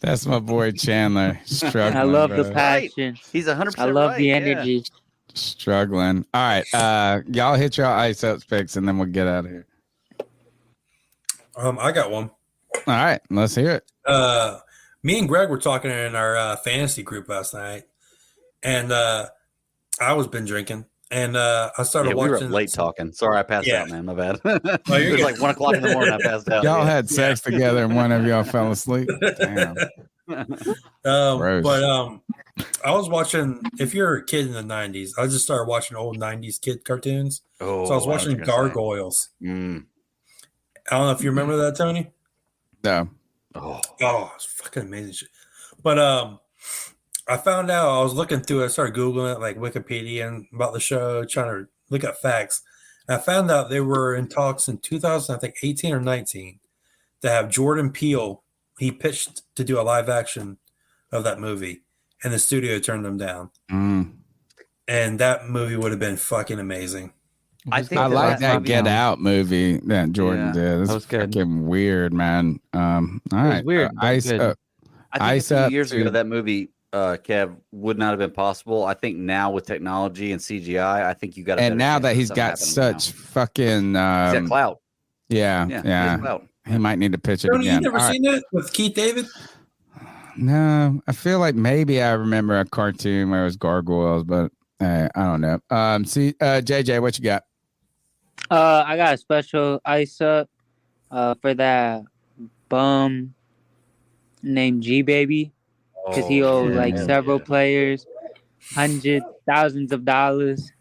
That's my boy Chandler. Struggling. I love the passion. He's 100%. I love the energy. Yeah. Struggling. All right. Y'all hit your ice ups picks and then we'll get out of here. I got one. All right. Let's hear it. Me and Greg were talking in our fantasy group last night, and I was been drinking. And I started watching. We were up late talking. Sorry, I passed out, man. My bad. Oh, it was like 1 o'clock in the morning. I passed out. Y'all had sex together and one of y'all fell asleep. Damn. I was watching. If you're a kid in the '90s, I just started watching old '90s kid cartoons. So I was watching Gargoyles. I don't know if you remember that, Tony. No. It's fucking amazing shit. But I found out, I was looking through it, I started Googling it, like Wikipedia and about the show, trying to look at facts. And I found out they were in talks in 2018 or 19 to have Jordan Peele. He pitched to do a live action of that movie, and the studio turned them down. And that movie would have been fucking amazing. I think I like that movie. Get Out movie that Jordan did. That was good. Fucking weird, man. All right. weird, but Ice good. Up. I think Ice a few Up years to- ago that movie, Kev, would not have been possible. I think now with technology and CGI, I think you got. And now that he's got such fucking, he's got clout. Yeah, Yeah, yeah. he has clout. He might need to pitch it Tony, again. you never All right. seen that with Keith David? No, I feel like maybe I remember a cartoon where it was gargoyles, but I don't know. JJ, what you got? I got a special ice up for that bum named G Baby, because he owed like several players hundreds, thousands of dollars.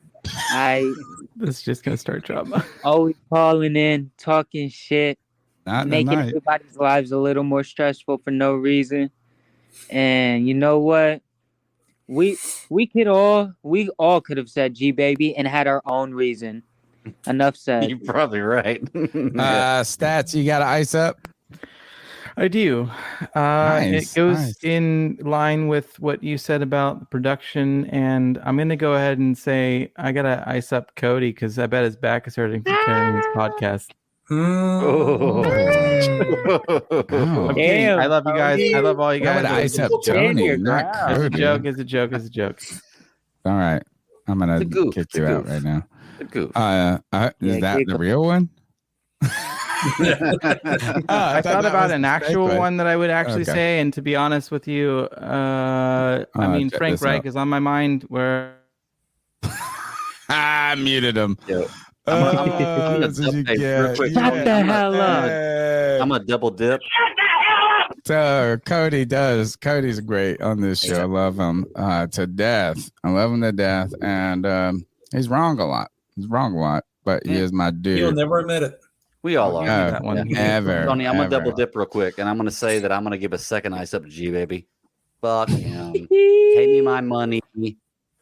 This is just gonna start drama. Always calling in, talking shit, Not making tonight. everybody's lives a little more stressful for no reason. And you know what? We all could have said G Baby and had our own reason. Enough said. You're probably right. Stats, you got to ice up? I do. Nice, It goes nice. in line with what you said about the production, and I'm going to go ahead and say I got to ice up Cody because I bet his back is hurting from carrying this podcast. Oh. I'm kidding. I love you guys. I love all you I guys. would ice up Tony, not It's a Cody. joke. It's a joke. It's a joke. All right. I'm going to goof. kick It's a you out goof. right now. It's a goof. Is that the real one? I thought about an actual one that I would actually Okay. say, and to be honest with you, I mean, check Frank this Reich out. is on my mind. Where I muted him. I'm gonna That's what you hey, real get. quick, Shut Tony, the I'm hell up. Hey. I'm gonna double dip. So Cody does. Cody's great on this show. I love him to death. I love him to death, and he's wrong a lot. He's wrong a lot, but he is my dude. He'll never admit it. We all are. No, that one. ever. Tony, I'm gonna ever. double dip real quick, and I'm gonna say that I'm gonna give a second ice up to G Baby. Fuck him. Pay me my money.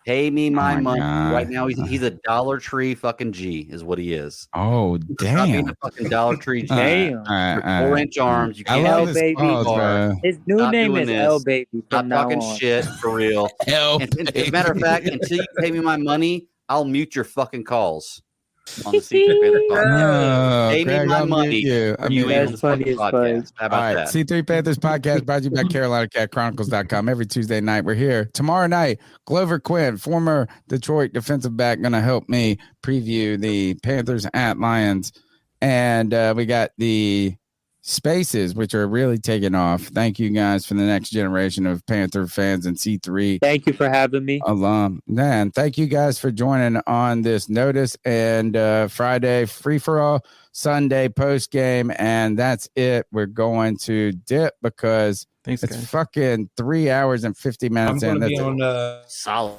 Pay me my my money. God. Right now, he's a Dollar Tree fucking G, is what he is. Oh Stop damn! being a fucking Dollar Tree G. Damn. All right, Your all 4-inch arms. You I can't love L this Baby. pause, bro. His new Stop name doing is this. L Baby from Stop now talking on. shit for real. Hell, And as a matter of fact, until you pay me my money, I'll mute your fucking calls on the C3 Panther podcast. Pay me Craig, my I'll mute money. you. Or you ain't on this fucking That's funny podcast. How All about right, that? C3 Panthers podcast brought to you by CarolinaCatChronicles.com. Every Tuesday night, we're here. Tomorrow night, Glover Quinn, former Detroit defensive back, going to help me preview the Panthers at Lions. And we got the Spaces, which are really taking off. Thank you guys for the next generation of Panther fans and C3 Thank you for having me. alum. Man, thank you guys for joining on this notice. And Friday, free for all, Sunday, post game. And that's it. We're going to dip because Thanks, it's guys. fucking 3 hours and 50 I'm minutes going in. to be That's it. on. Solid.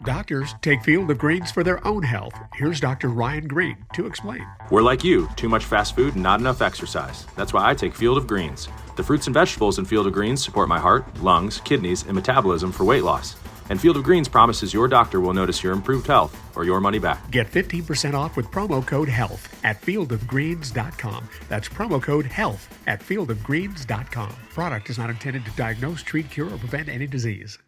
Doctors take Field of Greens for their own health. Here's Dr. Ryan Green to explain. We're like you, too much fast food and not enough exercise. That's why I take Field of Greens. The fruits and vegetables in Field of Greens support my heart, lungs, kidneys, and metabolism for weight loss. And Field of Greens promises your doctor will notice your improved health or your money back. Get 15% off with promo code HEALTH at fieldofgreens.com. That's promo code HEALTH at fieldofgreens.com. Product is not intended to diagnose, treat, cure, or prevent any disease.